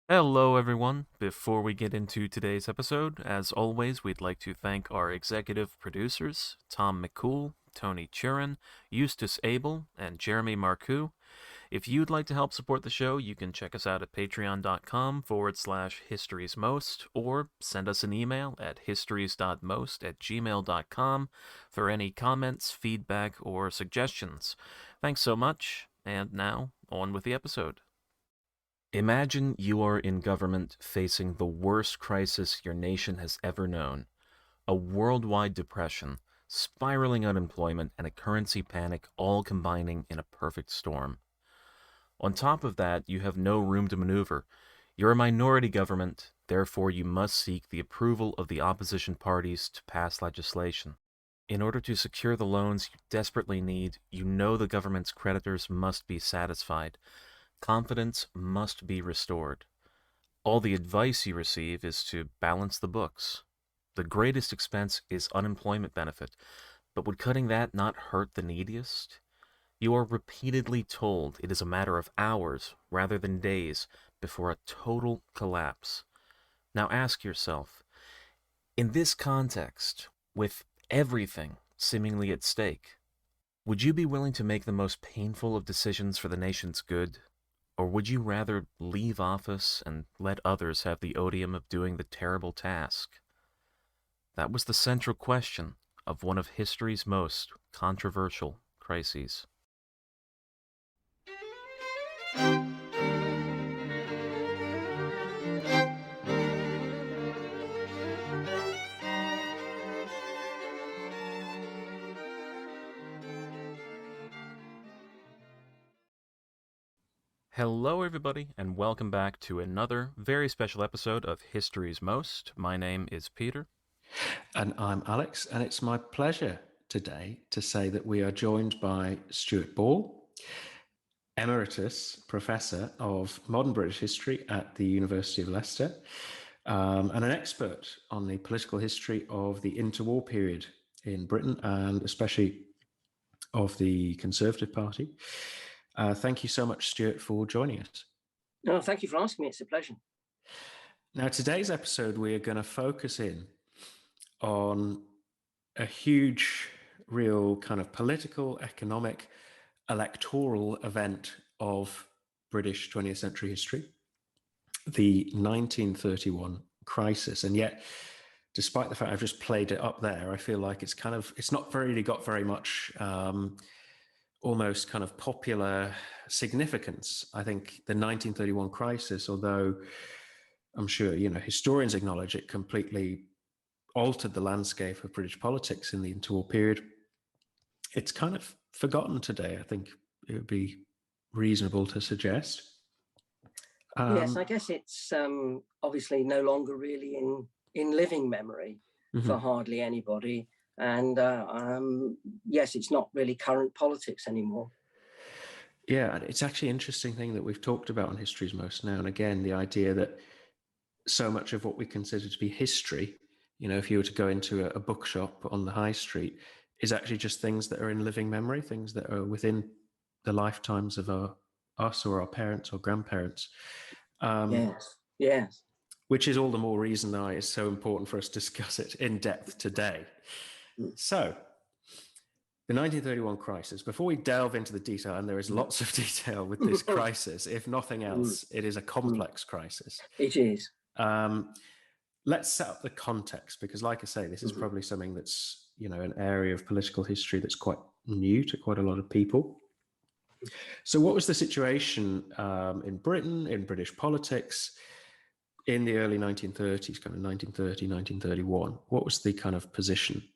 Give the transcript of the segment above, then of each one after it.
Hello, everyone. Before we get into today's episode, as always, we'd like to thank our executive producers, Tom McCool, Tony Turrin, Justus Abel, and Jeremy Marcoux. If you'd like to help support the show, you can check us out at patreon.com/historiesmost or send us an email at histories.most@gmail.com for any comments, feedback, or suggestions. Thanks so much, and now, on with the episode. Imagine you are in government facing the worst crisis your nation has ever known, a worldwide depression, spiraling unemployment, and a currency panic all combining in a perfect storm. On top of that, you have no room to maneuver. You're a minority government, therefore you must seek the approval of the opposition parties to pass legislation. In order to secure the loans you desperately need, you know the government's creditors must be satisfied. Confidence must be restored. All the advice you receive is to balance the books. The greatest expense is unemployment benefit, but would cutting that not hurt the neediest? You are repeatedly told it is a matter of hours rather than days before a total collapse. Now ask yourself, in this context, with everything seemingly at stake, would you be willing to make the most painful of decisions for the nation's good? Or would you rather leave office and let others have the odium of doing the terrible task? That was the central question of one of history's most controversial crises. Hello, everybody, and welcome back to another very special episode of History's Most. My name is Peter. And I'm Alex, and it's my pleasure today to say that we are joined by Stuart Ball, Emeritus Professor of Modern British History at the University of Leicester, and an expert on the political history of the interwar period in Britain, and especially of the Conservative Party. Thank you so much, Stuart, for joining us. No, thank you for asking me. It's a pleasure. Now, today's episode, we are going to focus in on a huge, real kind of political, economic, electoral event of British 20th century history, the 1931 crisis. And yet, despite the fact I've just played it up there, I feel like it's not really got very much almost kind of popular significance. I think the 1931 crisis, although I'm sure, historians acknowledge it completely altered the landscape of British politics in the interwar period, it's kind of forgotten today. I think it would be reasonable to suggest. Yes, I guess it's obviously no longer really in living memory for hardly anybody. And yes, it's not really current politics anymore. Yeah, it's actually an interesting thing that we've talked about on History's Most now and again, the idea that so much of what we consider to be history, if you were to go into a bookshop on the high street, is actually just things that are in living memory, things that are within the lifetimes of us or our parents or grandparents. Yes. Which is all the more reason why it's so important for us to discuss it in depth today. So, the 1931 crisis, before we delve into the detail, and there is lots of detail with this crisis, if nothing else, it is a complex crisis. It is. Let's set up the context, because like I say, this is probably something that's, an area of political history that's quite new to quite a lot of people. So what was the situation in Britain, in British politics, in the early 1930s, kind of 1930, 1931? What was the kind of position?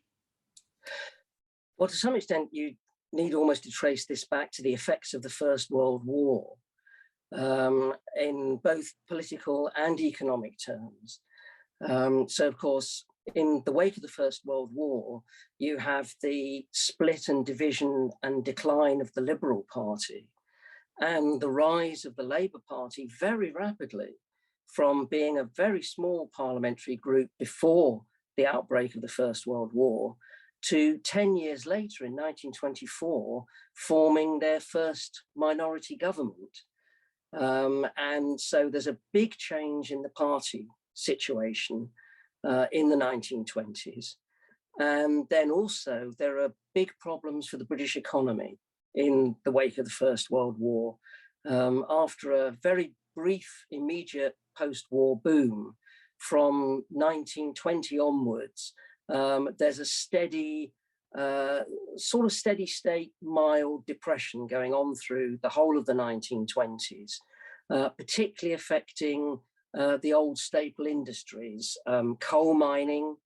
Well, to some extent, you need almost to trace this back to the effects of the First World War in both political and economic terms. So, of course, in the wake of the First World War, you have the split and division and decline of the Liberal Party and the rise of the Labour Party very rapidly from being a very small parliamentary group before the outbreak of the First World War to 10 years later in 1924, forming their first minority government. And so there's a big change in the party situation in the 1920s. And then also there are big problems for the British economy in the wake of the First World War. After a very brief, immediate post-war boom from 1920 onwards, there's a steady, sort of steady state, mild depression going on through the whole of the 1920s, particularly affecting the old staple industries, coal mining,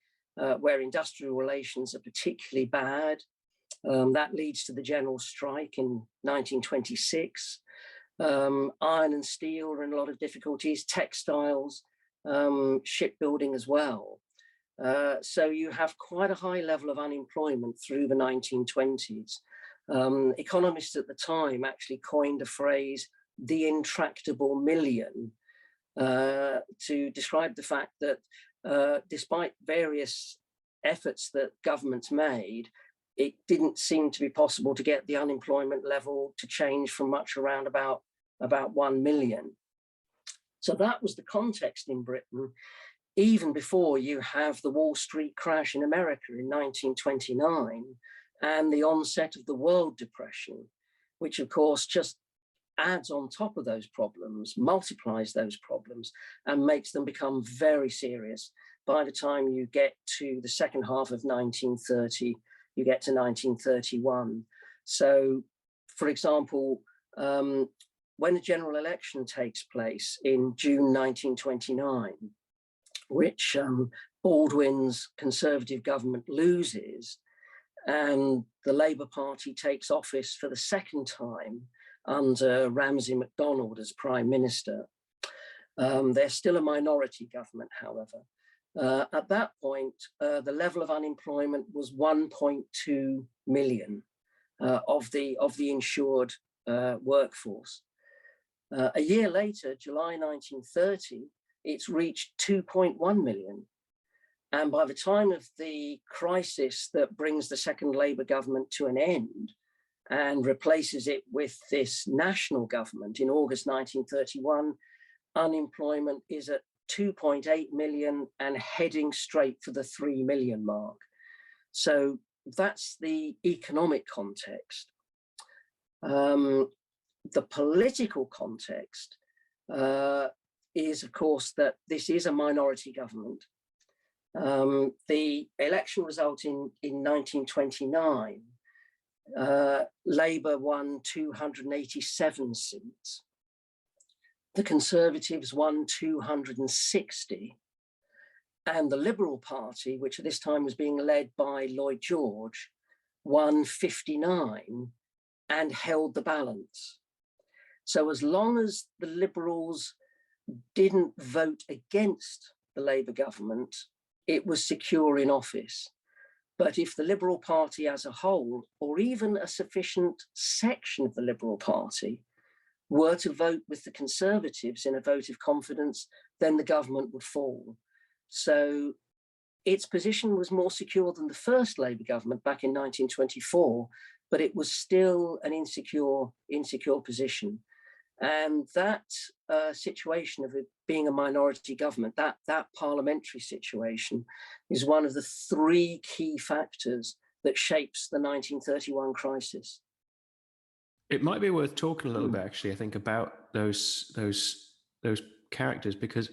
where industrial relations are particularly bad. That leads to the general strike in 1926. Iron and steel are in a lot of difficulties, textiles, shipbuilding as well. So you have quite a high level of unemployment through the 1920s. Economists at the time actually coined a phrase, the intractable million, to describe the fact that despite various efforts that governments made, it didn't seem to be possible to get the unemployment level to change from much around about 1 million. So that was the context in Britain, even before you have the Wall Street crash in America in 1929 and the onset of the World Depression, which of course just adds on top of those problems, multiplies those problems, and makes them become very serious. By the time you get to the second half of 1930, you get to 1931. So, for example, when a general election takes place in June 1929, which Baldwin's Conservative government loses, and the Labour Party takes office for the second time under Ramsay MacDonald as Prime Minister. They're still a minority government, however. At that point, the level of unemployment was 1.2 million of the insured workforce. A year later, July 1930, it's reached 2.1 million. And by the time of the crisis that brings the second Labour government to an end and replaces it with this national government in August 1931, unemployment is at 2.8 million and heading straight for the 3 million mark. So that's the economic context. The political context is, of course, that this is a minority government. The election result in 1929, Labour won 287 seats. The Conservatives won 260. And the Liberal Party, which at this time was being led by Lloyd George, won 59 and held the balance. So as long as the Liberals didn't vote against the Labour government, it was secure in office. But if the Liberal Party as a whole, or even a sufficient section of the Liberal Party, were to vote with the Conservatives in a vote of confidence, then the government would fall. So its position was more secure than the first Labour government back in 1924, but it was still an insecure position. And that situation of it being a minority government, that parliamentary situation, is one of the three key factors that shapes the 1931 crisis. It might be worth talking a little bit, actually, I think, about those characters, because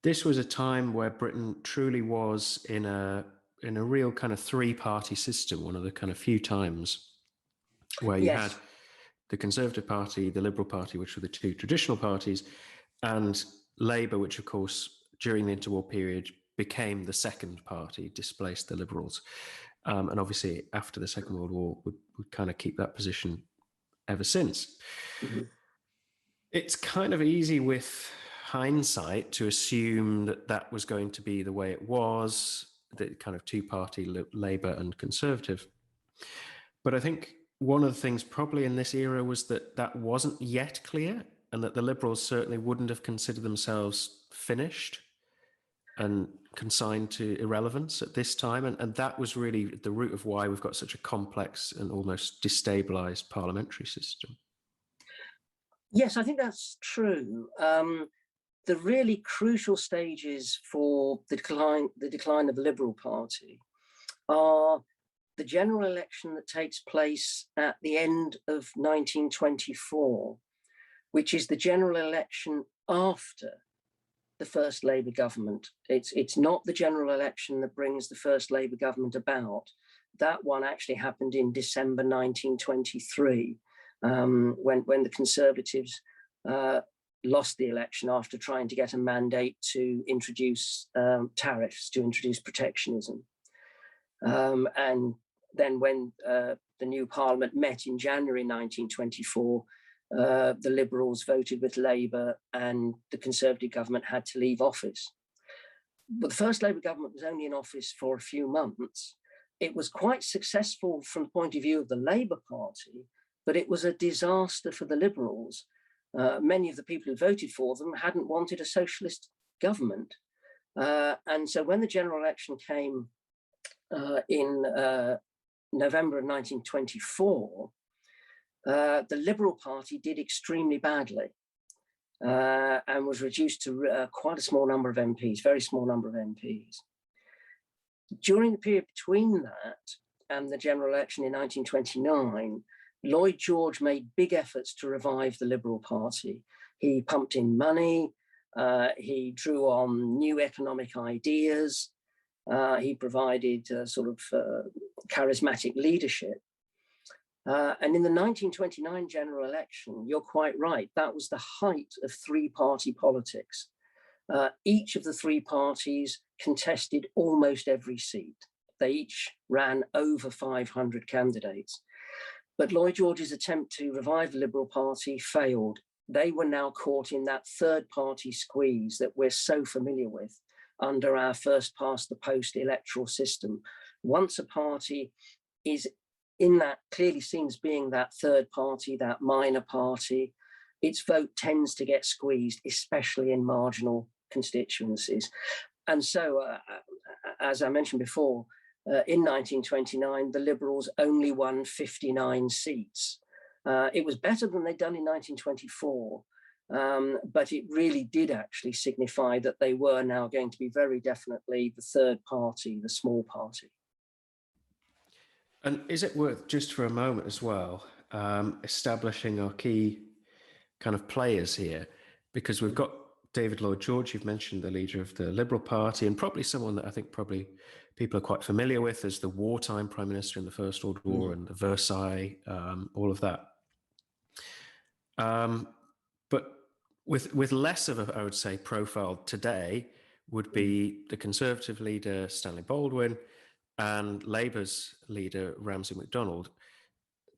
this was a time where Britain truly was in a real kind of three-party system, one of the kind of few times where you had the Conservative Party, the Liberal Party, which were the two traditional parties, and Labour, which, of course, during the interwar period became the second party, displaced the Liberals. And obviously, after the Second World War, would kind of keep that position ever since. Mm-hmm. It's kind of easy with hindsight to assume that that was going to be the way it was, the kind of two-party Labour and Conservative. But I think one of the things probably in this era was that that wasn't yet clear, and that the Liberals certainly wouldn't have considered themselves finished and consigned to irrelevance at this time. And that was really the root of why we've got such a complex and almost destabilized parliamentary system. Yes, I think that's true. The really crucial stages for the decline of the Liberal Party are the general election that takes place at the end of 1924, which is the general election after the first Labour government. It's not the general election that brings the first Labour government about. That one actually happened in December 1923, when the Conservatives lost the election after trying to get a mandate to introduce tariffs, to introduce protectionism. And then when the new Parliament met in January 1924, the Liberals voted with Labour and the Conservative government had to leave office. But the first Labour government was only in office for a few months. It was quite successful from the point of view of the Labour Party, but it was a disaster for the Liberals. Many of the people who voted for them hadn't wanted a socialist government. And so when the general election came in November of 1924, the Liberal Party did extremely badly and was reduced to quite a small number of MPs, very small number of MPs. During the period between that and the general election in 1929, Lloyd George made big efforts to revive the Liberal Party. He pumped in money, he drew on new economic ideas, he provided sort of charismatic leadership. And in the 1929 general election, you're quite right, that was the height of three-party politics. Each of the three parties contested almost every seat. They each ran over 500 candidates. But Lloyd George's attempt to revive the Liberal Party failed. They were now caught in that third-party squeeze that we're so familiar with under our first-past-the-post electoral system. Once a party is in that, clearly seen as being that third party, that minor party, its vote tends to get squeezed, especially in marginal constituencies. And so, as I mentioned before, in 1929, the Liberals only won 59 seats. It was better than they'd done in 1924, but it really did actually signify that they were now going to be very definitely the third party, the small party. And is it worth, just for a moment as well, establishing our key kind of players here? Because we've got David Lloyd George, you've mentioned, the leader of the Liberal Party, and probably someone that I think probably people are quite familiar with as the wartime Prime Minister in the First World War and the Versailles, all of that. But with less of a, I would say, profile today would be the Conservative leader, Stanley Baldwin, and Labour's leader, Ramsay MacDonald.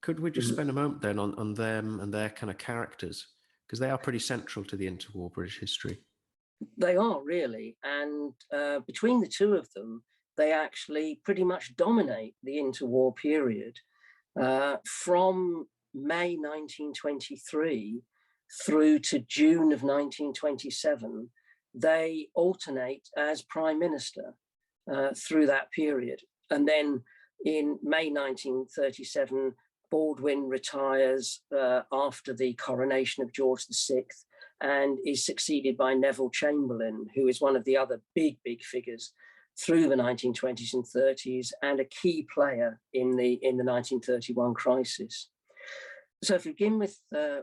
Could we just spend a moment then on them and their kind of characters? Because they are pretty central to the interwar British history. They are, really. And between the two of them, they actually pretty much dominate the interwar period. From May 1923 through to June of 1927, they alternate as Prime Minister through that period. And then in May 1937, Baldwin retires after the coronation of George VI and is succeeded by Neville Chamberlain, who is one of the other big figures through the 1920s and 30s and a key player in the 1931 crisis. So if we begin with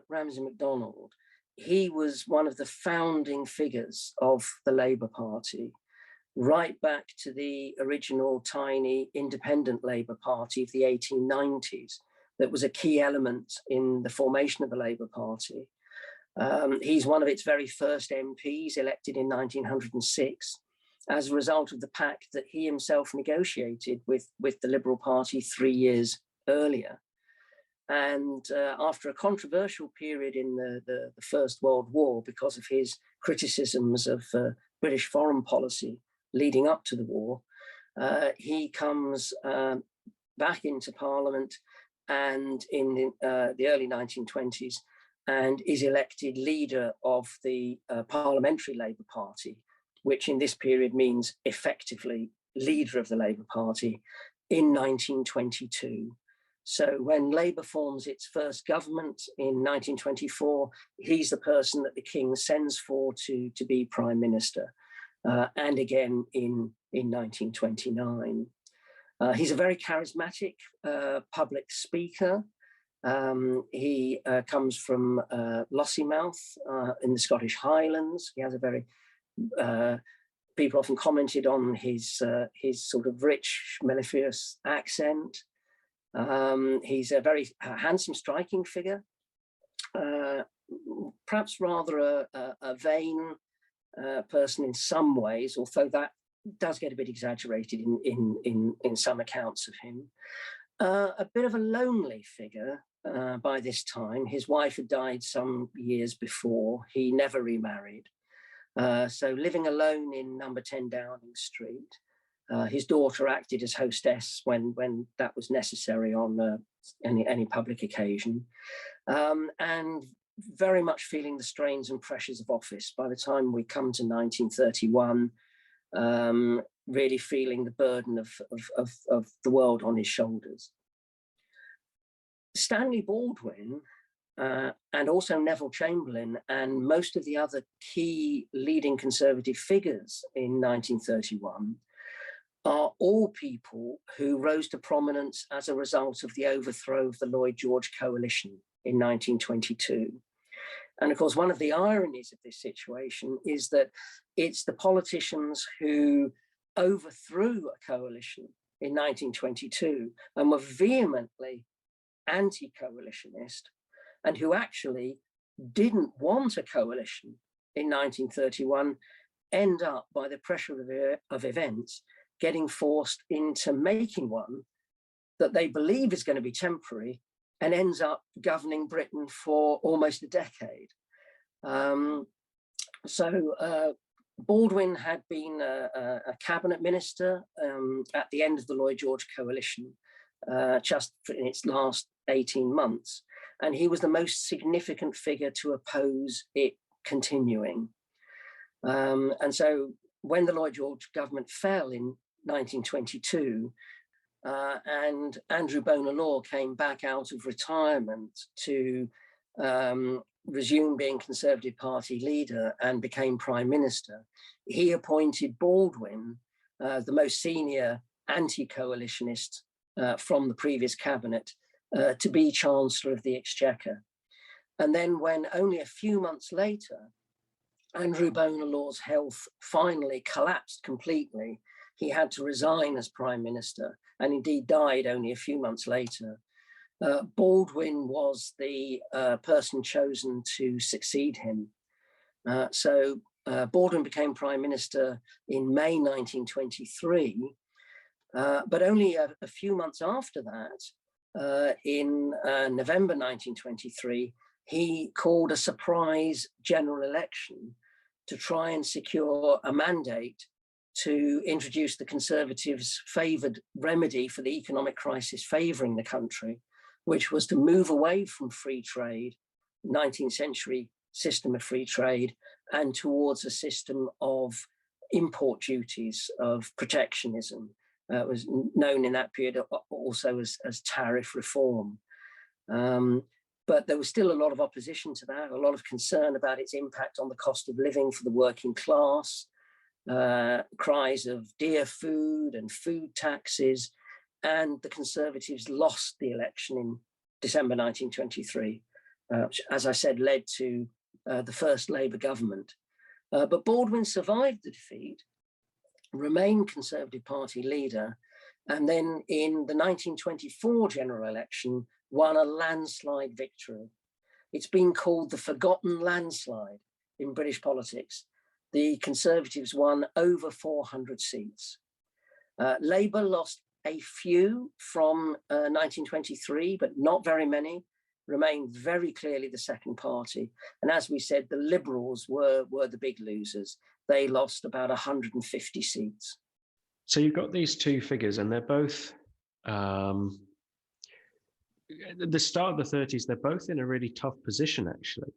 Ramsay MacDonald, he was one of the founding figures of the Labour Party, right back to the original tiny independent Labour Party of the 1890s that was a key element in the formation of the Labour Party. He's one of its very first MPs elected in 1906 as a result of the pact that he himself negotiated with the Liberal Party 3 years earlier. And after a controversial period in the First World War because of his criticisms of British foreign policy leading up to the war, he comes back into Parliament and in the early 1920s and is elected leader of the Parliamentary Labour Party, which in this period means effectively leader of the Labour Party in 1922. So when Labour forms its first government in 1924, he's the person that the King sends for to be Prime Minister, and again in 1929. He's a very charismatic public speaker. He comes from Lossiemouth in the Scottish Highlands. He has a very people often commented on his sort of rich, mellifluous accent. He's a very handsome, striking figure, perhaps rather a vain person in some ways, although that does get a bit exaggerated in some accounts of him. A bit of a lonely figure by this time. His wife had died some years before. He never remarried. So living alone in number 10 Downing Street. His daughter acted as hostess when that was necessary on any public occasion. And very much feeling the strains and pressures of office. By the time we come to 1931, really feeling the burden of the world on his shoulders. Stanley Baldwin and also Neville Chamberlain and most of the other key leading Conservative figures in 1931 are all people who rose to prominence as a result of the overthrow of the Lloyd George coalition in 1922. And of course, one of the ironies of this situation is that it's the politicians who overthrew a coalition in 1922 and were vehemently anti-coalitionist and who actually didn't want a coalition in 1931 end up, by the pressure of events, getting forced into making one that they believe is going to be temporary and ends up governing Britain for almost a decade. Baldwin had been a cabinet minister at the end of the Lloyd George coalition, just in its last 18 months. And he was the most significant figure to oppose it continuing. And so when the Lloyd George government fell in 1922, and Andrew Bonar Law came back out of retirement to resume being Conservative Party leader and became Prime Minister, he appointed Baldwin, the most senior anti-coalitionist from the previous cabinet, to be Chancellor of the Exchequer. And then when only a few months later, Andrew Bonar Law's health finally collapsed completely, he had to resign as Prime Minister and indeed died only a few months later. Baldwin was the person chosen to succeed him. So Baldwin became Prime Minister in May 1923, but only a few months after that, in November 1923, he called a surprise general election to try and secure a mandate to introduce the Conservatives' favoured remedy for the economic crisis favouring the country, which was to move away from free trade, 19th century system of free trade, and towards a system of import duties, of protectionism. It was known in that period also as tariff reform. But there was still a lot of opposition to that, a lot of concern about its impact on the cost of living for the working class, cries of dear food and food taxes, and the Conservatives lost the election in December 1923, which, as I said, led to the first Labour government. But Baldwin survived the defeat, remained Conservative Party leader, and then in the 1924 general election, won a landslide victory. It's been called the forgotten landslide in British politics. The Conservatives won over 400 seats. Labour lost a few from 1923, but not very many, remained very clearly the second party. And as we said, the Liberals were the big losers. They lost about 150 seats. So you've got these two figures, and they're both, at the start of the 30s, they're both in a really tough position, actually.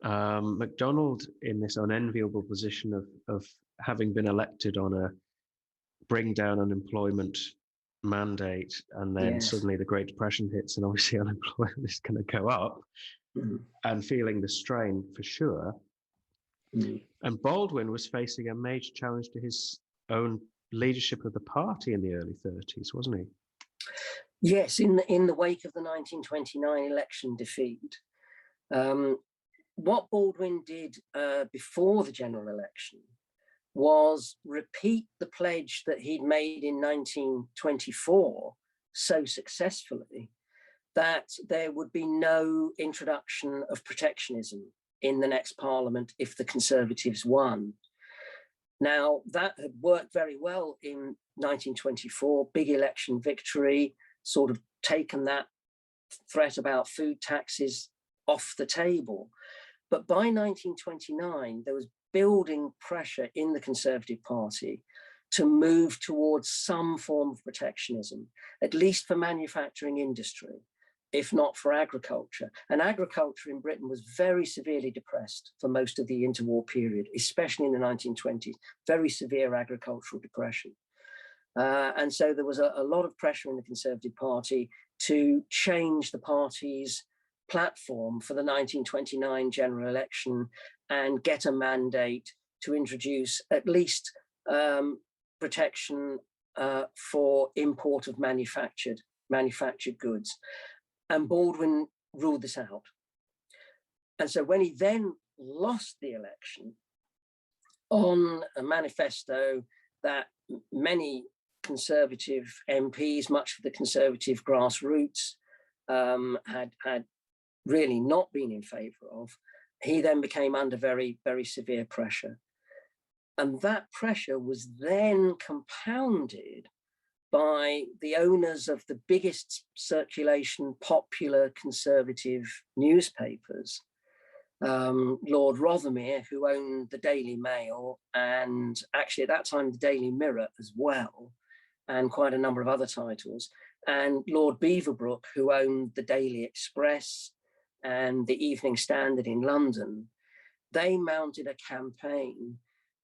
MacDonald in this unenviable position of having been elected on a bring down unemployment mandate, and then Yes. suddenly the Great Depression hits, and obviously unemployment is going to go up, and feeling the strain for sure. And Baldwin was facing a major challenge to his own leadership of the party in the early 30s, wasn't he? Yes, in the wake of the 1929 election defeat. What Baldwin did before the general election was repeat the pledge that he'd made in 1924 so successfully that there would be no introduction of protectionism in the next parliament if the Conservatives won. Now, that had worked very well in 1924, big election victory, sort of taken that threat about food taxes off the table. But by 1929, there was building pressure in the Conservative Party to move towards some form of protectionism, at least for manufacturing industry, if not for agriculture. And agriculture in Britain was very severely depressed for most of the interwar period, especially in the 1920s, very severe agricultural depression. And so there was a lot of pressure in the Conservative Party to change the party's platform for the 1929 general election and get a mandate to introduce at least protection for import of manufactured goods. And Baldwin ruled this out. And so when he then lost the election on a manifesto that many Conservative MPs, much of the Conservative grassroots, had really not been in favour of, he then became under very, very severe pressure. And that pressure was then compounded by the owners of the biggest circulation popular Conservative newspapers, Lord Rothermere, who owned the Daily Mail, and actually at that time the Daily Mirror as well, and quite a number of other titles, and Lord Beaverbrook, who owned the Daily Express and the Evening Standard in London. They mounted a campaign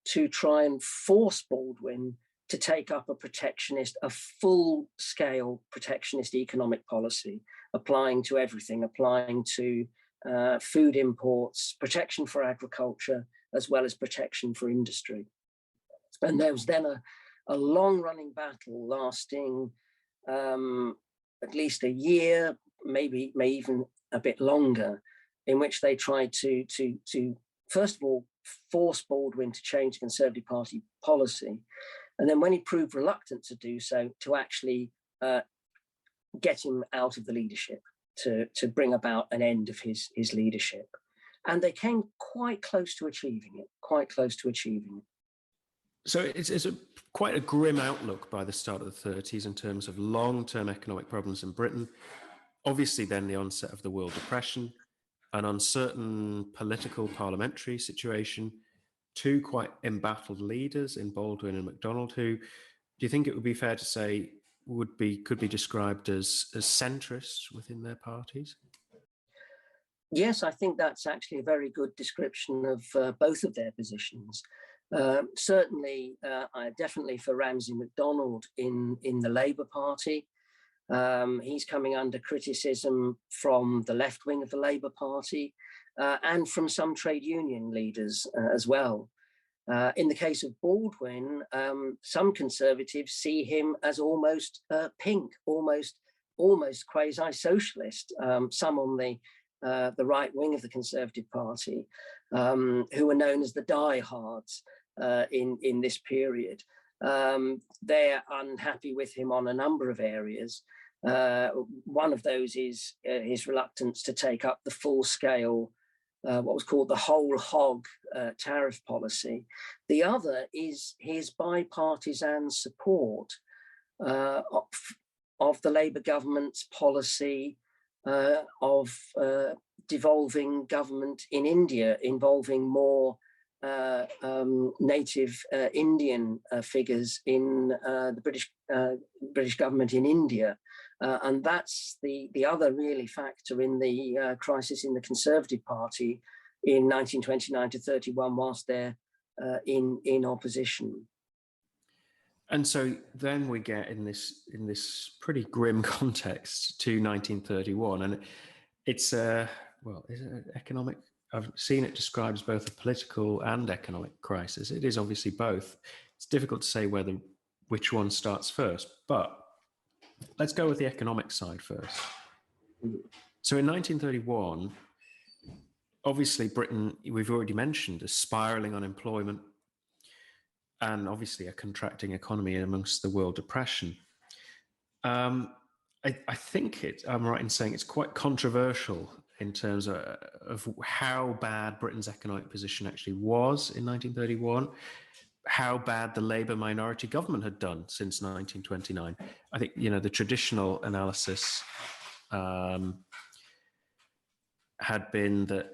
to try and force Baldwin to take up a full-scale protectionist economic policy, applying to everything, applying to food imports, protection for agriculture, as well as protection for industry. And there was then a long-running battle lasting at least a year, maybe even a bit longer, in which they tried to first of all, force Baldwin to change Conservative Party policy. And then when he proved reluctant to do so, to actually get him out of the leadership, to bring about an end of his leadership. And they came quite close to achieving it, So it's quite a grim outlook by the start of the 30s in terms of long-term economic problems in Britain. Obviously, then the onset of the World Depression, an uncertain political parliamentary situation, two quite embattled leaders in Baldwin and MacDonald, who, do you think it would be fair to say could be described as centrists within their parties? Yes, I think that's actually a very good description of both of their positions. Certainly, definitely for Ramsay MacDonald in the Labour Party. He's coming under criticism from the left wing of the Labour Party and from some trade union leaders as well. In the case of Baldwin, some Conservatives see him as almost pink, almost quasi-socialist. Some on the right wing of the Conservative Party, who are known as the diehards in this period. They're unhappy with him on a number of areas. One of those is his reluctance to take up the full-scale, what was called the whole hog tariff policy. The other is his bipartisan support of the Labour government's policy of devolving government in India, involving more native Indian figures in the British government in India. And that's the other really factor in the crisis in the Conservative Party in 1929 to 31, whilst they're in opposition. And so then we get in this pretty grim context to 1931, and it's well, is it an economic? I've seen it described as both a political and economic crisis. It is obviously both. It's difficult to say which one starts first, but let's go with the economic side first. So in 1931, obviously Britain, we've already mentioned, is spiraling unemployment and obviously a contracting economy amongst the world depression. I think I'm right in saying it's quite controversial in terms of how bad Britain's economic position actually was in 1931, how bad the Labour minority government had done since 1929. I think, the traditional analysis had been that,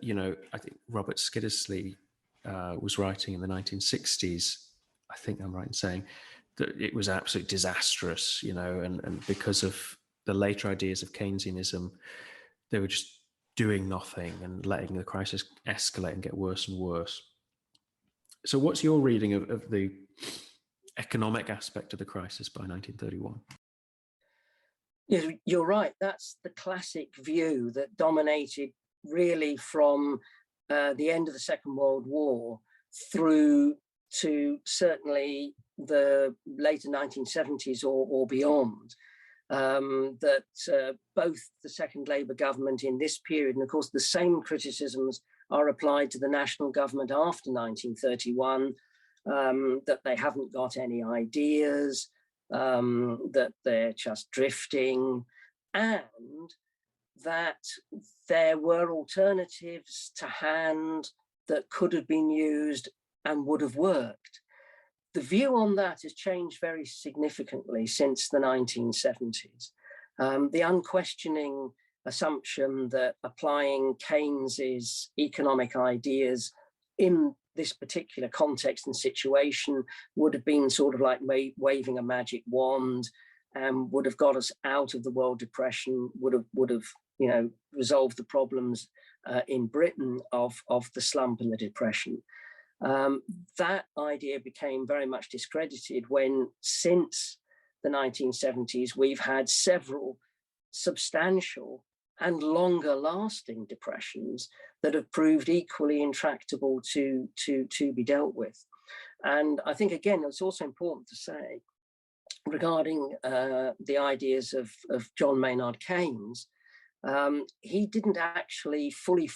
I think Robert Skiddersley was writing in the 1960s, I think I'm right in saying, that it was absolutely disastrous, and because of the later ideas of Keynesianism, they were just doing nothing and letting the crisis escalate and get worse and worse. So what's your reading of the economic aspect of the crisis by 1931? You're right. That's the classic view that dominated really from the end of the Second World War through to certainly the later 1970s or beyond, that both the second Labour government in this period, and of course the same criticisms are applied to the national government after 1931, that they haven't got any ideas, that they're just drifting, and that there were alternatives to hand that could have been used and would have worked. The view on that has changed very significantly since the 1970s. The unquestioning assumption that applying Keynes's economic ideas in this particular context and situation would have been sort of like waving a magic wand and would have got us out of the world depression, would have resolved the problems in Britain of the slump and the depression. That idea became very much discredited when, since the 1970s, we've had several substantial and longer lasting depressions that have proved equally intractable to be dealt with. And I think, again, it's also important to say regarding the ideas of John Maynard Keynes, he didn't actually fully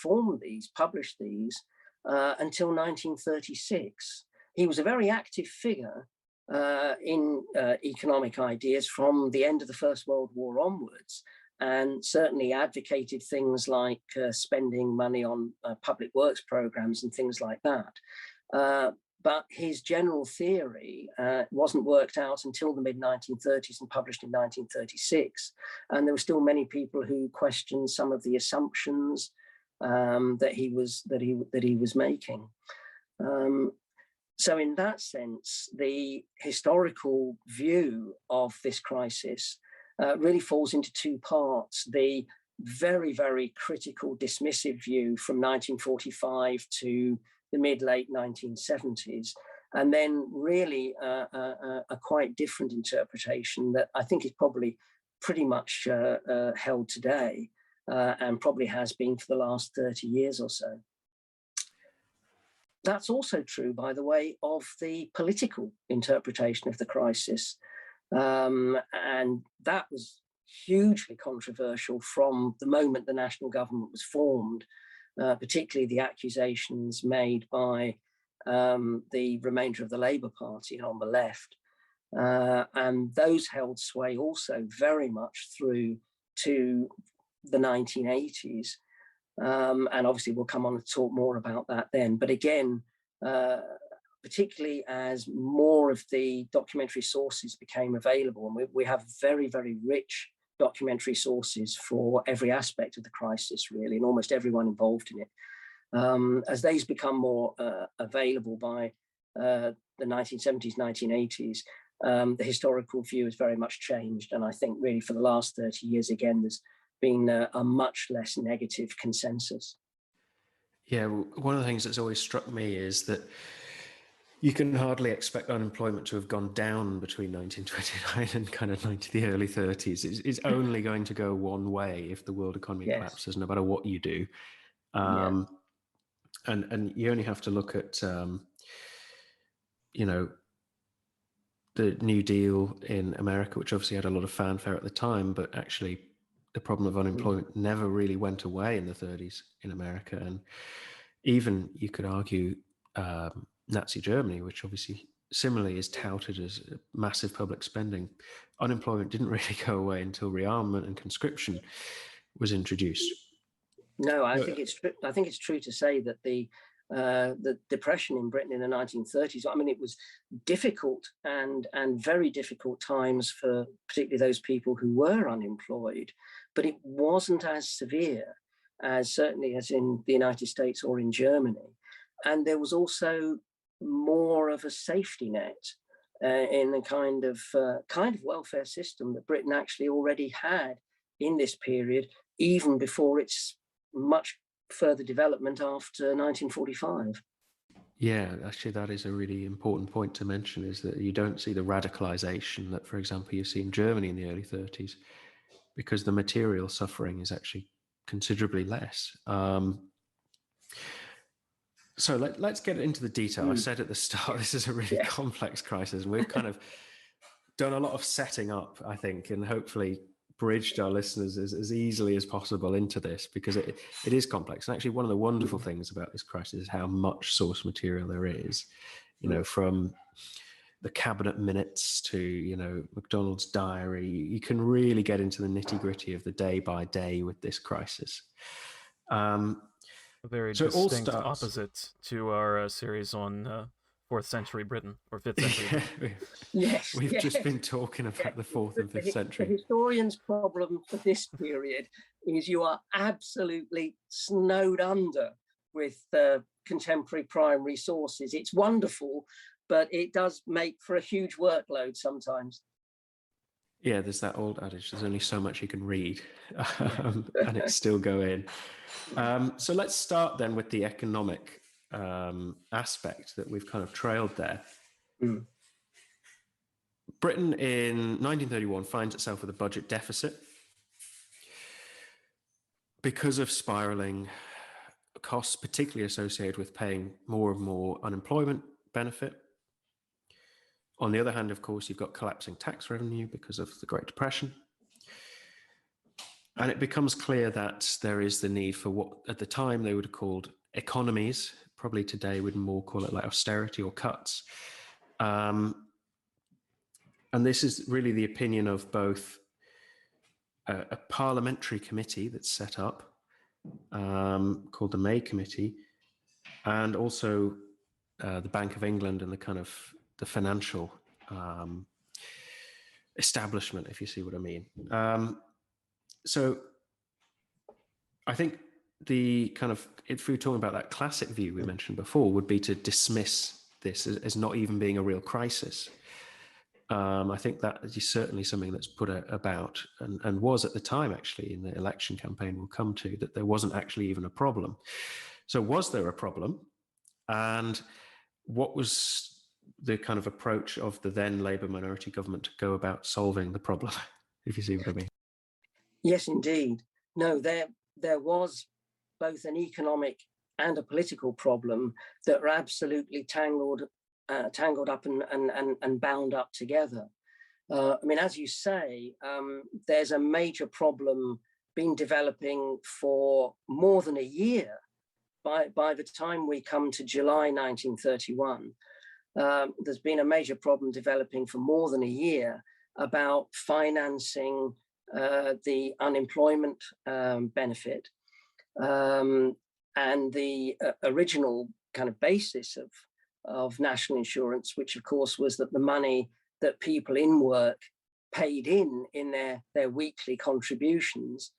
publish these until 1936. He was a very active figure in economic ideas from the end of the First World War onwards, and certainly advocated things like spending money on public works programs and things like that. But his general theory wasn't worked out until the mid-1930s and published in 1936. And there were still many people who questioned some of the assumptions that he was making. So in that sense, the historical view of this crisis really falls into two parts: the very, very critical, dismissive view from 1945 to the mid-late 1970s, and then really a quite different interpretation that I think is probably pretty much held today, and probably has been for the last 30 years or so. That's also true, by the way, of the political interpretation of the crisis. And that was hugely controversial from the moment the national government was formed, particularly the accusations made by the remainder of the Labour Party on the left. And those held sway also very much through to the 1980s. And obviously we'll come on to talk more about that then. But again, particularly as more of the documentary sources became available, and we have very, very rich documentary sources for every aspect of the crisis, really, and almost everyone involved in it. As these become more available by the 1970s, 1980s, the historical view has very much changed. And I think really for the last 30 years, again, there's been a much less negative consensus. Yeah, one of the things that's always struck me is that you can hardly expect unemployment to have gone down between 1929 and kind of the early 30s. It's only going to go one way if the world economy Yes. collapses, no matter what you do. Yeah. And you only have to look at, you know, the New Deal in America, which obviously had a lot of fanfare at the time, but actually the problem of unemployment never really went away in the 30s in America. And even, you could argue, Nazi Germany, which obviously similarly is touted as massive public spending, unemployment didn't really go away until rearmament and conscription was introduced. No, I think it's true. I think it's true to say that the depression in Britain in the 1930s, I mean, it was difficult and very difficult times for particularly those people who were unemployed, but it wasn't as severe as certainly as in the United States or in Germany. And there was also more of a safety net in the kind of welfare system that Britain actually already had in this period, even before its much further development after 1945. Yeah, actually, that is a really important point to mention, is that you don't see the radicalisation that, for example, you see in Germany in the early 30s, because the material suffering is actually considerably less. So let's get into the detail. I said at the start, this is a really complex crisis, and we've kind of done a lot of setting up, I think, and hopefully bridged our listeners as easily as possible into this, because it is complex. And actually, one of the wonderful things about this crisis is how much source material there is, you know, from the cabinet minutes to, you know, MacDonald's diary. You can really get into the nitty-gritty of the day by day with this crisis. A very distinct opposite to our series on 4th century Britain, or 5th century Britain. We've just been talking about the 4th and 5th century. The historian's problem for this period is you are absolutely snowed under with contemporary primary sources. It's wonderful, but it does make for a huge workload sometimes. Yeah, there's that old adage, there's only so much you can read, and it's still going. So let's start then with the economic aspect that we've kind of trailed there. Britain in 1931 finds itself with a budget deficit because of spiralling costs, particularly associated with paying more and more unemployment benefit. On the other hand, of course, you've got collapsing tax revenue because of the Great Depression. And it becomes clear that there is the need for what at the time they would have called economies. Probably today we'd more call it like austerity or cuts. And this is really the opinion of both a parliamentary committee that's set up called the May Committee, and also the Bank of England and the kind of the financial establishment, if you see what I mean. So I think the kind of, if we were talking about that classic view we mentioned before, would be to dismiss this as not even being a real crisis. I think that is certainly something that's put about and was at the time, actually, in the election campaign we'll come to, that there wasn't actually even a problem. So was there a problem? And what was the kind of approach of the then Labour minority government to go about solving the problem, if you see what I mean? Yes, indeed. No, there was both an economic and a political problem that were absolutely tangled up and bound up together. I mean, as you say, there's a major problem been developing for more than a year. By the time we come to July 1931, there's been a major problem developing for more than a year about financing the unemployment benefit, and the original kind of basis of national insurance, which of course was that the money that people in work paid in their weekly contributions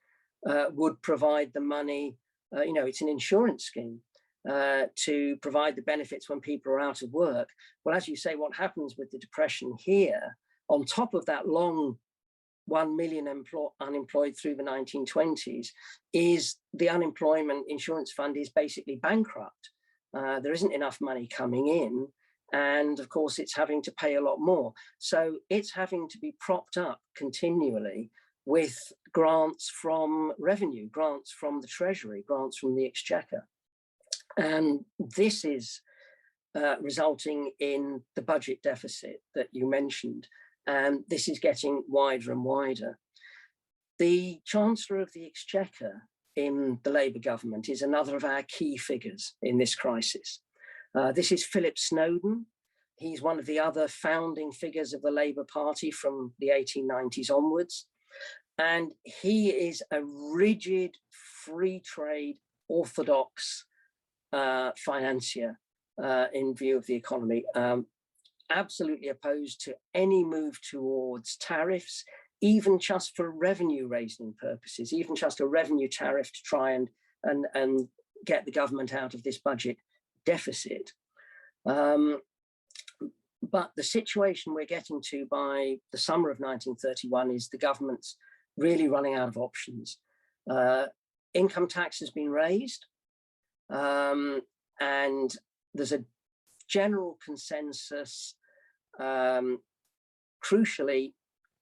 would provide the money, it's an insurance scheme to provide the benefits when people are out of work. Well, as you say, what happens with the Depression here, on top of that long 1 million unemployed through the 1920s, is the unemployment insurance fund is basically bankrupt. There isn't enough money coming in, And of course, it's having to pay a lot more. So it's having to be propped up continually with grants from revenue, grants from the Treasury, grants from the Exchequer. And this is resulting in the budget deficit that you mentioned. And this is getting wider and wider. The Chancellor of the Exchequer in the Labour government is another of our key figures in this crisis. This is Philip Snowden. He's one of the other founding figures of the Labour Party from the 1890s onwards. And he is a rigid, free trade, orthodox financier in view of the economy, absolutely opposed to any move towards tariffs, even just for revenue raising purposes, even just a revenue tariff to try and get the government out of this budget deficit. But the situation we're getting to by the summer of 1931 is the government's really running out of options. Income tax has been raised, and there's a general consensus, crucially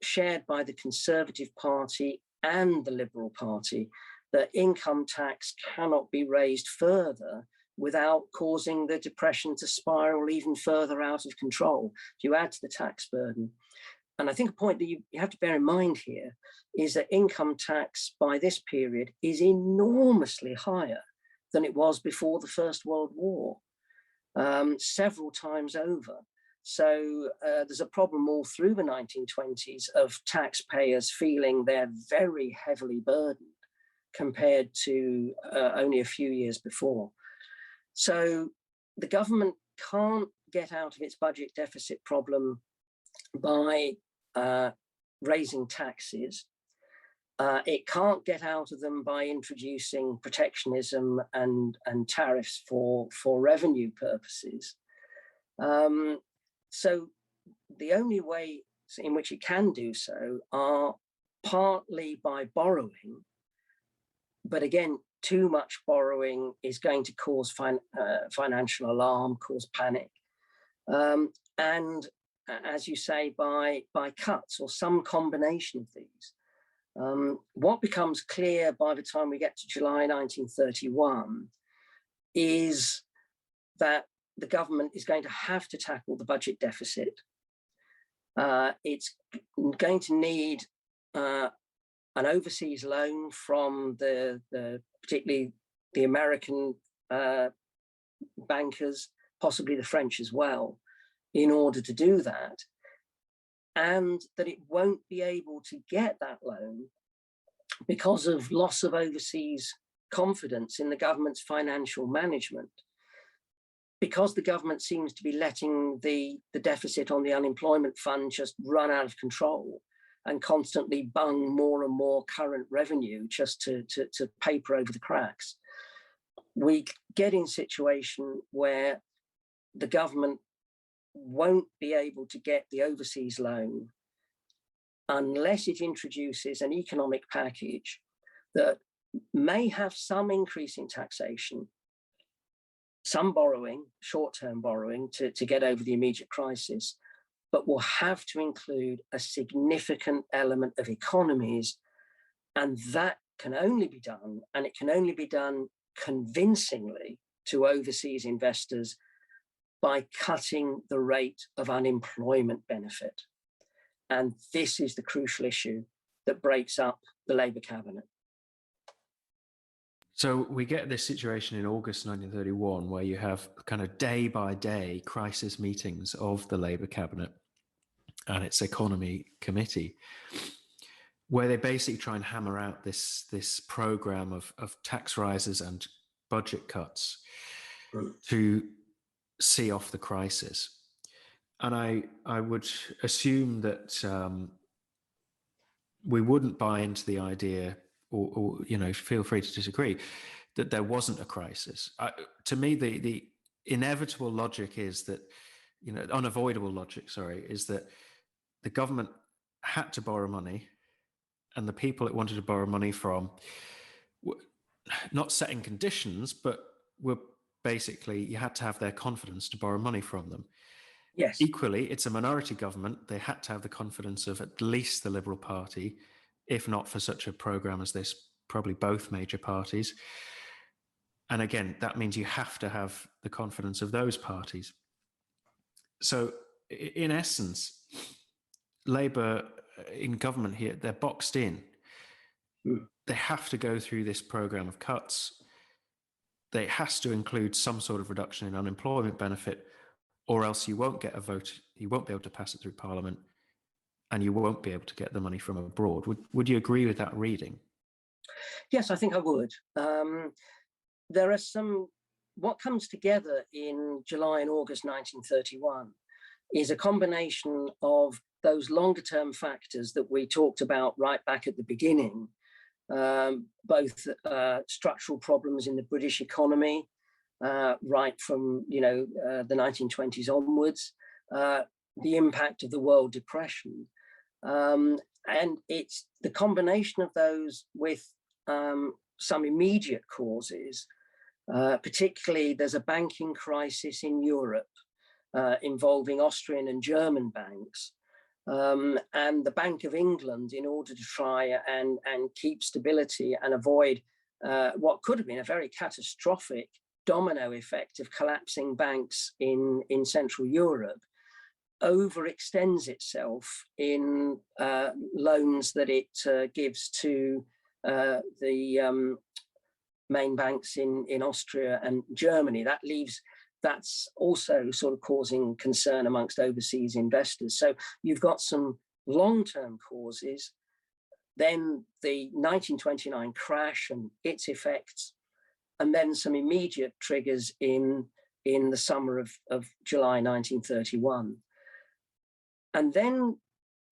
shared by the Conservative Party and the Liberal Party, that income tax cannot be raised further without causing the depression to spiral even further out of control. You add to the tax burden. And I think a point that you have to bear in mind here is that income tax by this period is enormously higher than it was before the First World War, several times over. So there's a problem all through the 1920s of taxpayers feeling they're very heavily burdened compared to only a few years before. So the government can't get out of its budget deficit problem by raising taxes. It can't get out of them by introducing protectionism and tariffs for revenue purposes. So the only way in which it can do so are partly by borrowing, but again, too much borrowing is going to cause financial alarm, cause panic. And as you say, by cuts or some combination of these. What becomes clear by the time we get to July 1931 is that the government is going to have to tackle the budget deficit. It's going to need an overseas loan from particularly the American bankers, possibly the French as well, in order to do that. And that it won't be able to get that loan because of loss of overseas confidence in the government's financial management. Because the government seems to be letting the deficit on the unemployment fund just run out of control and constantly bung more and more current revenue just to paper over the cracks, we get in a situation where the government won't be able to get the overseas loan unless it introduces an economic package that may have some increase in taxation, some borrowing, short-term borrowing to get over the immediate crisis, but will have to include a significant element of economies. And that can only be done, and it can only be done convincingly to overseas investors by cutting the rate of unemployment benefit. And this is the crucial issue that breaks up the Labour cabinet. So we get this situation in August 1931 where you have kind of day by day crisis meetings of the Labour cabinet and its economy committee, where they basically try and hammer out this program of tax rises and budget cuts to see off the crisis. And I would assume that we wouldn't buy into the idea, or feel free to disagree, that there wasn't a crisis. To me, the inevitable logic is that, unavoidable logic, is that the government had to borrow money, and the people it wanted to borrow money from were not setting conditions, but were basically, you had to have their confidence to borrow money from them. Yes. Equally, it's a minority government. They had to have the confidence of at least the Liberal Party, if not for such a programme as this, probably both major parties. And again, that means you have to have the confidence of those parties. So in essence, Labour in government here, they're boxed in. They have to go through this programme of cuts. It has to include some sort of reduction in unemployment benefit, or else you won't get a vote. You won't be able to pass it through Parliament, and you won't be able to get the money from abroad. Would you agree with that reading? Yes, I think I would. There are some, what comes together in July and August 1931 is a combination of those longer term factors that we talked about right back at the beginning, both structural problems in the British economy, right from the 1920s onwards, the impact of the World Depression, and it's the combination of those with some immediate causes. Particularly, there's a banking crisis in Europe involving Austrian and German banks. And the Bank of England, in order to try and keep stability and avoid what could have been a very catastrophic domino effect of collapsing banks in Central Europe, overextends itself in loans that it gives to the main banks in Austria and Germany. That's also sort of causing concern amongst overseas investors. So you've got some long-term causes, then the 1929 crash and its effects, and then some immediate triggers in the summer of July 1931. And then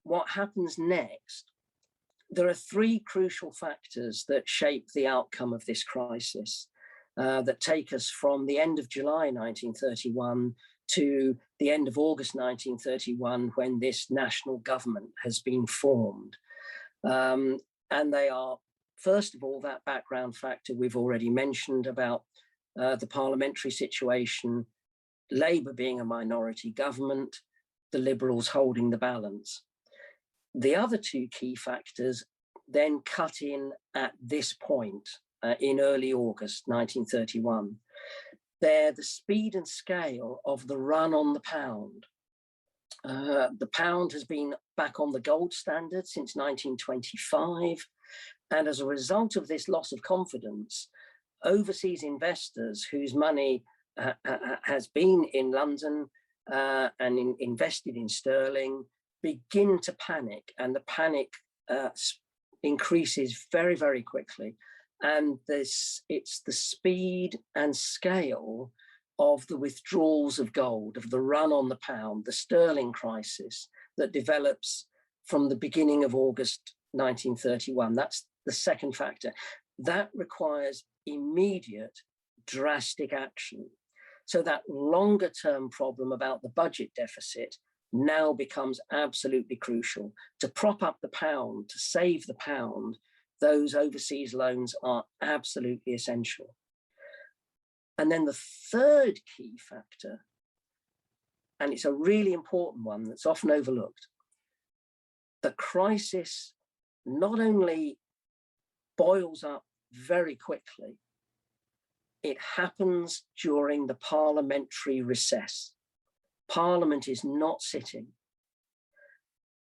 what happens next? There are three crucial factors that shape the outcome of this crisis, that take us from the end of July 1931 to the end of August 1931, when this national government has been formed. And they are, first of all, that background factor we've already mentioned about the parliamentary situation, Labour being a minority government, the Liberals holding the balance. The other two key factors then cut in at this point, in early August 1931. They're the speed and scale of the run on the pound. The pound has been back on the gold standard since 1925. And as a result of this loss of confidence, overseas investors whose money has been in London and invested in sterling begin to panic, and the panic increases very, very quickly. And it's the speed and scale of the withdrawals of gold, of the run on the pound, the sterling crisis that develops from the beginning of August 1931. That's the second factor. That requires immediate, drastic action. So that longer term problem about the budget deficit now becomes absolutely crucial. To prop up the pound, to save the pound, those overseas loans are absolutely essential. And then the third key factor, and it's a really important one that's often overlooked, the crisis not only boils up very quickly, it happens during the parliamentary recess. Parliament is not sitting.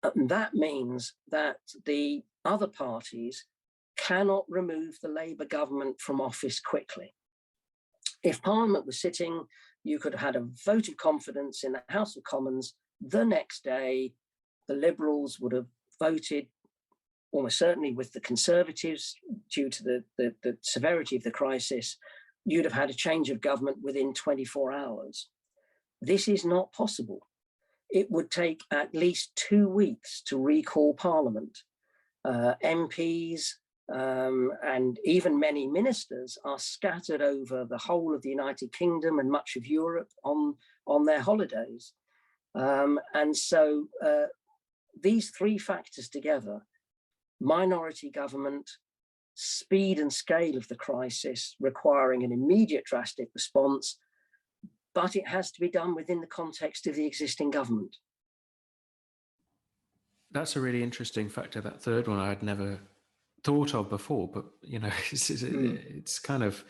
And that means that the other parties cannot remove the Labour government from office quickly. If Parliament was sitting, you could have had a vote of confidence in the House of Commons. The next day, the Liberals would have voted almost certainly with the Conservatives due to the severity of the crisis. You'd have had a change of government within 24 hours. This is not possible. It would take at least 2 weeks to recall Parliament. MPs and even many ministers are scattered over the whole of the United Kingdom and much of Europe on their holidays. And so these three factors together, minority government, speed and scale of the crisis requiring an immediate drastic response, but it has to be done within the context of the existing government. That's a really interesting factor, that third one I had never thought of before, but it's kind of,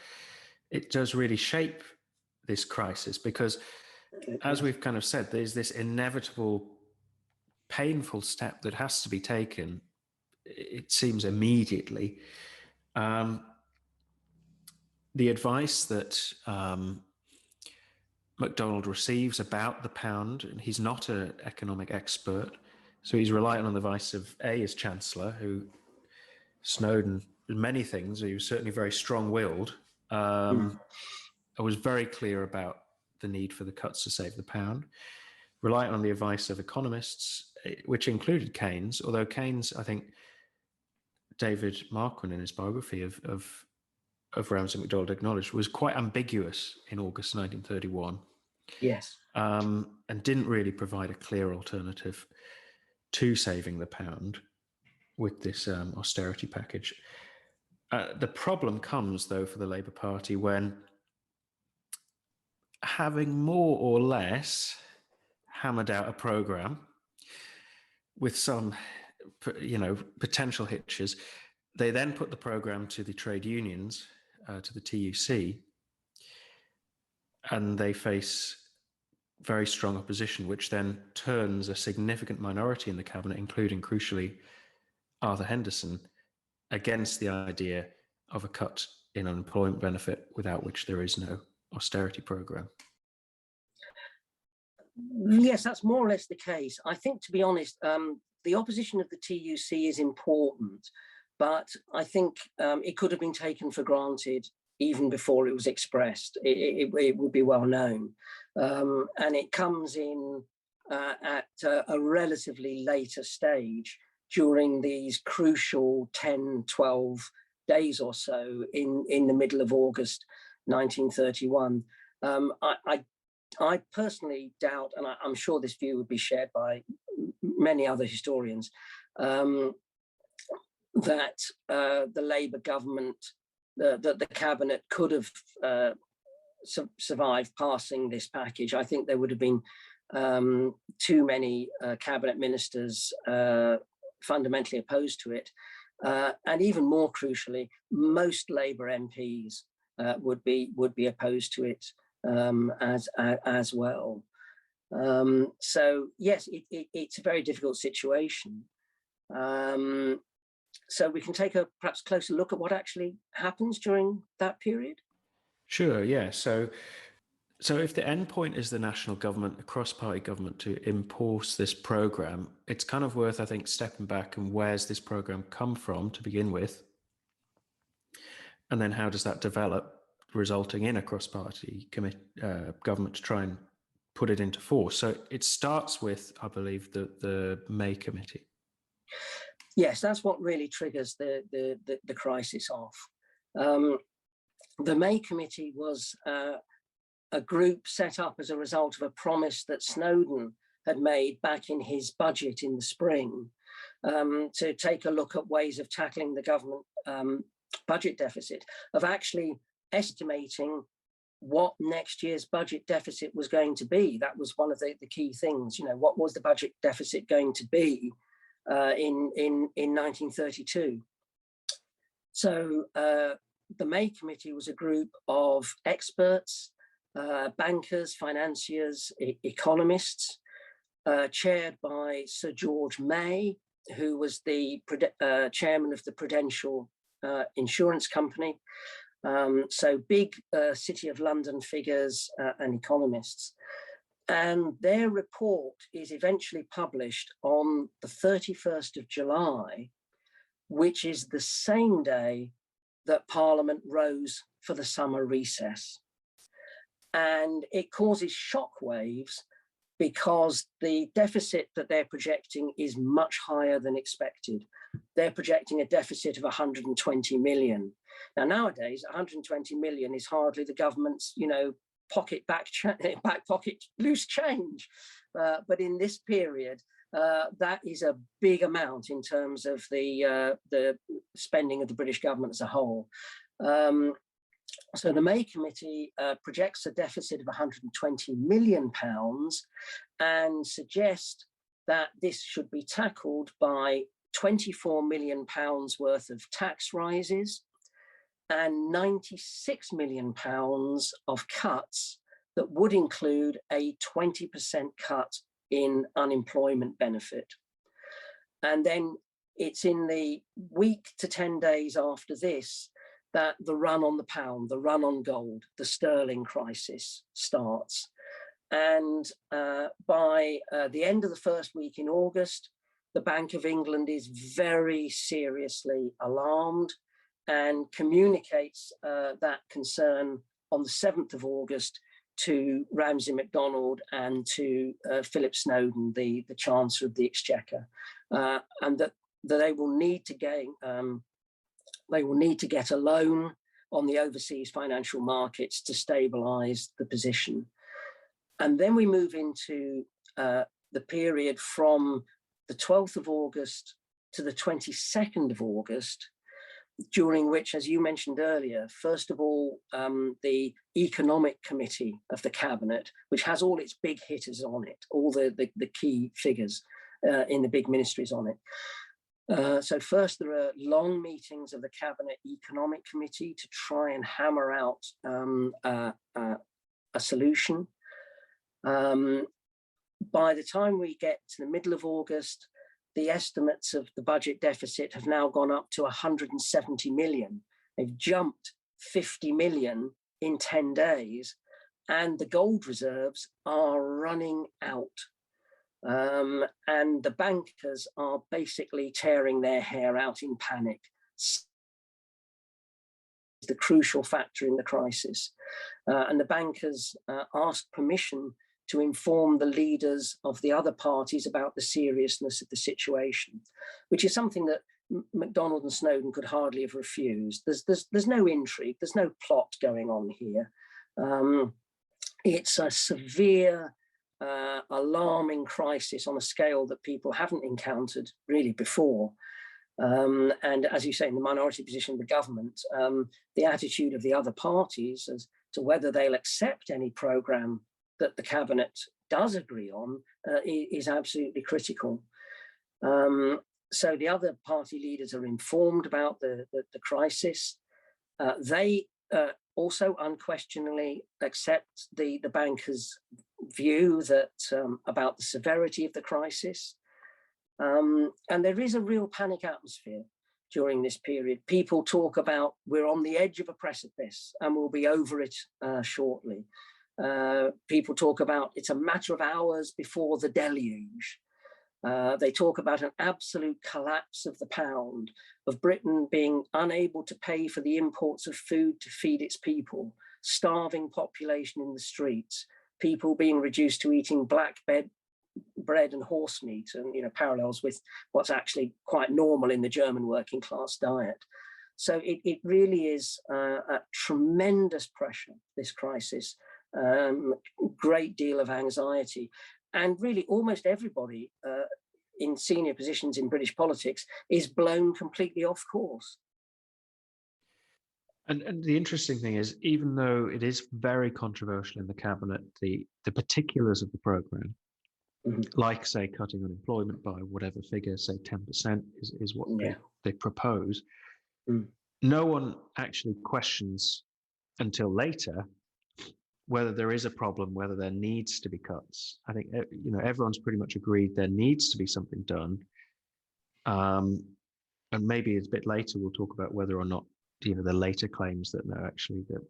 it does really shape this crisis, because as we've kind of said, there's this inevitable painful step that has to be taken, it seems, immediately. The advice that MacDonald receives about the pound, and he's not an economic expert, so he's relying on the advice of his Chancellor, who Snowden, many things, he was certainly very strong-willed, was very clear about the need for the cuts to save the pound, relying on the advice of economists, which included Keynes, although Keynes, I think David Marcoux in his biography of Ramsay MacDonald acknowledged, was quite ambiguous in August 1931. Yes. And didn't really provide a clear alternative to saving the pound with this austerity package. The problem comes, though, for the Labour Party when, having more or less hammered out a programme with some, potential hitches, they then put the programme to the trade unions, to the TUC, and they face very strong opposition, which then turns a significant minority in the cabinet, including, crucially, Arthur Henderson, against the idea of a cut in unemployment benefit, without which there is no austerity programme. Yes, that's more or less the case. I think, to be honest, the opposition of the TUC is important, but I think it could have been taken for granted even before it was expressed. It would be well known. And it comes in at a relatively later stage, during these crucial 10, 12 days or so in the middle of August 1931. I personally doubt, and I'm sure this view would be shared by many other historians, that the Labour government, the cabinet could have survived passing this package. I think there would have been too many cabinet ministers fundamentally opposed to it, and even more crucially, most Labour MPs would be opposed to it as well. So yes, it's a very difficult situation. So we can take a perhaps closer look at what actually happens during that period. Sure, yeah. So if the endpoint is the national government, a cross-party government, to enforce this programme, it's kind of worth, I think, stepping back and where's this programme come from to begin with? And then how does that develop, resulting in a cross-party government to try and put it into force? So it starts with, I believe, the May Committee. Yes, that's what really triggers the crisis off. The May Committee was a group set up as a result of a promise that Snowden had made back in his budget in the spring, to take a look at ways of tackling the government budget deficit, of actually estimating what next year's budget deficit was going to be. That was one of the key things. What was the budget deficit going to be in 1932? So the May Committee was a group of experts, bankers, financiers, economists, chaired by Sir George May, who was the chairman of the Prudential Insurance Company. So big City of London figures and economists. And their report is eventually published on the 31st of July, which is the same day that Parliament rose for the summer recess. And it causes shockwaves because the deficit that they're projecting is much higher than expected. They're projecting a deficit of 120 million. Now, nowadays, 120 million is hardly the government's, back pocket loose change. But in this period, that is a big amount in terms of the spending of the British government as a whole. So the May Committee projects a deficit of £120 million and suggests that this should be tackled by £24 million worth of tax rises and £96 million of cuts that would include a 20% cut in unemployment benefit. And then it's in the week to 10 days after this that the run on the pound, the run on gold, the sterling crisis starts. And by the end of the first week in August, the Bank of England is very seriously alarmed and communicates that concern on the 7th of August to Ramsay MacDonald and to Philip Snowden, the Chancellor of the Exchequer, and that they will need to get a loan on the overseas financial markets to stabilise the position. And then we move into the period from the 12th of August to the 22nd of August, during which, as you mentioned earlier, first of all, the Economic Committee of the Cabinet, which has all its big hitters on it, all the key figures in the big ministries on it. So first, there are long meetings of the Cabinet Economic Committee to try and hammer out a solution. By the time we get to the middle of August, the estimates of the budget deficit have now gone up to 170 million. They've jumped 50 million in 10 days, and the gold reserves are running out. And the bankers are basically tearing their hair out in panic. It's the crucial factor in the crisis. And the bankers asked permission to inform the leaders of the other parties about the seriousness of the situation, which is something that MacDonald and Snowden could hardly have refused. There's no intrigue, there's no plot going on here. It's a severe, alarming crisis on a scale that people haven't encountered really before. And as you say, in the minority position of the government, the attitude of the other parties as to whether they'll accept any programme that the Cabinet does agree on is absolutely critical. So the other party leaders are informed about the crisis. They also unquestionably accept the bankers' view that about the severity of the crisis. And there is a real panic atmosphere during this period. People talk about we're on the edge of a precipice and we'll be over it shortly. People talk about it's a matter of hours before the deluge. They talk about an absolute collapse of the pound, of Britain being unable to pay for the imports of food to feed its people, starving population in the streets, people being reduced to eating black bread and horse meat, and parallels with what's actually quite normal in the German working class diet. So it really is a tremendous pressure, this crisis. Great deal of anxiety, and really almost everybody in senior positions in British politics is blown completely off course. And the interesting thing is, even though it is very controversial in the cabinet, the particulars of the programme, like say cutting unemployment by whatever figure, say 10% is what they propose, no one actually questions until later whether there is a problem, whether there needs to be cuts. I think everyone's pretty much agreed there needs to be something done, and maybe a bit later we'll talk about whether or not the later claims that no, actually that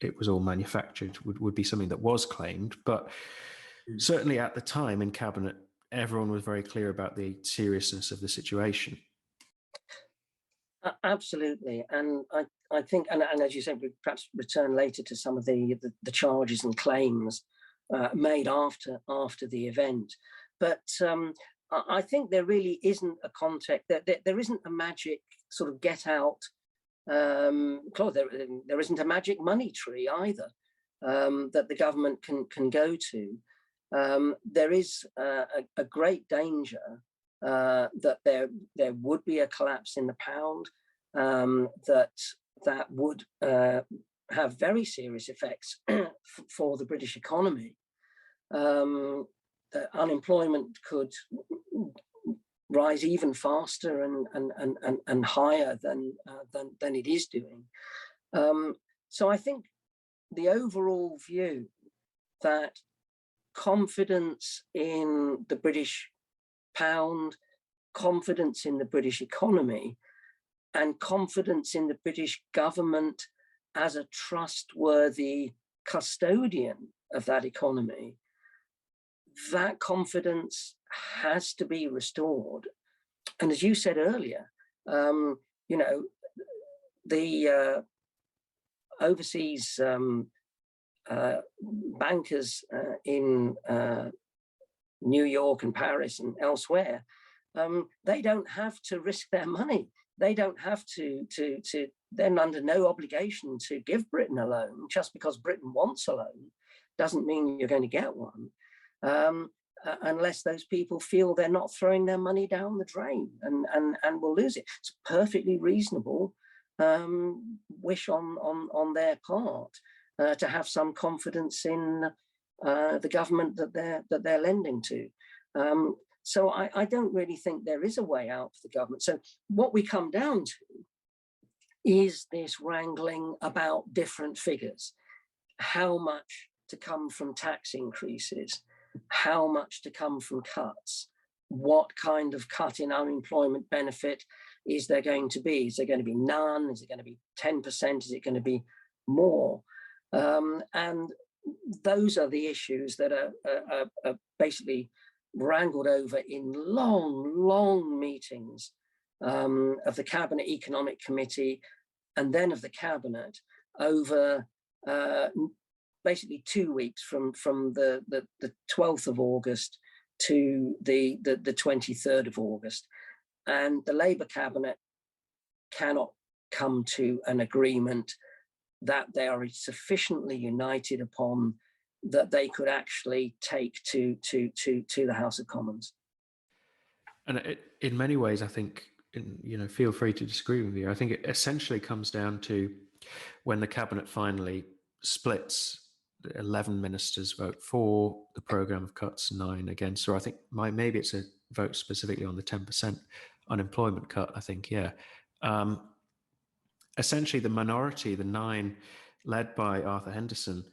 it was all manufactured would be something that was claimed. But certainly at the time in cabinet, everyone was very clear about the seriousness of the situation. Absolutely, and I think, and as you said, we perhaps return later to some of the charges and claims made after the event. But I think there really isn't a context, there isn't a magic sort of get out clause. There isn't a magic money tree either that the government can go to. There is a great danger that there would be a collapse in the pound, that that would have very serious effects for the British economy. Unemployment could rise even faster and higher than it is doing. So I think the overall view that confidence in the British pound, confidence in the British economy, and confidence in the British government as a trustworthy custodian of that economy, that confidence has to be restored. And as you said earlier, you know, the overseas bankers in New York and Paris and elsewhere, they don't have to risk their money. They don't have to they're under no obligation to give Britain a loan. Just because Britain wants a loan doesn't mean you're going to get one, unless those people feel they're not throwing their money down the drain and will lose it. It's a perfectly reasonable wish on their part to have some confidence in the government that they're lending to. So I don't really think there is a way out for the government. So what we come down to is this wrangling about different figures. How much to come from tax increases? How much to come from cuts? What kind of cut in unemployment benefit is there going to be? Is there going to be none? Is it going to be 10%? Is it going to be more? And those are the issues that are basically wrangled over in long meetings of the Cabinet Economic Committee and then of the Cabinet over basically 2 weeks from the 12th of August to the 23rd of August. And the Labour Cabinet cannot come to an agreement that they are sufficiently united upon that they could actually take to the House of Commons. And in many ways, I think, feel free to disagree with me. I think it essentially comes down to when the cabinet finally splits, 11 ministers vote for the programme of cuts, 9 against, or I think maybe it's a vote specifically on the 10% unemployment cut, I think, yeah. Essentially the minority, the 9 led by Arthur Henderson,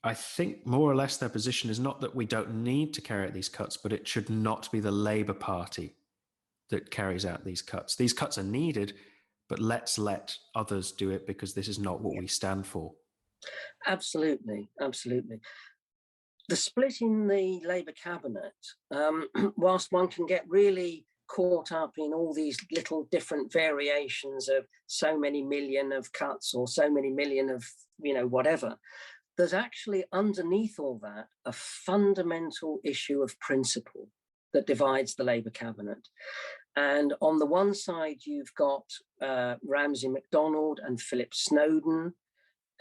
I think more or less their position is not that we don't need to carry out these cuts, but it should not be the Labour Party that carries out these cuts. These cuts are needed, but let's let others do it because this is not what we stand for. Absolutely. The split in the Labour cabinet, whilst one can get really caught up in all these little different variations of so many million of cuts or so many million of, whatever, there's actually underneath all that a fundamental issue of principle that divides the Labour cabinet. And on the one side, you've got Ramsay MacDonald and Philip Snowden,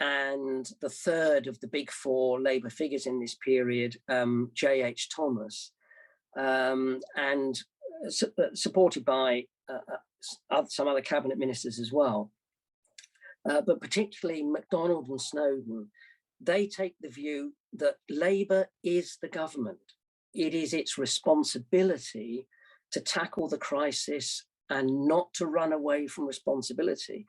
and the third of the big 4 Labour figures in this period, J.H. Thomas, and supported by some other cabinet ministers as well. But particularly MacDonald and Snowden, they take the view that Labour is the government. It is its responsibility to tackle the crisis and not to run away from responsibility.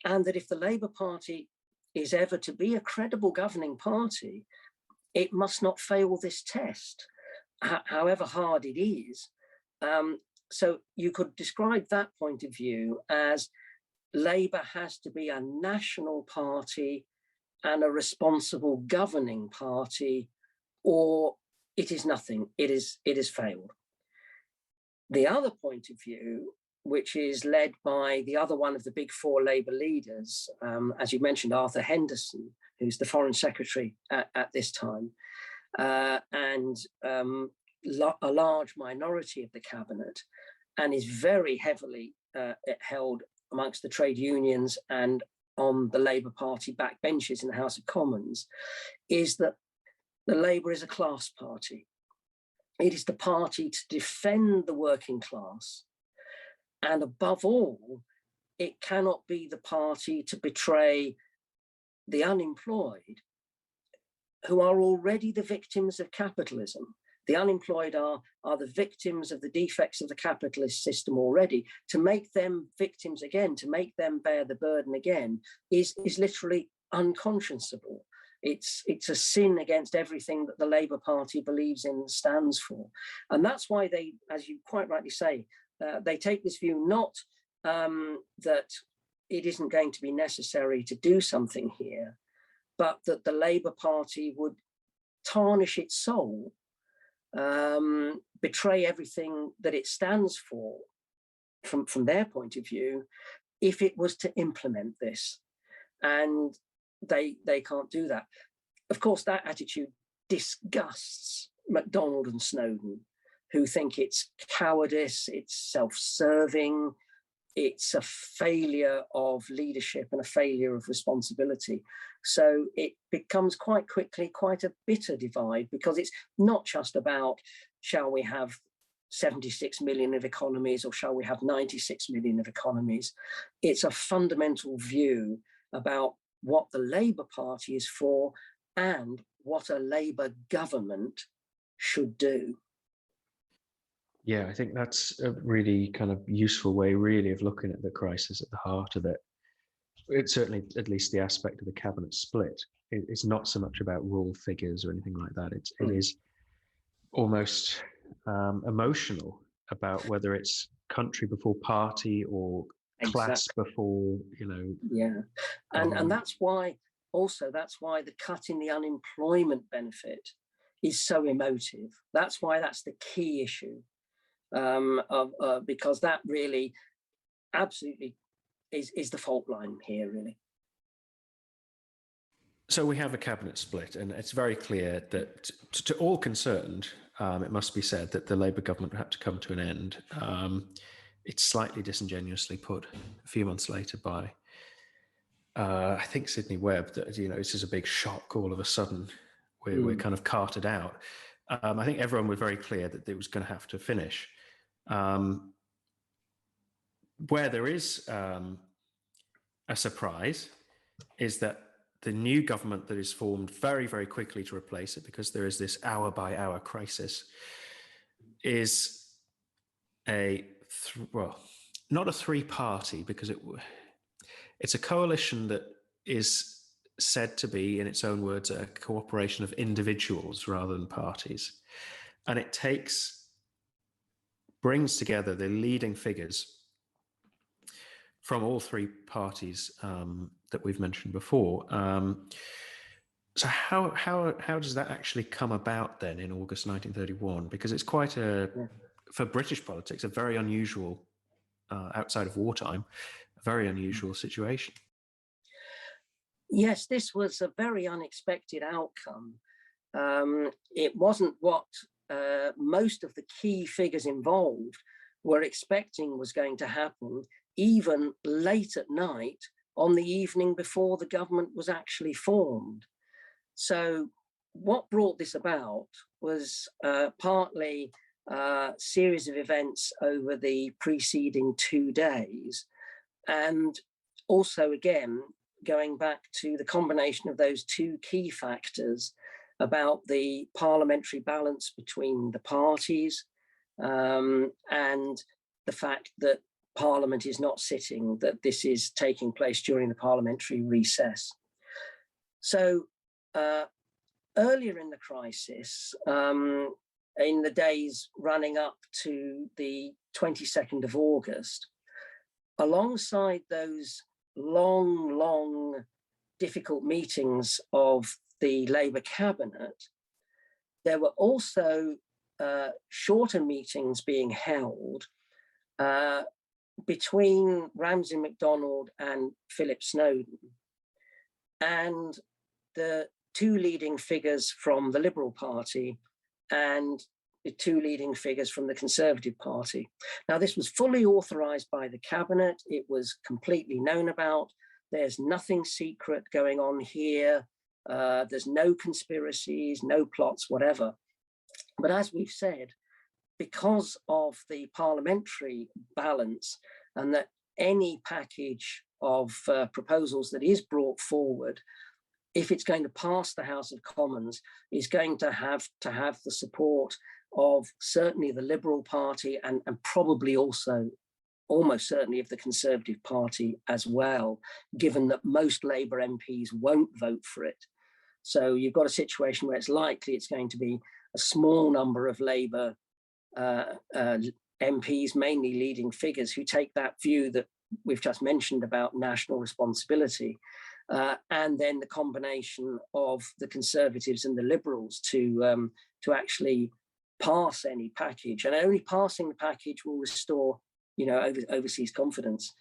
And that if the Labour Party is ever to be a credible governing party, it must not fail this test, however hard it is. So you could describe that point of view as Labour has to be a national party and a responsible governing party, or it is nothing, it is failed. The other point of view, which is led by the other one of the big 4 Labour leaders, as you mentioned, Arthur Henderson, who's the Foreign Secretary at this time, and a large minority of the cabinet, and is very heavily held amongst the trade unions and on the Labour Party backbenches in the House of Commons, is that the Labour is a class party. It is the party to defend the working class, and above all, it cannot be the party to betray the unemployed, who are already the victims of capitalism. The unemployed are the victims of the defects of the capitalist system already. To make them victims again, to make them bear the burden again, is literally unconscionable. It's a sin against everything that the Labour Party believes in and stands for. And that's why they, as you quite rightly say, they take this view not that it isn't going to be necessary to do something here, but that the Labour Party would tarnish its soul, betray everything that it stands for from their point of view, if it was to implement this. And they can't do that. Of course, that attitude disgusts MacDonald and Snowden, who think it's cowardice, it's self-serving, it's a failure of leadership and a failure of responsibility. So it becomes quite quickly quite a bitter divide, because it's not just about, shall we have 76 million of economies or shall we have 96 million of economies? It's a fundamental view about what the Labour Party is for and what a Labour government should do. Yeah, I think that's a really kind of useful way, really, of looking at the crisis at the heart of it. It's certainly, at least the aspect of the cabinet split, it's not so much about raw figures or anything like that. It is almost emotional about whether it's country before party or class before, Yeah, and that's why the cut in the unemployment benefit is so emotive. That's why that's the key issue. Because that really absolutely is the fault line here, really. So we have a cabinet split, and it's very clear that to all concerned, it must be said that the Labour government had to come to an end. It's slightly disingenuously put a few months later by, I think, Sidney Webb, that, this is a big shock all of a sudden. We're kind of carted out. I think everyone was very clear that it was going to have to finish. Where there is a surprise is that the new government that is formed very, very quickly to replace it, because there is this hour by hour crisis, is not a three-party, because it's a coalition that is said to be, in its own words, a cooperation of individuals rather than parties. And it brings together the leading figures from all three parties that we've mentioned before. So how does that actually come about then in August 1931? Because it's quite for British politics, a very unusual, outside of wartime, a very unusual situation. Yes, this was a very unexpected outcome. It wasn't what most of the key figures involved were expecting was going to happen, even late at night on the evening before the government was actually formed. So what brought this about was partly a series of events over the preceding 2 days, and also, again, going back to the combination of those two key factors about the parliamentary balance between the parties, and the fact that Parliament is not sitting, that this is taking place during the parliamentary recess. So earlier in the crisis, in the days running up to the 22nd of August, alongside those long, difficult meetings of the Labour cabinet, there were also shorter meetings being held between Ramsay MacDonald and Philip Snowden, and the two leading figures from the Liberal Party and the two leading figures from the Conservative Party. Now, this was fully authorised by the cabinet. It was completely known about. There's nothing secret going on here. There's no conspiracies, no plots, whatever. But as we've said, because of the parliamentary balance, and that any package of proposals that is brought forward, if it's going to pass the House of Commons, is going to have the support of certainly the Liberal Party and probably also almost certainly of the Conservative Party as well, given that most Labour MPs won't vote for it. So you've got a situation where it's likely it's going to be a small number of Labour MPs, mainly leading figures, who take that view that we've just mentioned about national responsibility, and then the combination of the Conservatives and the Liberals to actually pass any package. And only passing the package will restore, overseas confidence.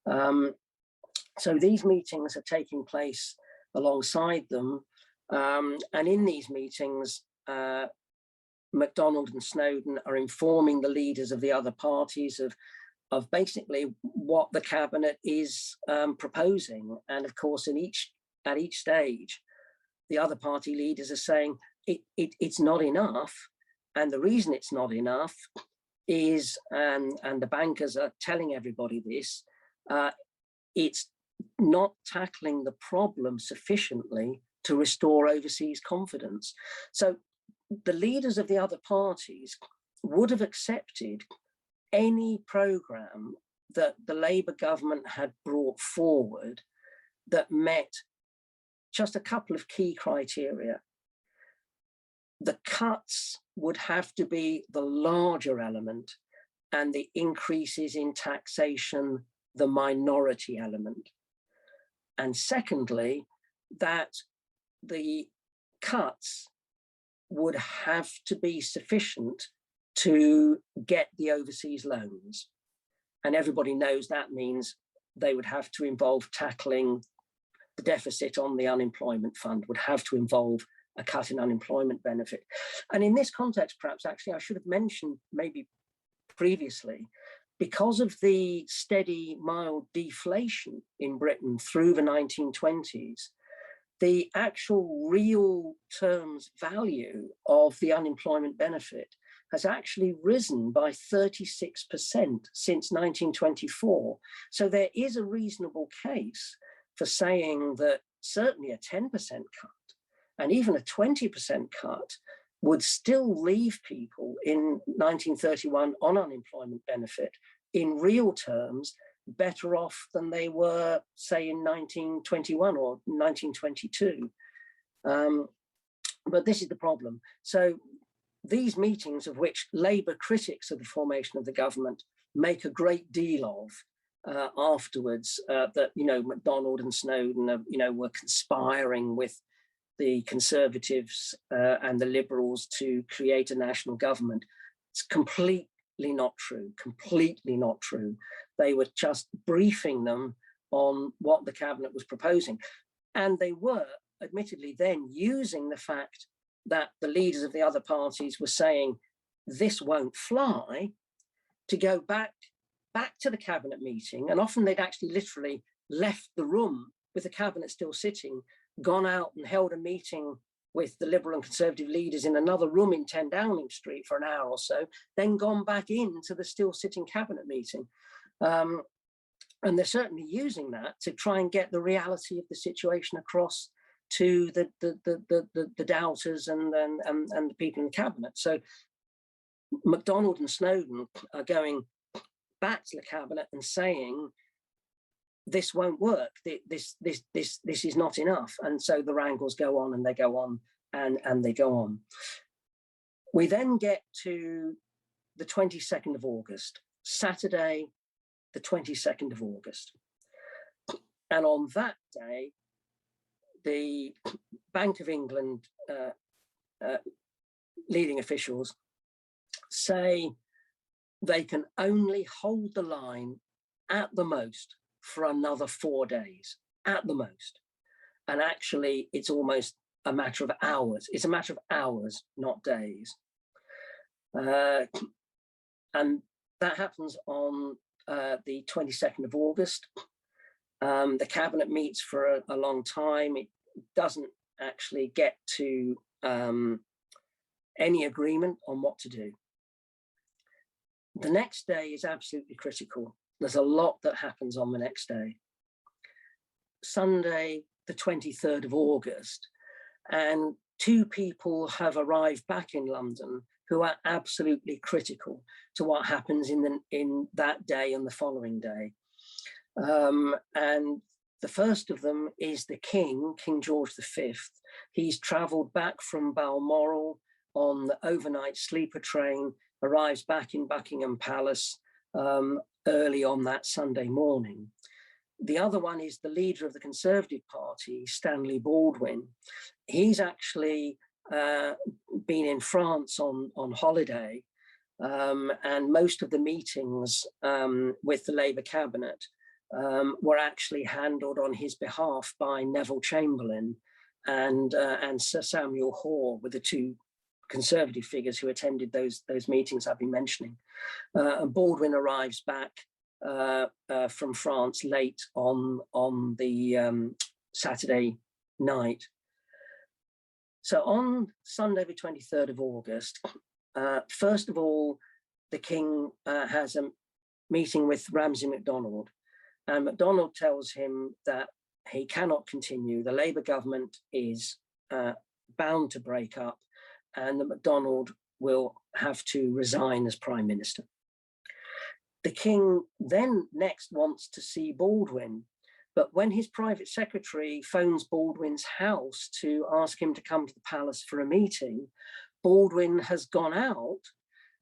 So these meetings are taking place alongside them, and in these meetings, MacDonald and Snowden are informing the leaders of the other parties of basically what the cabinet is proposing. And of course, at each stage, the other party leaders are saying it's not enough. And the reason it's not enough is, and the bankers are telling everybody this, it's not tackling the problem sufficiently to restore overseas confidence. So the leaders of the other parties would have accepted any programme that the Labour government had brought forward that met just a couple of key criteria. The cuts would have to be the larger element, and the increases in taxation the minority element. And secondly, that the cuts would have to be sufficient to get the overseas loans. And everybody knows that means they would have to involve tackling the deficit on the unemployment fund, would have to involve a cut in unemployment benefit. And in this context, perhaps actually I should have mentioned maybe previously, because of the steady mild deflation in Britain through the 1920s, the actual real terms value of the unemployment benefit has actually risen by 36% since 1924. So there is a reasonable case for saying that certainly a 10% cut and even a 20% cut would still leave people in 1931 on unemployment benefit in real terms better off than they were, say, in 1921 or 1922. But this is the problem. So these meetings, of which Labour critics of the formation of the government make a great deal of afterwards, that MacDonald and Snowden were conspiring with the Conservatives and the Liberals to create a national government. It's completely not true, completely not true. They were just briefing them on what the cabinet was proposing. And they were, admittedly, then using the fact that the leaders of the other parties were saying, this won't fly, to go back to the cabinet meeting. And often they'd actually literally left the room with the cabinet still sitting, gone out and held a meeting with the Liberal and Conservative leaders in another room in 10 Downing Street for an hour or so, then gone back into the still sitting cabinet meeting. And they're certainly using that to try and get the reality of the situation across to the doubters and the people in the cabinet. So MacDonald and Snowden are going back to the cabinet and saying, this won't work, this is not enough. And so the wrangles go on and they go on and they go on. We then get to the 22nd of August, Saturday, the 22nd of August. And on that day, the Bank of England leading officials say they can only hold the line at the most for another 4 days, at the most. And actually, it's almost a matter of hours. It's a matter of hours, not days. And that happens on the 22nd of August. The cabinet meets for a long time. It doesn't actually get to any agreement on what to do. The next day is absolutely critical. there's a lot that happens on the next day. Sunday, the 23rd of August, and two people have arrived back in London who are absolutely critical to what happens in that day and the following day. And the first of them is the King, King George V. He's travelled back from Balmoral on the overnight sleeper train, arrives back in Buckingham Palace early on that Sunday morning. The other one is the leader of the Conservative Party, Stanley Baldwin. He's actually been in France on holiday, and most of the meetings with the Labour cabinet were actually handled on his behalf by Neville Chamberlain and Sir Samuel Hoare, were the two Conservative figures who attended those meetings I've been mentioning. And Baldwin arrives back from France late on the Saturday night. So on Sunday, the 23rd of August, first of all, the King has a meeting with Ramsay MacDonald, and MacDonald tells him that he cannot continue. The Labour government is bound to break up, and that MacDonald will have to resign as Prime Minister. The King then next wants to see Baldwin, but when his private secretary phones Baldwin's house to ask him to come to the palace for a meeting, Baldwin has gone out,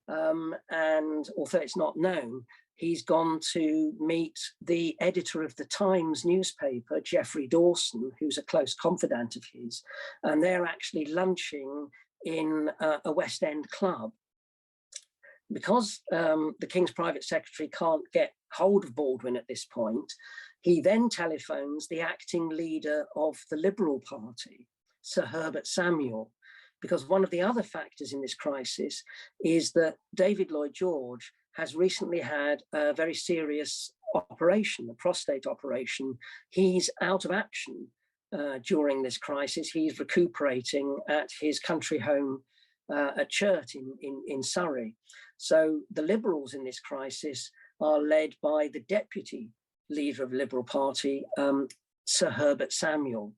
and although it's not known, he's gone to meet the editor of the Times newspaper, Geoffrey Dawson, who's a close confidant of his, and they're actually lunching in a West End club. Because the King's private secretary can't get hold of Baldwin at this point, he then telephones the acting leader of the Liberal Party, Sir Herbert Samuel, because one of the other factors in this crisis is that David Lloyd George has recently had a very serious operation, a prostate operation. He's out of action during this crisis. He's recuperating at his country home at Churt in Surrey. So the Liberals in this crisis are led by the deputy leader of the Liberal Party, Sir Herbert Samuel.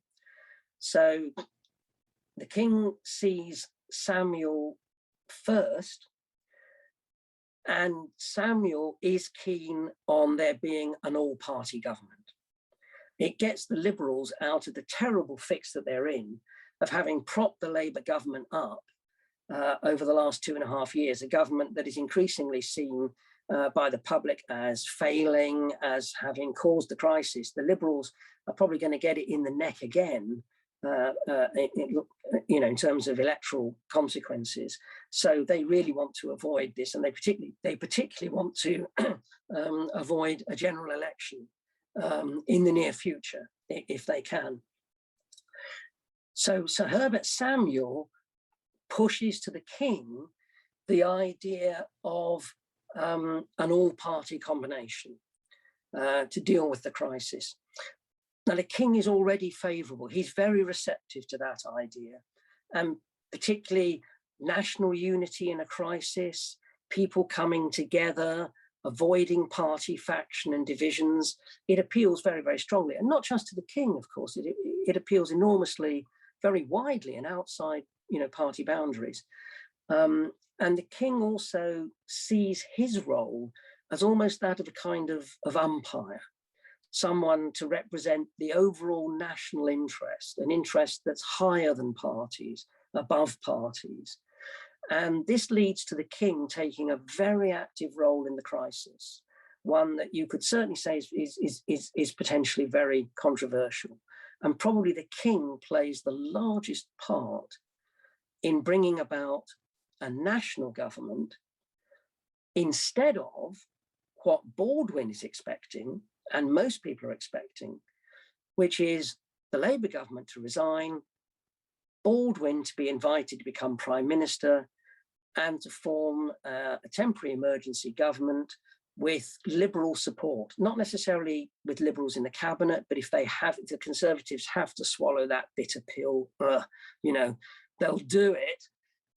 So the King sees Samuel first, and Samuel is keen on there being an all-party government. It gets the Liberals out of the terrible fix that they're in of having propped the Labour government up over the last 2.5 years, a government that is increasingly seen by the public as failing, as having caused the crisis. The Liberals are probably going to get it in the neck again, in terms of electoral consequences. So they really want to avoid this, and they particularly want to avoid a general election in the near future, if they can. So Sir Herbert Samuel pushes to the King the idea of an all-party combination to deal with the crisis. Now, the King is already favourable. He's very receptive to that idea, and particularly national unity in a crisis, people coming together, avoiding party faction and divisions. It appeals very, very strongly, and not just to the King, of course. It appeals enormously, very widely and outside, party boundaries. And the King also sees his role as almost that of a kind of umpire, someone to represent the overall national interest, an interest that's higher than parties, above parties. And this leads to the King taking a very active role in the crisis, one that you could certainly say is potentially very controversial. And probably the King plays the largest part in bringing about a national government instead of what Baldwin is expecting, and most people are expecting, which is the Labour government to resign, Baldwin to be invited to become Prime Minister, and to form a temporary emergency government with Liberal support, not necessarily with Liberals in the cabinet, but if the Conservatives have to swallow that bitter pill, they'll do it,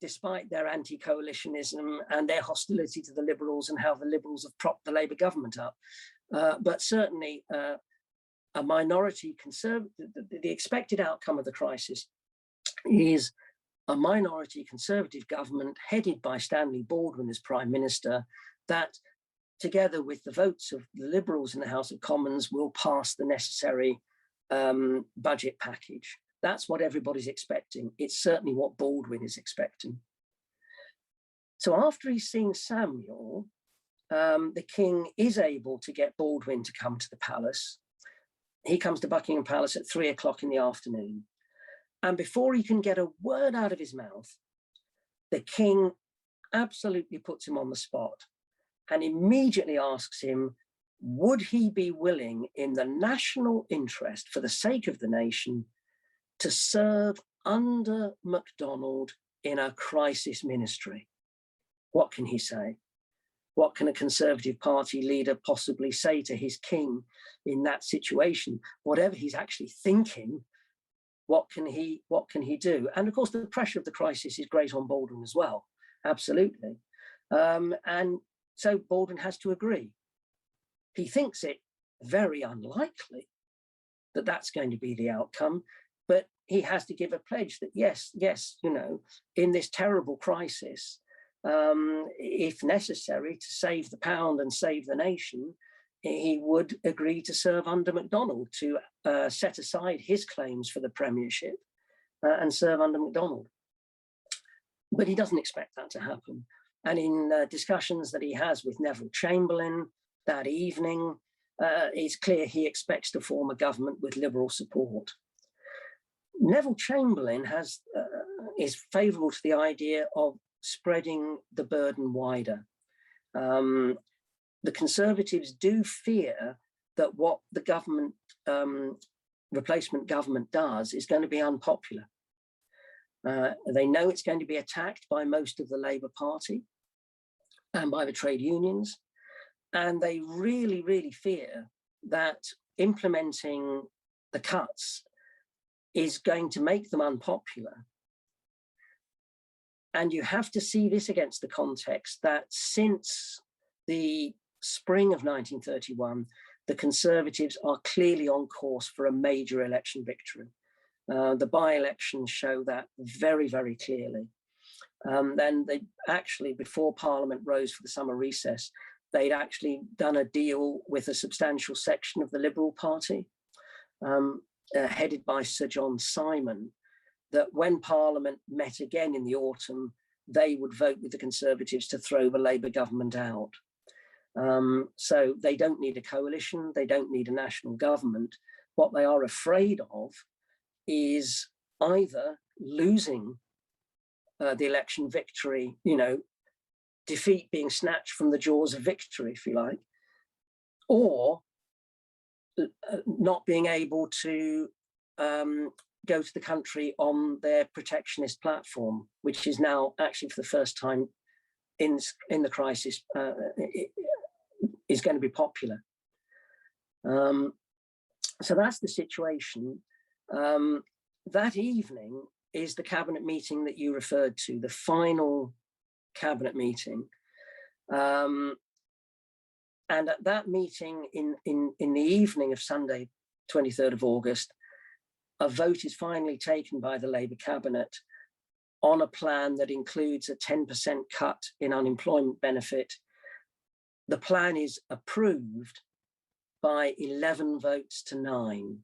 despite their anti-coalitionism and their hostility to the Liberals and how the Liberals have propped the Labour government up. but certainly a minority conservative, the expected outcome of the crisis is a minority conservative government headed by Stanley Baldwin as Prime Minister, that together with the votes of the Liberals in the House of Commons will pass the necessary budget package. That's what everybody's expecting. It's certainly what Baldwin is expecting. So after he's seen Samuel, the king is able to get Baldwin to come to the palace. He comes to Buckingham Palace at 3 o'clock in the afternoon. And before he can get a word out of his mouth, the king absolutely puts him on the spot and immediately asks him, would he be willing in the national interest for the sake of the nation to serve under MacDonald in a crisis ministry? What can he say? What can a Conservative Party leader possibly say to his king in that situation? Whatever he's actually thinking, what can he do? And of course, the pressure of the crisis is great on Baldwin as well, absolutely. And so Baldwin has to agree. He thinks it very unlikely that that's going to be the outcome, but he has to give a pledge that yes, you know, in this terrible crisis, if necessary to save the pound and save the nation, he would agree to serve under MacDonald, to set aside his claims for the premiership and serve under MacDonald. But he doesn't expect that to happen. And in discussions that he has with Neville Chamberlain that evening, it's clear he expects to form a government with Liberal support. Neville Chamberlain is favourable to the idea of spreading the burden wider. The Conservatives do fear that what the government, replacement government does is going to be unpopular. They know it's going to be attacked by most of the Labour Party and by the trade unions. And they really, really fear that implementing the cuts is going to make them unpopular. And you have to see this against the context that since the spring of 1931, the Conservatives are clearly on course for a major election victory. The by-elections show that very, very clearly. Then they actually, before Parliament rose for the summer recess, they'd actually done a deal with a substantial section of the Liberal Party, headed by Sir John Simon, that when Parliament met again in the autumn, they would vote with the Conservatives to throw the Labour government out. So they don't need a coalition, they don't need a national government. What they are afraid of is either losing the election victory, you know, defeat being snatched from the jaws of victory, if you like, or not being able to go to the country on their protectionist platform, which is now actually for the first time in the crisis is going to be popular. So that's the situation. That evening is the cabinet meeting that you referred to, the final cabinet meeting. And at that meeting in the evening of Sunday, 23rd of August, a vote is finally taken by the Labour cabinet on a plan that includes a 10% cut in unemployment benefit. The plan is approved by 11 votes to 9.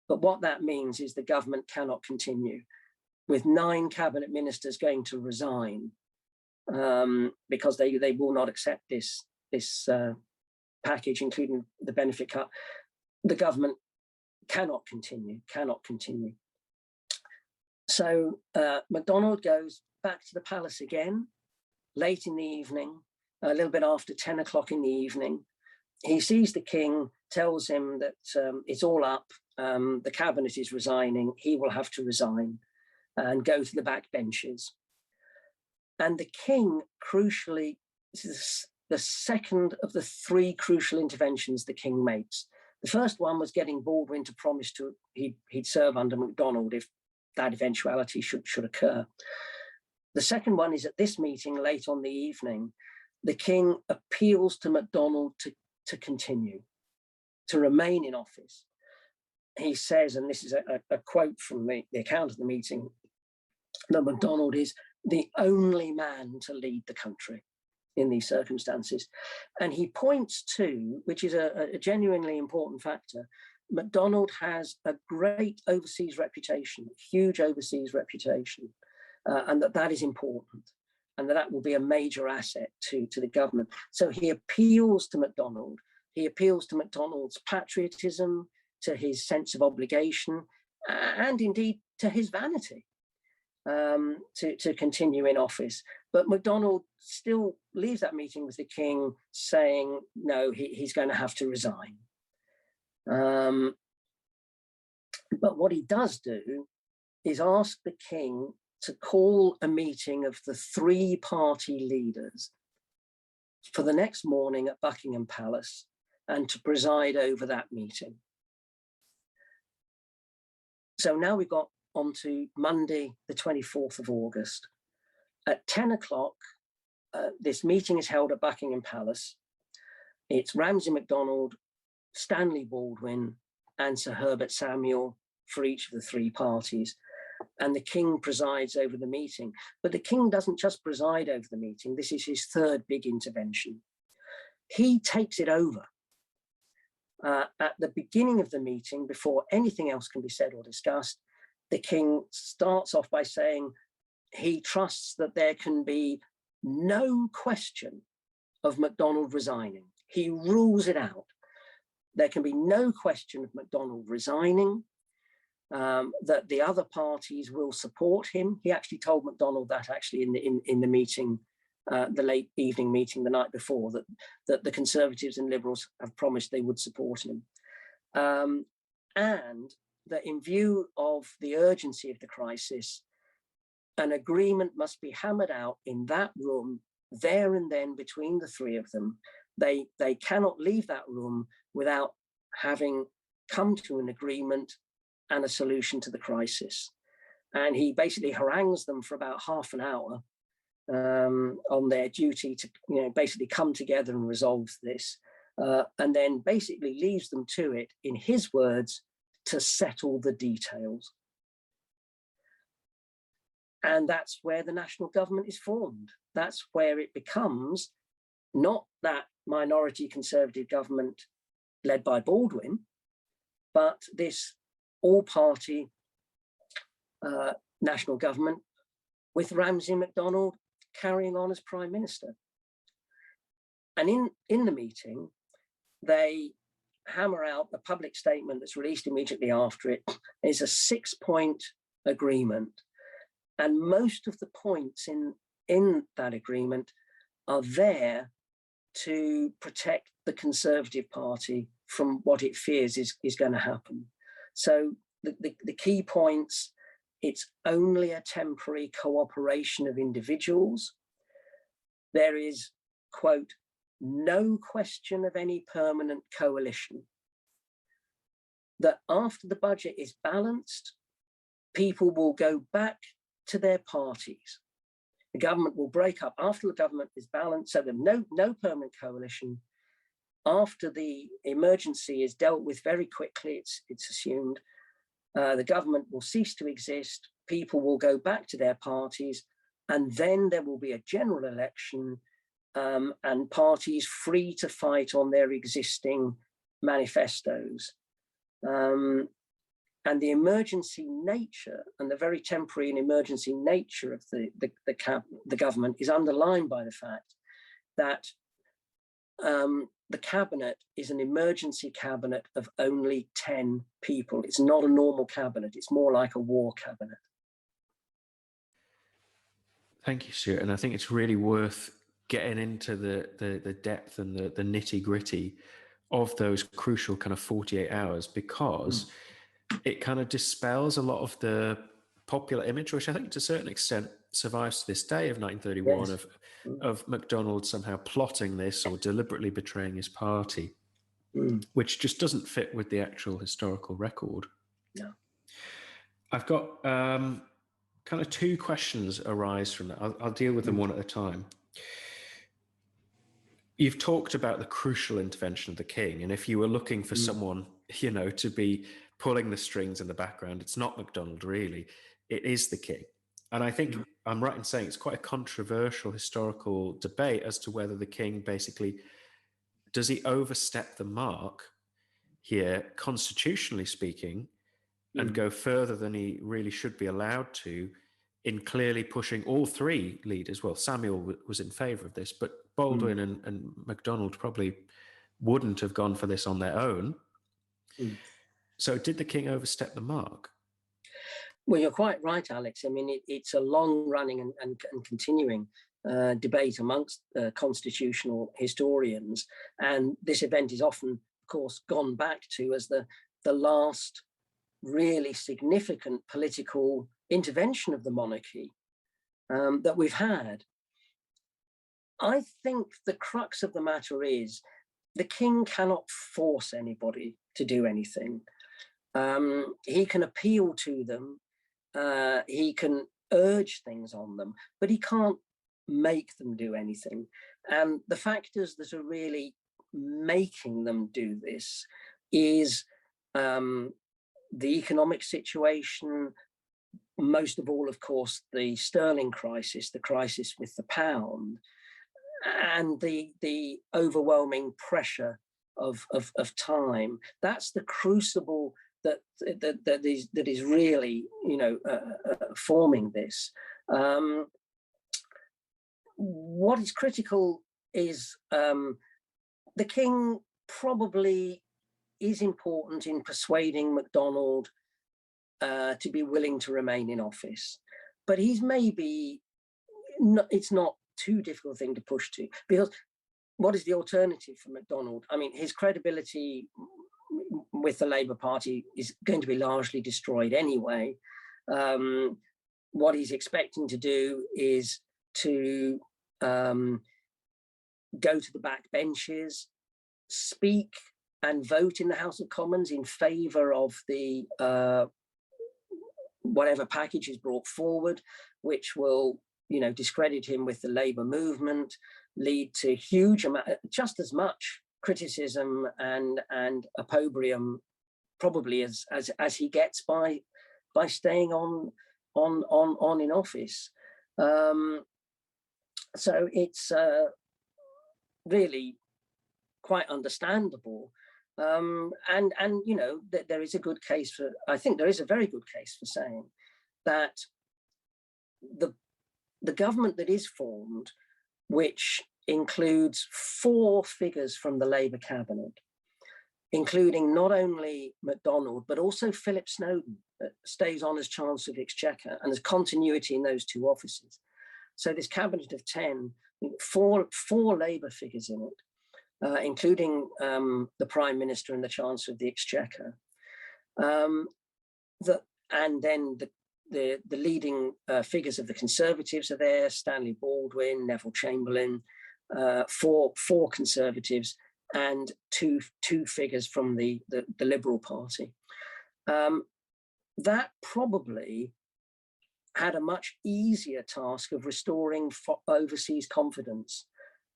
But what that means is the government cannot continue, with 9 cabinet ministers going to resign because they will not accept this package, including the benefit cut. The government cannot continue. So MacDonald goes back to the palace again, late in the evening, a little bit after 10 o'clock in the evening. He sees the king, tells him that it's all up, the cabinet is resigning, he will have to resign and go to the back benches. And the king, crucially, this is the second of the 3 crucial interventions the king makes. The first one was getting Baldwin to promise he'd serve under MacDonald if that eventuality should occur. The second one is at this meeting late on the evening, the king appeals to MacDonald to continue. to remain in office. He says, and this is a quote from the account of the meeting, that MacDonald is the only man to lead the country in these circumstances. And he points to, which is a genuinely important factor, MacDonald has a great overseas reputation, huge overseas reputation, and that is important, and that will be a major asset to the government. So he appeals to MacDonald. He appeals to MacDonald's patriotism, to his sense of obligation, and indeed to his vanity to continue in office. But MacDonald still leaves that meeting with the king saying, no, he's going to have to resign. But what he does do is ask the king to call a meeting of the three party leaders for the next morning at Buckingham Palace and to preside over that meeting. So now we've got on to Monday, the 24th of August. At 10 o'clock, this meeting is held at Buckingham Palace. It's Ramsay MacDonald, Stanley Baldwin, and Sir Herbert Samuel for each of the three parties. And the king presides over the meeting. But the king doesn't just preside over the meeting. This is his third big intervention. He takes it over. At the beginning of the meeting, before anything else can be said or discussed, the king starts off by saying he trusts that there can be no question of MacDonald resigning. He rules it out. There can be no question of MacDonald resigning, that the other parties will support him. He actually told MacDonald that actually in the meeting, the late evening meeting the night before, that the Conservatives and Liberals have promised they would support him. And that in view of the urgency of the crisis, an agreement must be hammered out in that room, there and then between the three of them. They cannot leave that room without having come to an agreement and a solution to the crisis. And he basically harangues them for about half an hour on their duty to basically come together and resolve this, and then basically leaves them to it, in his words, to settle the details. And that's where the national government is formed. That's where it becomes not that minority Conservative government led by Baldwin, but this all-party national government with Ramsay MacDonald carrying on as Prime Minister. And in the meeting, they hammer out a public statement that's released immediately after it. It's a 6-point agreement. And most of the points in that agreement are there to protect the Conservative Party from what it fears is going to happen. So the key points: it's only a temporary cooperation of individuals. There is, quote, no question of any permanent coalition. That after the budget is balanced, people will go back to their parties. The government will break up after the government is balanced, so there's no permanent coalition. After the emergency is dealt with very quickly, it's assumed, the government will cease to exist, people will go back to their parties, and then there will be a general election, and parties free to fight on their existing manifestos. And the emergency nature and the very temporary and emergency nature of the government is underlined by the fact that the cabinet is an emergency cabinet of only 10 people. It's not a normal cabinet. It's more like a war cabinet. Thank you, Stuart. And I think it's really worth getting into the depth and the nitty gritty of those crucial kind of 48 hours, because it kind of dispels a lot of the popular image, which I think to a certain extent survives to this day, of 1931, yes, of MacDonald somehow plotting this or deliberately betraying his party, which just doesn't fit with the actual historical record. No. I've got kind of two questions arise from that. I'll deal with them one at a time. You've talked about the crucial intervention of the king, and if you were looking for someone, to be pulling the strings in the background, it's not MacDonald really, it is the king. And I think I'm right in saying it's quite a controversial historical debate as to whether the king basically, does he overstep the mark here, constitutionally speaking, and go further than he really should be allowed to in clearly pushing all three leaders. Well, Samuel was in favour of this, but Baldwin and MacDonald probably wouldn't have gone for this on their own. So did the king overstep the mark? Well, you're quite right, Alex. I mean, it's a long-running and continuing debate amongst constitutional historians, and this event is often, of course, gone back to as the last really significant political intervention of the monarchy that we've had. I think the crux of the matter is the king cannot force anybody to do anything. He can appeal to them, he can urge things on them, but he can't make them do anything. And the factors that are really making them do this is the economic situation, most of all, of course, the sterling crisis, the crisis with the pound, and the overwhelming pressure of time. That's the crucible that is really, forming this. What is critical is the king probably is important in persuading MacDonald to be willing to remain in office, but he's maybe not, it's not too difficult a thing to push to, because what is the alternative for MacDonald? I mean, his credibility with the Labour Party is going to be largely destroyed anyway. What he's expecting to do is to go to the back benches, speak and vote in the House of Commons in favour of the whatever package is brought forward, which will, discredit him with the Labour movement, lead to huge amount, just as much criticism and opprobrium, probably as he gets by staying on in office. So it's really quite understandable. And there is a good case for, I think there is a very good case for saying that the government that is formed, which includes 4 figures from the Labour cabinet, including not only MacDonald, but also Philip Snowden, that stays on as Chancellor of the Exchequer, and there's continuity in those 2 offices. So this cabinet of 10, 4 Labour figures in it, including the Prime Minister and the Chancellor of the Exchequer. And then the leading figures of the Conservatives are there: Stanley Baldwin, Neville Chamberlain, 4 Conservatives, and two figures from the Liberal Party. That probably had a much easier task of restoring overseas confidence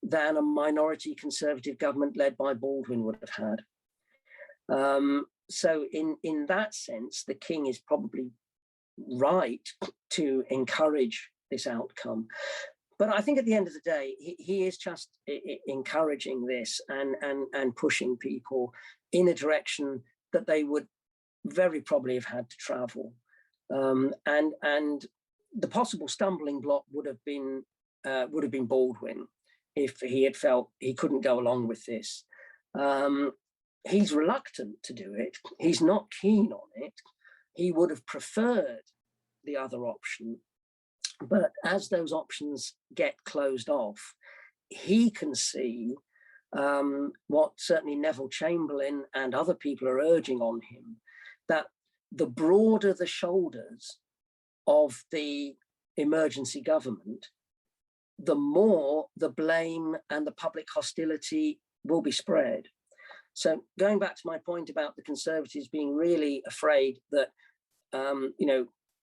than a minority Conservative government led by Baldwin would have had. So in that sense, the king is probably right to encourage this outcome. But I think at the end of the day, he is just encouraging this and pushing people in a direction that they would very probably have had to travel. And the possible stumbling block would have been Baldwin if he had felt he couldn't go along with this. He's reluctant to do it. He's not keen on it. He would have preferred the other option. But as those options get closed off, he can see what certainly Neville Chamberlain and other people are urging on him, that the broader the shoulders of the emergency government, the more the blame and the public hostility will be spread. So going back to my point about the Conservatives being really afraid that,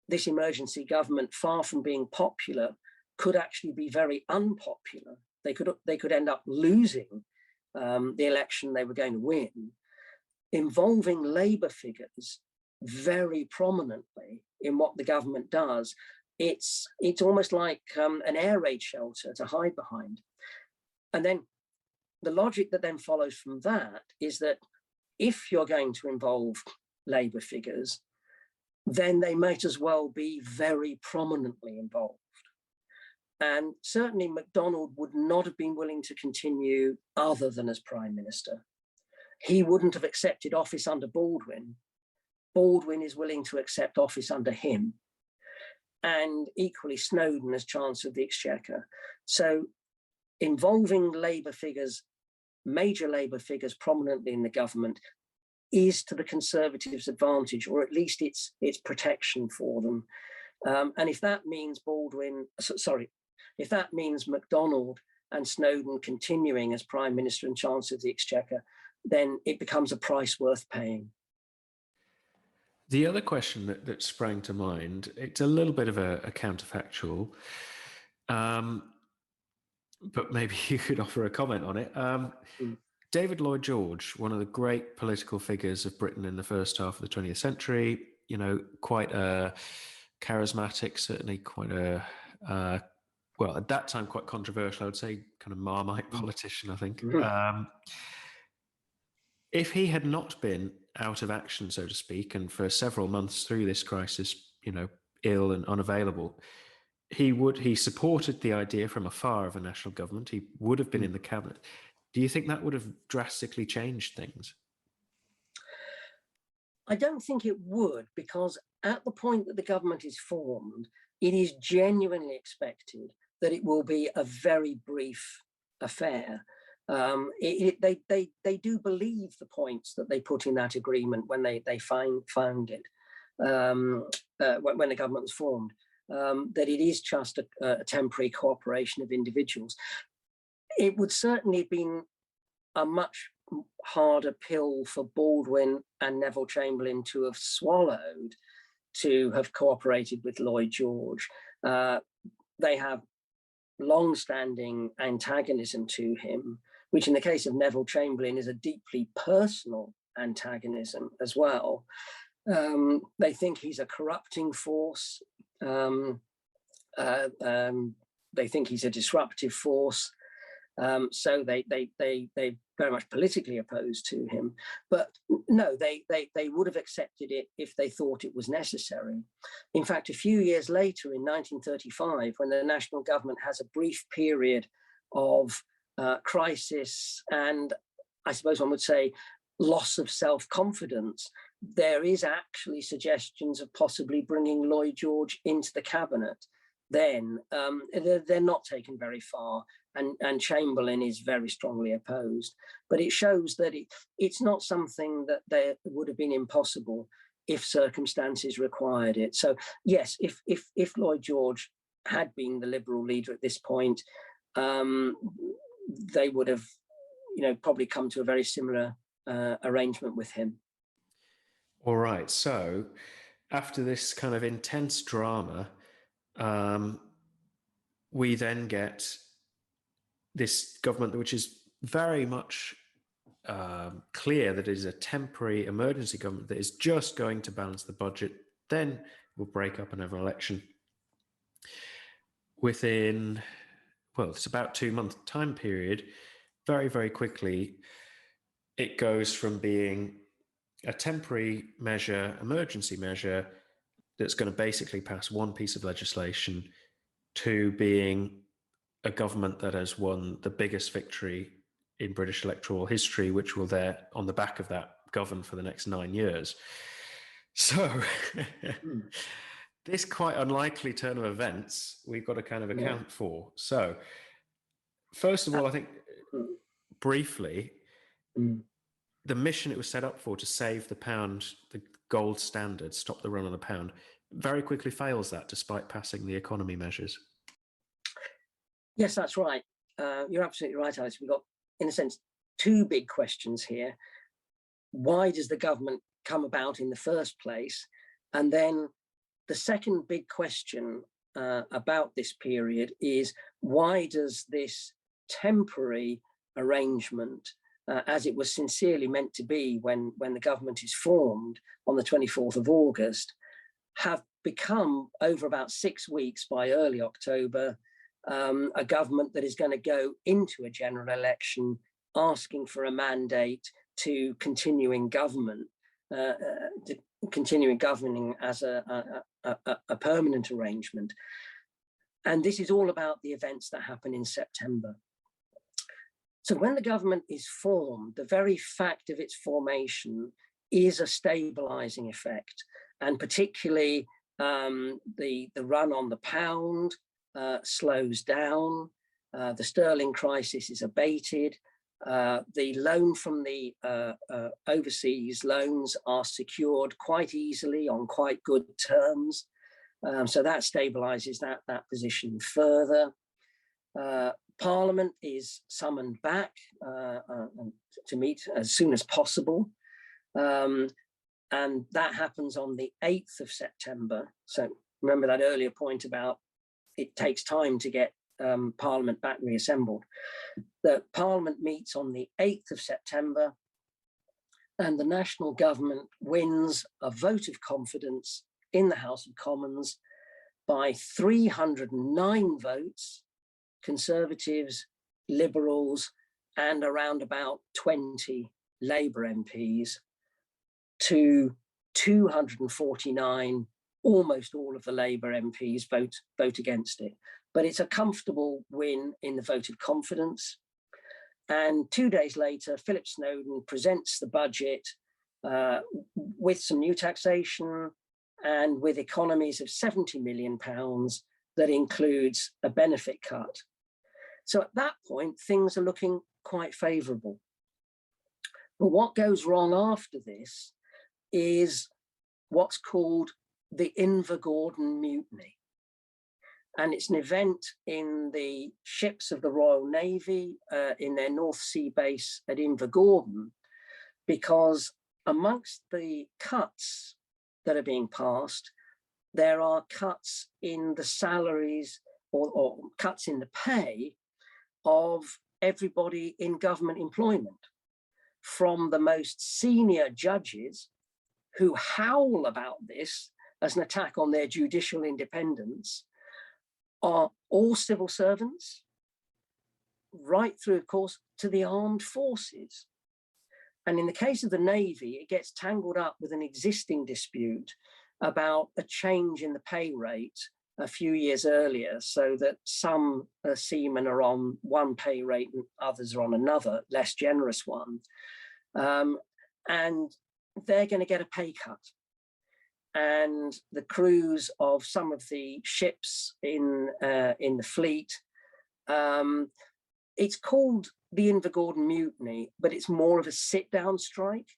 this emergency government, far from being popular, could actually be very unpopular they could end up losing the election they were going to win, involving Labour figures very prominently in what the government does. It's almost like an air raid shelter to hide behind. And then the logic that then follows from that is that if you're going to involve Labour figures, then they might as well be very prominently involved. And certainly MacDonald would not have been willing to continue other than as Prime Minister. He wouldn't have accepted office under Baldwin. Baldwin is willing to accept office under him. And equally Snowden as Chancellor of the Exchequer. So involving Labour figures, major Labour figures prominently in the government, is to the Conservatives' advantage, or at least it's protection for them. And if that means if that means MacDonald and Snowden continuing as Prime Minister and Chancellor of the Exchequer, then it becomes a price worth paying. The other question that sprang to mind, it's a little bit of a counterfactual, but maybe you could offer a comment on it. David Lloyd George, one of the great political figures of Britain in the first half of the 20th century, you know, quite a charismatic, certainly quite a, well, at that time, quite controversial, I would say, kind of Marmite politician, I think. If he had not been out of action, so to speak, and for several months through this crisis, you know, ill and unavailable, he supported the idea from afar of a national government. He would have been in the cabinet. Do you think that would have drastically changed things? I don't think it would, because at the point that the government is formed, it is genuinely expected that it will be a very brief affair. They do believe the points that they put in that agreement when they found it, when the government was formed, that it is just a temporary cooperation of individuals. It would certainly have been a much harder pill for Baldwin and Neville Chamberlain to have swallowed, to have cooperated with Lloyd George. They have long-standing antagonism to him, which in the case of Neville Chamberlain is a deeply personal antagonism as well. They think he's a corrupting force. They think he's a disruptive force. So they very much politically opposed to him. But no, they would have accepted it if they thought it was necessary. In fact, a few years later, in 1935, when the national government has a brief period of crisis and, I suppose one would say, loss of self-confidence, there is actually suggestions of possibly bringing Lloyd George into the cabinet. Then they're not taken very far, and Chamberlain is very strongly opposed. But it shows that it's not something that would have been impossible if circumstances required it. So yes, if Lloyd George had been the Liberal leader at this point, they would have, probably come to a very similar arrangement with him. All right. So after this kind of intense drama, we then get this government which is very much clear that it is a temporary emergency government that is just going to balance the budget, then will break up and have an election. Within, well, it's about 2-month time period, very, very quickly, it goes from being a temporary measure, emergency measure, that's going to basically pass one piece of legislation, to being a government that has won the biggest victory in British electoral history, which will on the back of that, govern for the next 9 years. So this quite unlikely turn of events, we've got to kind of account for. So first of all, I think briefly, the mission it was set up for, to save the pound, the gold standard, stop the run on the pound, very quickly fails that, despite passing the economy measures. Yes, that's right. You're absolutely right, Alex. We've got, in a sense, two big questions here. Why does the government come about in the first place? And then the second big question about this period is, why does this temporary arrangement, as it was sincerely meant to be when the government is formed on the 24th of August, have become, over about 6 weeks by early October, a government that is going to go into a general election asking for a mandate to continuing government, continuing governing as a permanent arrangement. And this is all about the events that happen in September. So when the government is formed, the very fact of its formation is a stabilizing effect, and particularly the run on the pound slows down, the sterling crisis is abated, the loan from the overseas loans are secured quite easily on quite good terms. So that stabilizes that position further. Parliament is summoned back to meet as soon as possible. And that happens on the 8th of September. So remember that earlier point about it takes time to get Parliament back reassembled. The Parliament meets on the 8th of September, and the national government wins a vote of confidence in the House of Commons by 309 votes, Conservatives, Liberals, and around about 20 Labour MPs, to 249, almost all of the Labour MPs vote against it. But it's a comfortable win in the vote of confidence. And 2 days later, Philip Snowden presents the budget with some new taxation and with economies of £70 million that includes a benefit cut. So at that point, things are looking quite favourable. But what goes wrong after this is what's called the Invergordon Mutiny. And it's an event in the ships of the Royal Navy in their North Sea base at Invergordon, because amongst the cuts that are being passed, there are cuts in the salaries or cuts in the pay of everybody in government employment, from the most senior judges who howl about this as an attack on their judicial independence, are all civil servants, right through, of course, to the armed forces. And in the case of the Navy, it gets tangled up with an existing dispute about a change in the pay rate a few years earlier, so that some seamen are on one pay rate and others are on another, less generous one. And they're going to get a pay cut. And the crews of some of the ships in the fleet, it's called the Invergordon Mutiny, but it's more of a sit-down strike.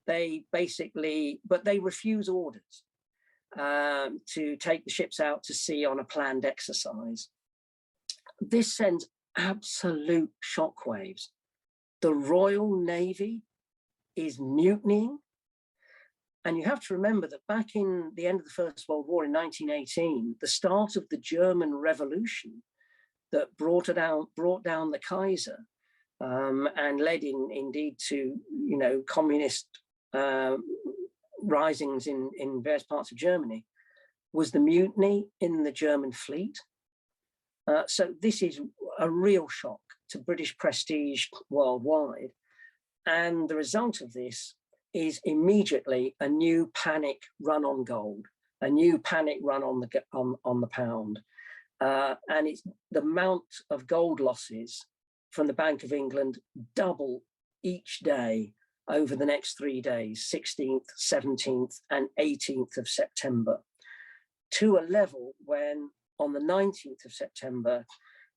They refuse orders to take the ships out to sea on a planned exercise. This sends absolute shockwaves. The Royal Navy is mutinying. And you have to remember that back in the end of the First World War in 1918, the start of the German Revolution that brought down the Kaiser and led indeed to communist risings in various parts of Germany, was the mutiny in the German fleet. So this is a real shock to British prestige worldwide. And the result of this is immediately a new panic run on gold, a new panic run on the pound. And it's the amount of gold losses from the Bank of England double each day over the next 3 days, 16th, 17th, and 18th of September, to a level when on the 19th of September,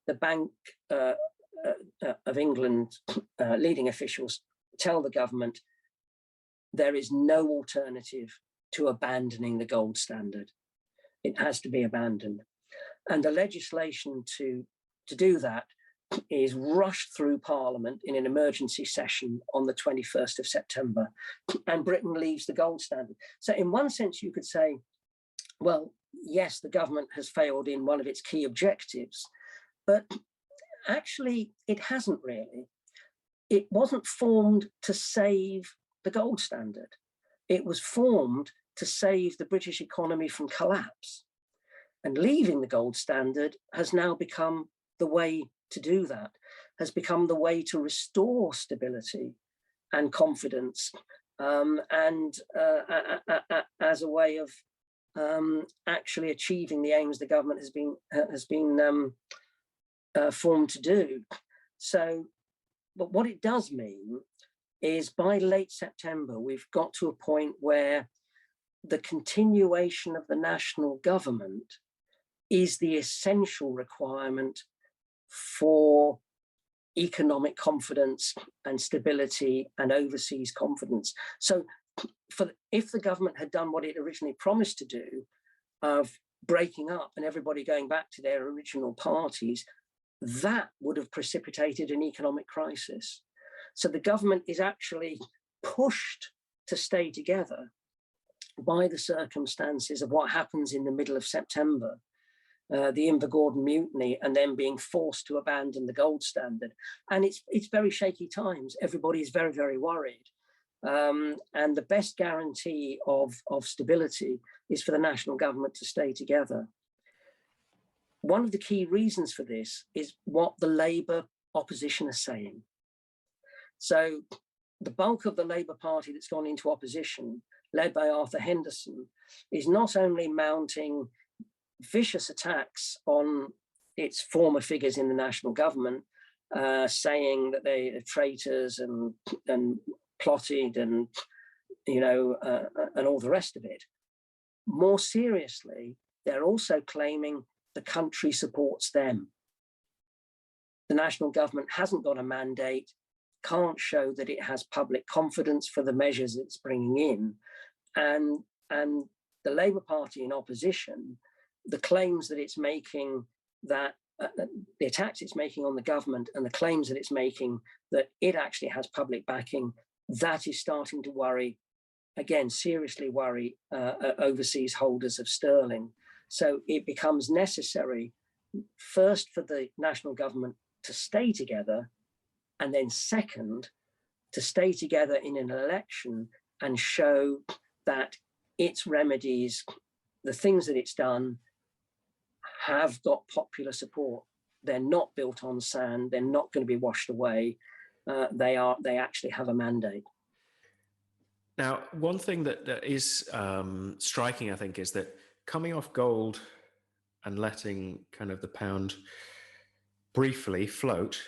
the Bank of England leading officials tell the government there is no alternative to abandoning the gold standard. It has to be abandoned. And the legislation to do that is rushed through Parliament in an emergency session on the 21st of September, and Britain leaves the gold standard. So in one sense, you could say, well, yes, the government has failed in one of its key objectives, but actually, it hasn't really. It wasn't formed to save the gold standard. It was formed to save the British economy from collapse. And leaving the gold standard has now become the way to do that, has become the way to restore stability and confidence, and as a way of actually achieving the aims the government has been formed to do. So, but what it does mean is by late September, we've got to a point where the continuation of the national government is the essential requirement for economic confidence and stability and overseas confidence. So if the government had done what it originally promised to do, of breaking up and everybody going back to their original parties, that would have precipitated an economic crisis. So the government is actually pushed to stay together by the circumstances of what happens in the middle of September, the Invergordon mutiny, and then being forced to abandon the gold standard. And it's very shaky times. Everybody is very, very worried. And the best guarantee of stability is for the national government to stay together. One of the key reasons for this is what the Labour opposition are saying. So the bulk of the Labour Party that's gone into opposition, led by Arthur Henderson, is not only mounting vicious attacks on its former figures in the national government, saying that they are traitors and plotted and, and all the rest of it. More seriously, they're also claiming the country supports them. The national government hasn't got a mandate, can't show that it has public confidence for the measures it's bringing in. And the Labour Party in opposition, the claims that it's making, that the attacks it's making on the government and the claims that it's making that it actually has public backing, that is starting to worry, again, seriously worry overseas holders of sterling. So it becomes necessary, first, for the national government to stay together, and then second, to stay together in an election and show that its remedies, the things that it's done, have got popular support. They're not built on sand. They're not going to be washed away. They actually have a mandate. Now, one thing that is striking, I think, is that coming off gold and letting kind of the pound briefly float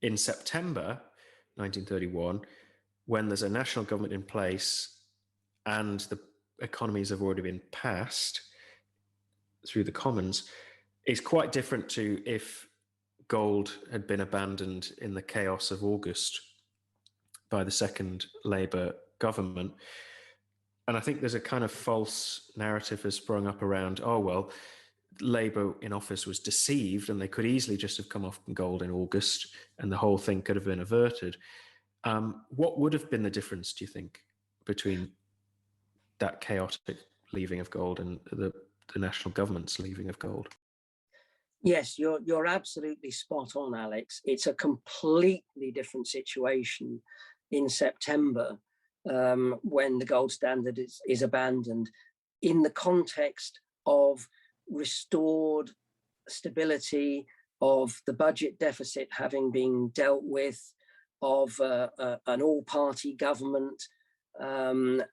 in September 1931, when there's a national government in place and the economies have already been passed through the Commons, is quite different to if gold had been abandoned in the chaos of August by the second Labour government. And I think there's a kind of false narrative has sprung up around, oh, well, Labour in office was deceived and they could easily just have come off gold in August and the whole thing could have been averted. What would have been the difference, do you think, between that chaotic leaving of gold and the national government's leaving of gold? Yes, you're absolutely spot on, Alex. It's a completely different situation in September when the gold standard is abandoned, in the context of restored stability, of the budget deficit having been dealt with, of an all-party government, and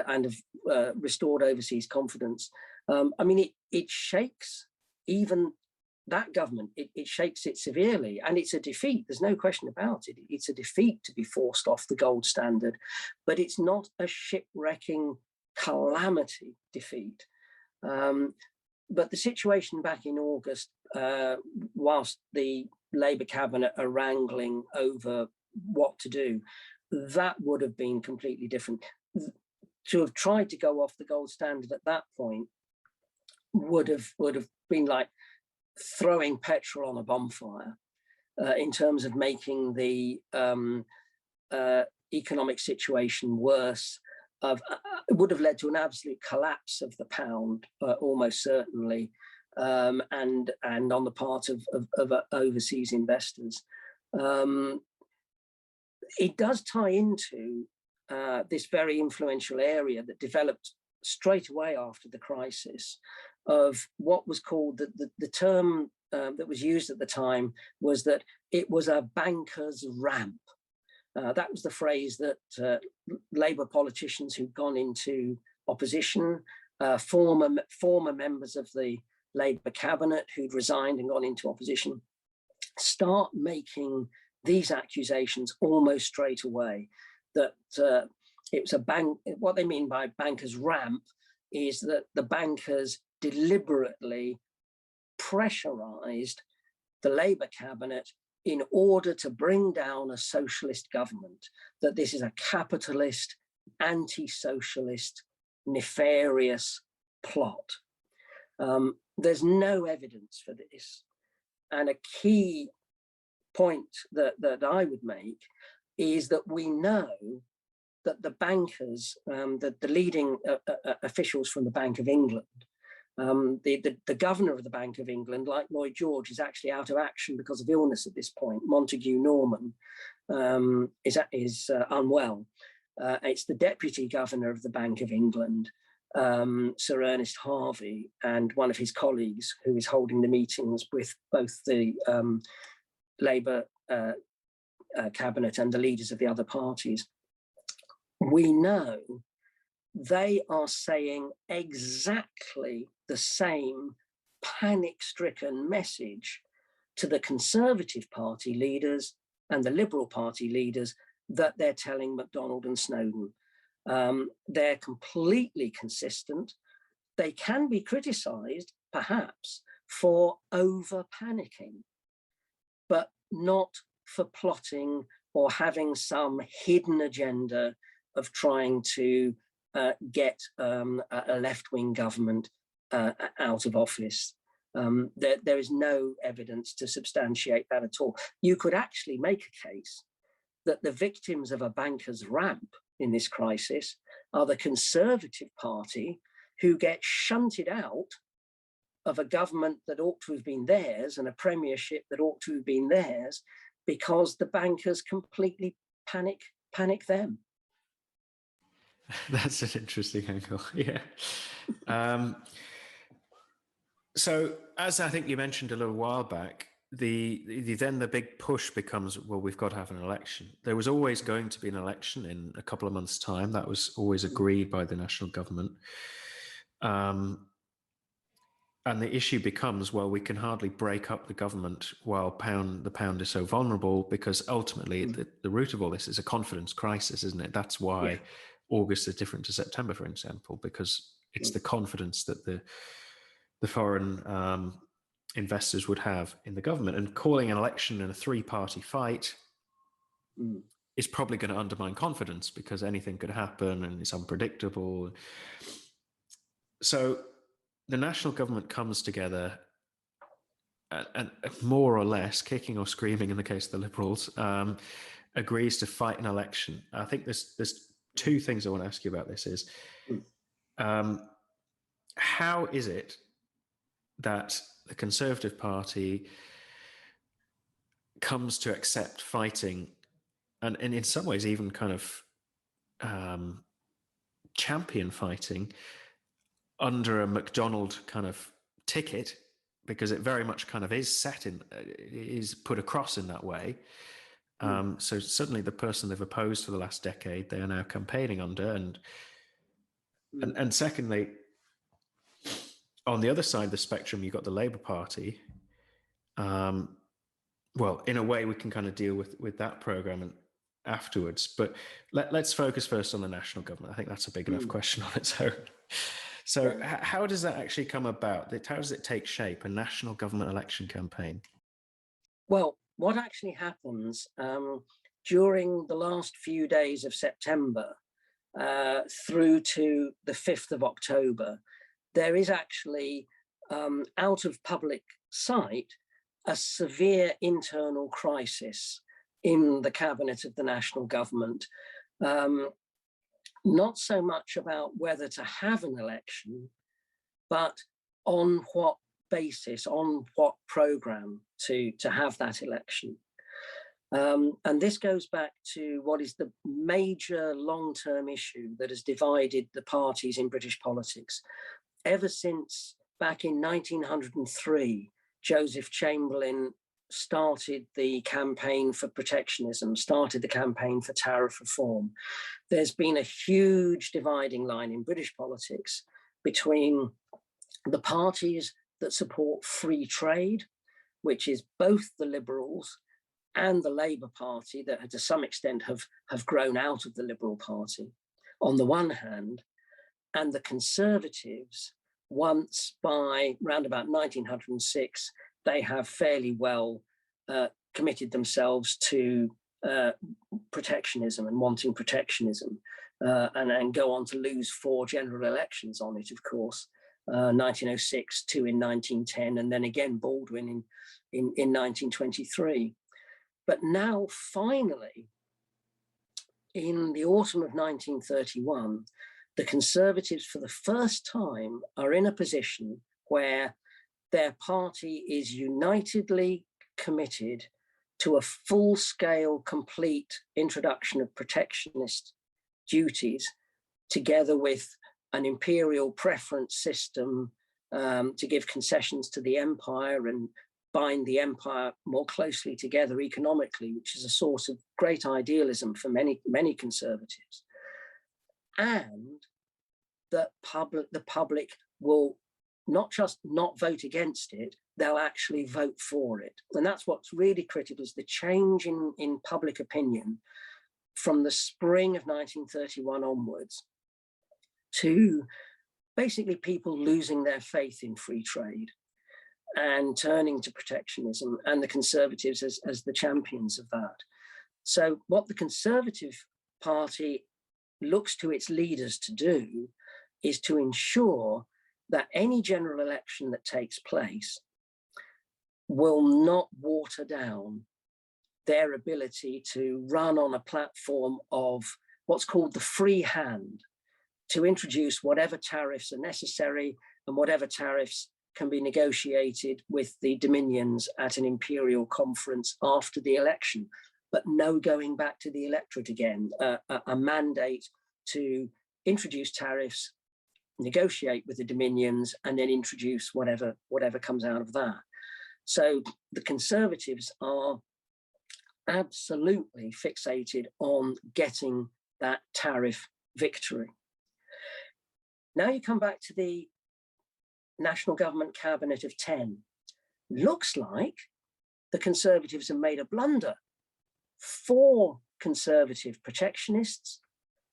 of restored overseas confidence. I mean, it shakes even that government. It shakes it severely, and it's a defeat. There's no question about it. It's a defeat to be forced off the gold standard, but it's not a shipwrecking calamity defeat. But the situation back in August, whilst the Labour cabinet are wrangling over what to do, that would have been completely different. To have tried to go off the gold standard at that point would have been like throwing petrol on a bonfire in terms of making the economic situation worse. It would have led to an absolute collapse of the pound, almost certainly, and on the part of overseas investors. It does tie into this very influential area that developed straight away after the crisis of what was called the term that was used at the time was that it was a banker's ramp. That was the phrase that Labour politicians who'd gone into opposition, former members of the Labour cabinet who'd resigned and gone into opposition, start making these accusations almost straight away, that it was a bank. What they mean by banker's ramp is that the bankers deliberately pressurized the Labour cabinet in order to bring down a socialist government, that this is a capitalist, anti-socialist, nefarious plot. There's no evidence for this. And a key point that I would make is that we know that the bankers, the leading officials from the Bank of England, the governor of the Bank of England, like Lloyd George, is actually out of action because of illness at this point. Montague Norman is unwell. It's the deputy governor of the Bank of England, Sir Ernest Harvey, and one of his colleagues who is holding the meetings with both the Labour cabinet and the leaders of the other parties. We know they are saying exactly the same panic-stricken message to the Conservative Party leaders and the Liberal Party leaders that they're telling MacDonald and Snowden. They're completely consistent. They can be criticised, perhaps, for over-panicking, but not for plotting or having some hidden agenda of trying to get a left-wing government out of office. There is no evidence to substantiate that at all. You could actually make a case that the victims of a banker's ramp in this crisis are the Conservative Party, who get shunted out of a government that ought to have been theirs and a premiership that ought to have been theirs, because the bankers completely panic them. That's an interesting angle. Yeah. So, as I think you mentioned a little while back, then the big push becomes, well, we've got to have an election. There was always going to be an election in a couple of months' time. That was always agreed by the national government. And the issue becomes, well, we can hardly break up the government while the pound is so vulnerable, because ultimately the root of all this is a confidence crisis, isn't it? That's why August is different to September, for example, because it's the confidence that the foreign investors would have in the government. And calling an election in a three-party fight is probably going to undermine confidence, because anything could happen and it's unpredictable. So the national government comes together and more or less, kicking or screaming in the case of the Liberals, agrees to fight an election. I think there's two things I want to ask you about this is, how is it that the Conservative Party comes to accept fighting and in some ways even kind of champion fighting under a MacDonald kind of ticket, because it very much kind of is is put across in that way. So suddenly the person they've opposed for the last decade, they are now campaigning under. And secondly, on the other side of the spectrum, you've got the Labour Party. Well, in a way, we can kind of deal with that programme afterwards. But let's focus first on the national government. I think that's a big enough question on its own. So how does that actually come about? How does it take shape, a national government election campaign? Well, what actually happens during the last few days of September through to the 5th of October, there is actually, out of public sight, a severe internal crisis in the cabinet of the national government. Not so much about whether to have an election, but on what basis, on what programme to have that election. And this goes back to what is the major long-term issue that has divided the parties in British politics. Ever since back in 1903, Joseph Chamberlain started the campaign for protectionism, started the campaign for tariff reform. There's been a huge dividing line in British politics between the parties that support free trade, which is both the Liberals and the Labour Party, that to some extent have grown out of the Liberal Party, on the one hand, and the Conservatives, once by round about 1906, they have fairly well committed themselves to protectionism and wanting protectionism, and go on to lose 4 general elections on it, of course, 1906, 2 in 1910, and then again Baldwin in 1923. But now, finally, in the autumn of 1931, the Conservatives, for the first time, are in a position where their party is unitedly committed to a full-scale, complete introduction of protectionist duties, together with an imperial preference system to give concessions to the empire and bind the empire more closely together economically, which is a source of great idealism for many Conservatives. And that the public will not just not vote against it, they'll actually vote for it. And that's what's really critical, is the change in public opinion from the spring of 1931 onwards, to basically people losing their faith in free trade and turning to protectionism, and the Conservatives as the champions of that. So what the Conservative Party looks to its leaders to do is to ensure that any general election that takes place will not water down their ability to run on a platform of what's called the free hand, to introduce whatever tariffs are necessary and whatever tariffs can be negotiated with the dominions at an imperial conference after the election, but no going back to the electorate again, a mandate to introduce tariffs, negotiate with the dominions, and then introduce whatever comes out of that. So the Conservatives are absolutely fixated on getting that tariff victory. Now you come back to the National Government Cabinet of 10. Looks like the Conservatives have made a blunder. 4 Conservative protectionists,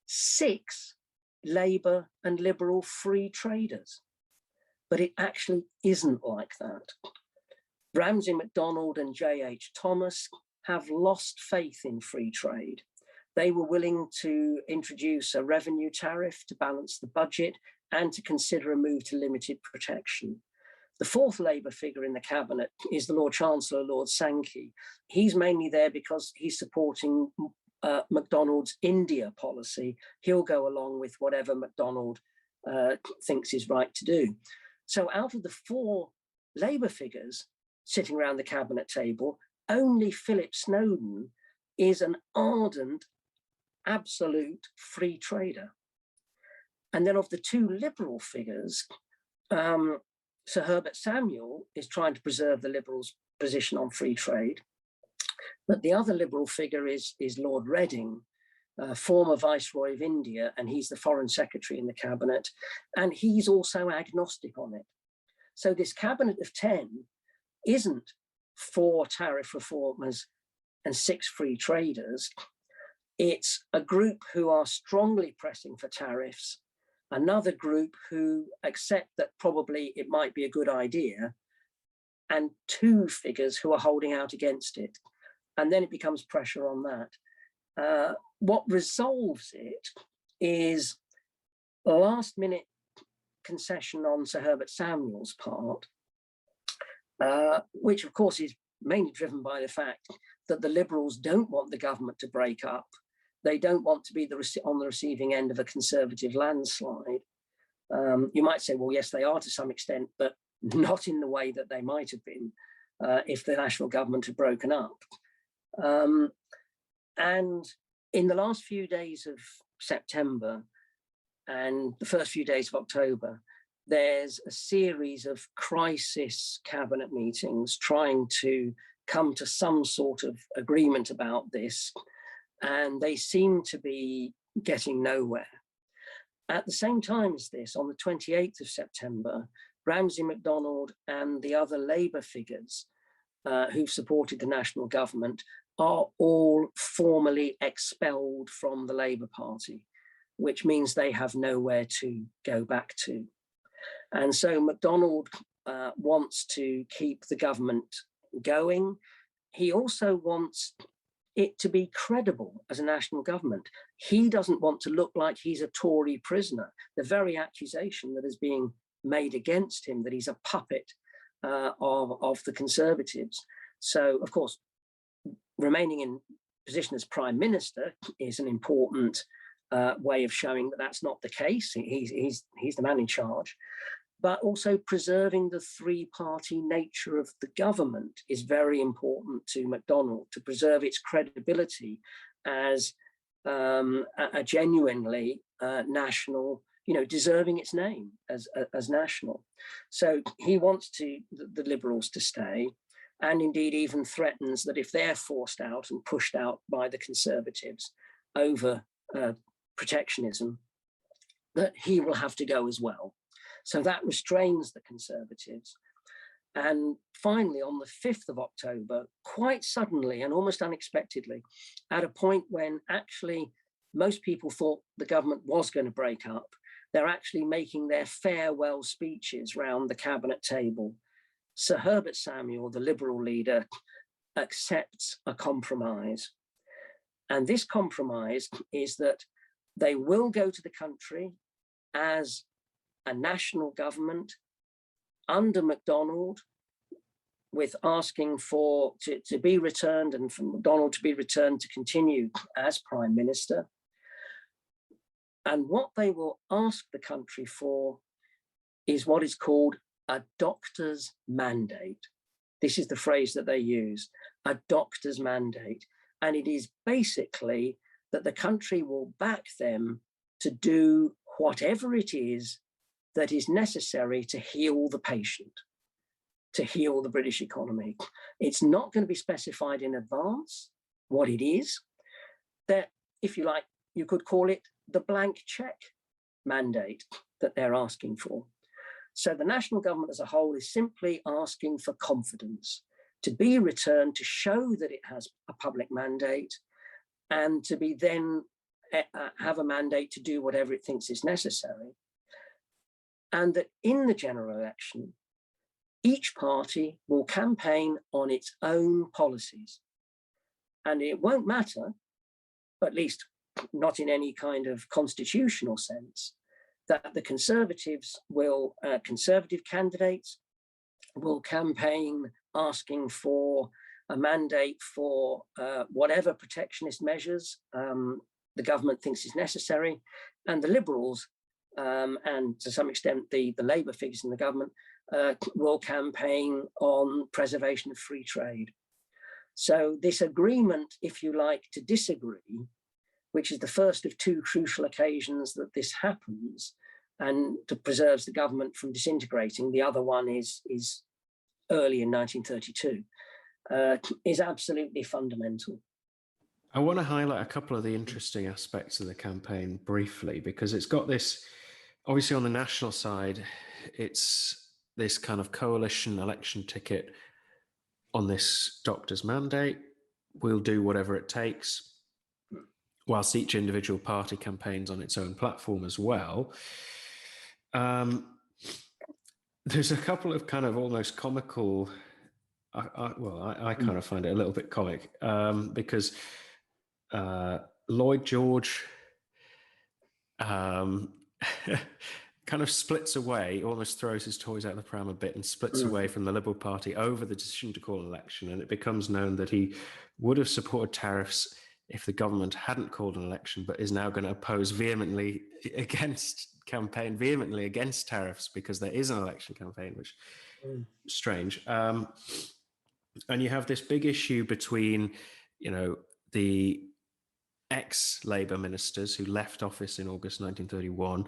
6 Labour and Liberal free traders. But it actually isn't like that. Ramsay MacDonald and J.H. Thomas have lost faith in free trade. They were willing to introduce a revenue tariff to balance the budget and to consider a move to limited protection. The 4th Labour figure in the cabinet is the Lord Chancellor, Lord Sankey. He's mainly there because he's supporting MacDonald's India policy. He'll go along with whatever MacDonald thinks is right to do. So out of the 4 Labour figures sitting around the cabinet table, only Philip Snowden is an ardent, absolute free trader. And then of the 2 Liberal figures, Sir Herbert Samuel is trying to preserve the Liberals' position on free trade. But the other Liberal figure is Lord Reading, former Viceroy of India, and he's the Foreign Secretary in the cabinet, and he's also agnostic on it. So this cabinet of 10 isn't 4 tariff reformers and 6 free traders. It's a group who are strongly pressing for tariffs, another group who accept that probably it might be a good idea, and 2 figures who are holding out against it. And then it becomes pressure on that. What resolves it is a last-minute concession on Sir Herbert Samuel's part, which of course is mainly driven by the fact that the Liberals don't want the government to break up. They don't want to be on the receiving end of a Conservative landslide. You might say, well, yes, they are to some extent, but not in the way that they might have been if the national government had broken up. And in the last few days of September and the first few days of October, there's a series of crisis cabinet meetings trying to come to some sort of agreement about this, and they seem to be getting nowhere. At the same time as this, on the 28th of September, Ramsay MacDonald and the other Labour figures who've supported the national government are all formally expelled from the Labour Party, which means they have nowhere to go back to. And so MacDonald wants to keep the government going. He also wants it to be credible as a national government. He doesn't want to look like he's a Tory prisoner. The very accusation that is being made against him, that he's a puppet of the Conservatives. So, of course, remaining in position as Prime Minister is an important way of showing that that's not the case. He's the man in charge. But also preserving the three-party nature of the government is very important to MacDonald, to preserve its credibility as a genuinely national, deserving its name as national. So he wants the Liberals to stay, and indeed even threatens that if they're forced out and pushed out by the Conservatives over protectionism, that he will have to go as well. So that restrains the Conservatives. And finally, on the 5th of October, quite suddenly and almost unexpectedly, at a point when actually most people thought the government was going to break up, they're actually making their farewell speeches round the cabinet table. Sir Herbert Samuel, the Liberal leader, accepts a compromise. And this compromise is that they will go to the country as a national government under MacDonald, with asking to be returned and for MacDonald to be returned to continue as Prime Minister. And what they will ask the country for is what is called a doctor's mandate. This is the phrase that they use, a doctor's mandate. And it is basically that the country will back them to do whatever it is that is necessary to heal the patient, to heal the British economy. It's not going to be specified in advance what it is. That, if you like, you could call it the blank check mandate that they're asking for. So the national government as a whole is simply asking for confidence, to be returned, to show that it has a public mandate, and to be then have a mandate to do whatever it thinks is necessary. And that in the general election, each party will campaign on its own policies. And it won't matter, at least not in any kind of constitutional sense, that the Conservatives will, Conservative candidates will campaign asking for a mandate for whatever protectionist measures the government thinks is necessary, and the Liberals, and to some extent the Labour figures in the government, will campaign on preservation of free trade. So this agreement, if you like, to disagree, which is the first of two crucial occasions that this happens, and to preserves the government from disintegrating, the other one is early in 1932, is absolutely fundamental. I want to highlight a couple of the interesting aspects of the campaign briefly, because it's got this, obviously on the national side, it's this kind of coalition election ticket on this doctor's mandate. We'll do whatever it takes, whilst each individual party campaigns on its own platform as well. There's a couple of kind of almost comical, I kind of find it a little bit comic, because Lloyd George kind of splits away, almost throws his toys out of the pram a bit and splits away from the Liberal Party over the decision to call an election. And it becomes known that he would have supported tariffs if the government hadn't called an election, but is now going to oppose campaign vehemently against tariffs because there is an election campaign, which strange. And you have this big issue between, the ex-Labour ministers who left office in August 1931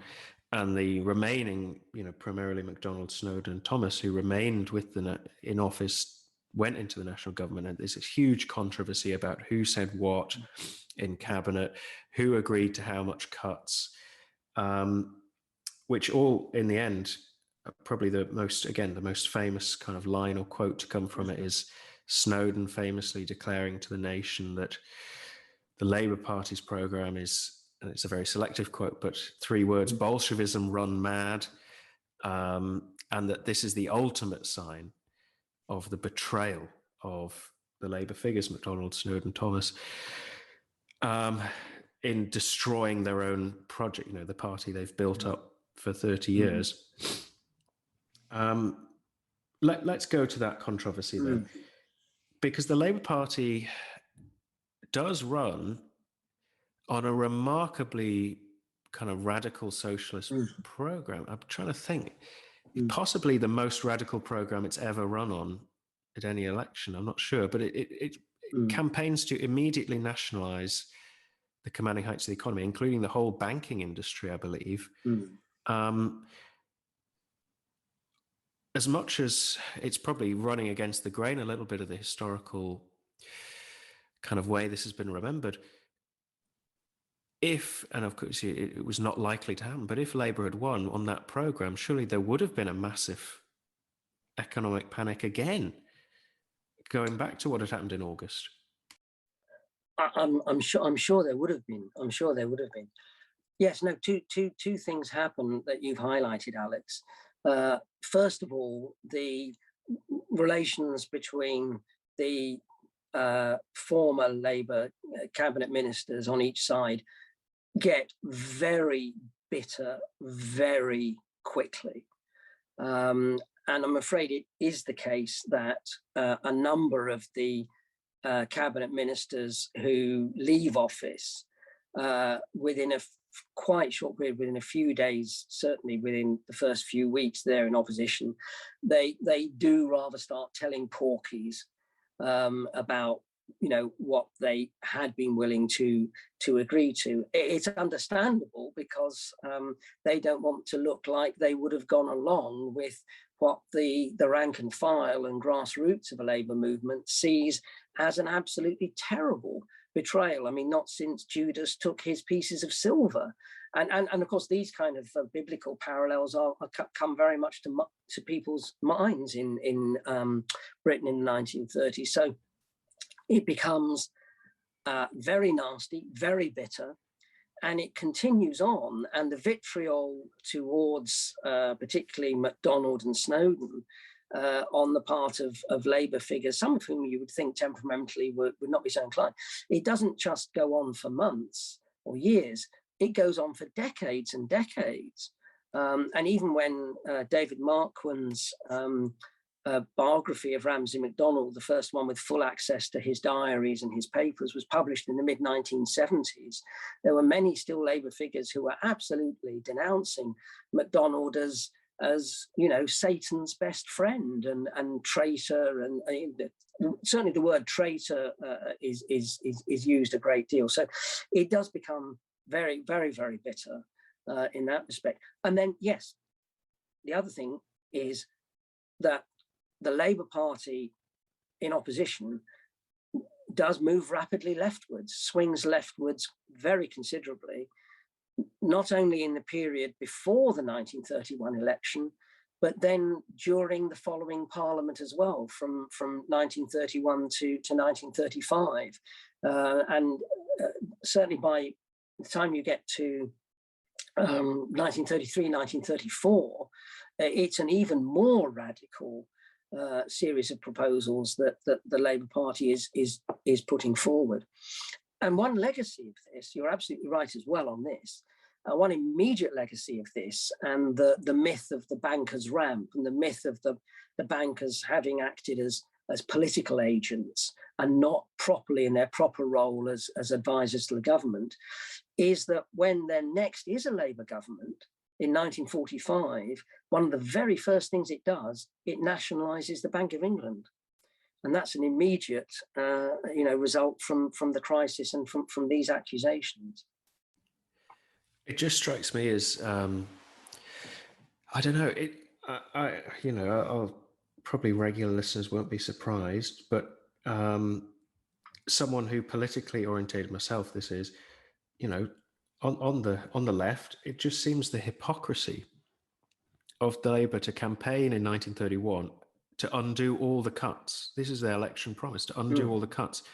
and the remaining, primarily MacDonald, Snowden, and Thomas, who remained in office, went into the national government. And there's a huge controversy about who said what in cabinet, who agreed to how much cuts, which all in the end, probably the most famous kind of line or quote to come from it is Snowden famously declaring to the nation that the Labour Party's programme is, and it's a very selective quote, but 3 words, Bolshevism run mad, and that this is the ultimate sign of the betrayal of the Labour figures, MacDonald, Snowden, Thomas, in destroying their own project, the party they've built up for 30 years. Let's go to that controversy then, because the Labour Party does run on a remarkably kind of radical socialist program. I'm trying to think, possibly the most radical program it's ever run on at any election. I'm not sure, but it campaigns to immediately nationalize the commanding heights of the economy, including the whole banking industry, I believe. As much as it's probably running against the grain a little bit of the historical kind of way this has been remembered, and of course it was not likely to happen, but if Labour had won on that programme, surely there would have been a massive economic panic again, going back to what had happened in August. I'm sure there would have been. I'm sure there would have been. Yes, no, two things happen that you've highlighted, Alex. First of all, the relations between the former Labour cabinet ministers on each side get very bitter very quickly. And I'm afraid it is the case that a number of the cabinet ministers who leave office within a quite short period, within a few days, certainly within the first few weeks they're in opposition, they do rather start telling porkies about what they had been willing to agree to. It's understandable because they don't want to look like they would have gone along with what the rank and file and grassroots of a Labour movement sees as an absolutely terrible betrayal. I mean, not since Judas took his pieces of silver. And of course, these kind of biblical parallels come very much to people's minds in Britain in the 1930s. So it becomes very nasty, very bitter, and it continues on. And the vitriol towards particularly MacDonald and Snowden on the part of Labour figures, some of whom you would think temperamentally would not be so inclined, it doesn't just go on for months or years, it goes on for decades and decades. And even when David Marquand's biography of Ramsay MacDonald, the first one with full access to his diaries and his papers, was published in the mid-1970s, there were many still Labour figures who were absolutely denouncing MacDonald as Satan's best friend and traitor, and certainly the word traitor is used a great deal. So it does become very, very, very bitter in that respect. And then, yes, the other thing is that the Labour Party in opposition does move rapidly leftwards, swings leftwards very considerably, not only in the period before the 1931 election, but then during the following parliament as well, from 1931 to 1935. And certainly by the time you get to 1933, 1934, it's an even more radical series of proposals that the Labour Party is putting forward. And one legacy of this, you're absolutely right as well on this, one immediate legacy of this, and the myth of the bankers' ramp and the myth of the bankers having acted as political agents and not properly in their proper role as advisors to the government, is that when there next is a Labour government, in 1945, one of the very first things it does, it nationalises the Bank of England. And that's an immediate, result from the crisis and from these accusations. It just strikes me as, I don't know, probably regular listeners won't be surprised, but someone who politically orientated myself, this is, on the left, it just seems the hypocrisy of Labour to campaign in 1931 to undo all the cuts. This is their election promise, to undo all the cuts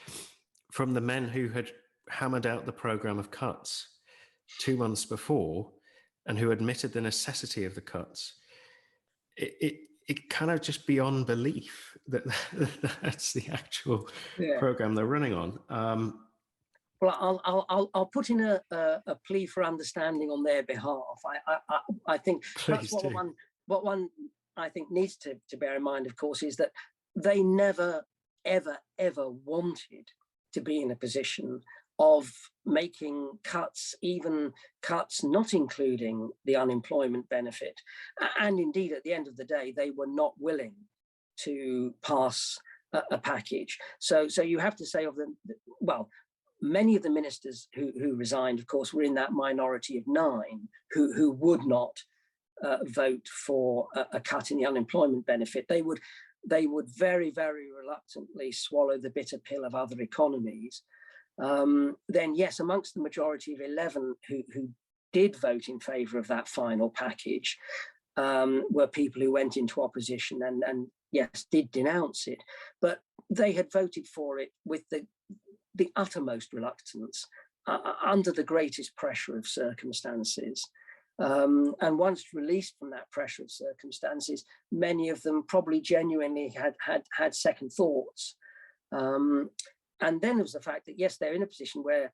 from the men who had hammered out the programme of cuts 2 months before and who admitted the necessity of the cuts. It kind of just beyond belief that that's the actual programme they're running on. Well, I'll put in a plea for understanding on their behalf. I think that's what one I think needs to bear in mind, of course, is that they never, ever, ever wanted to be in a position of making cuts, even cuts not including the unemployment benefit. And indeed, at the end of the day, they were not willing to pass a package. So you have to say of them, well, many of the ministers who resigned, of course, were in that minority of 9 who would not vote for a cut in the unemployment benefit. They would very, very reluctantly swallow the bitter pill of other economies. Then yes, amongst the majority of 11 who did vote in favour of that final package were people who went into opposition and yes, did denounce it, but they had voted for it with the uttermost reluctance, under the greatest pressure of circumstances. And once released from that pressure of circumstances, many of them probably genuinely had second thoughts. And then there was the fact that, yes, they're in a position where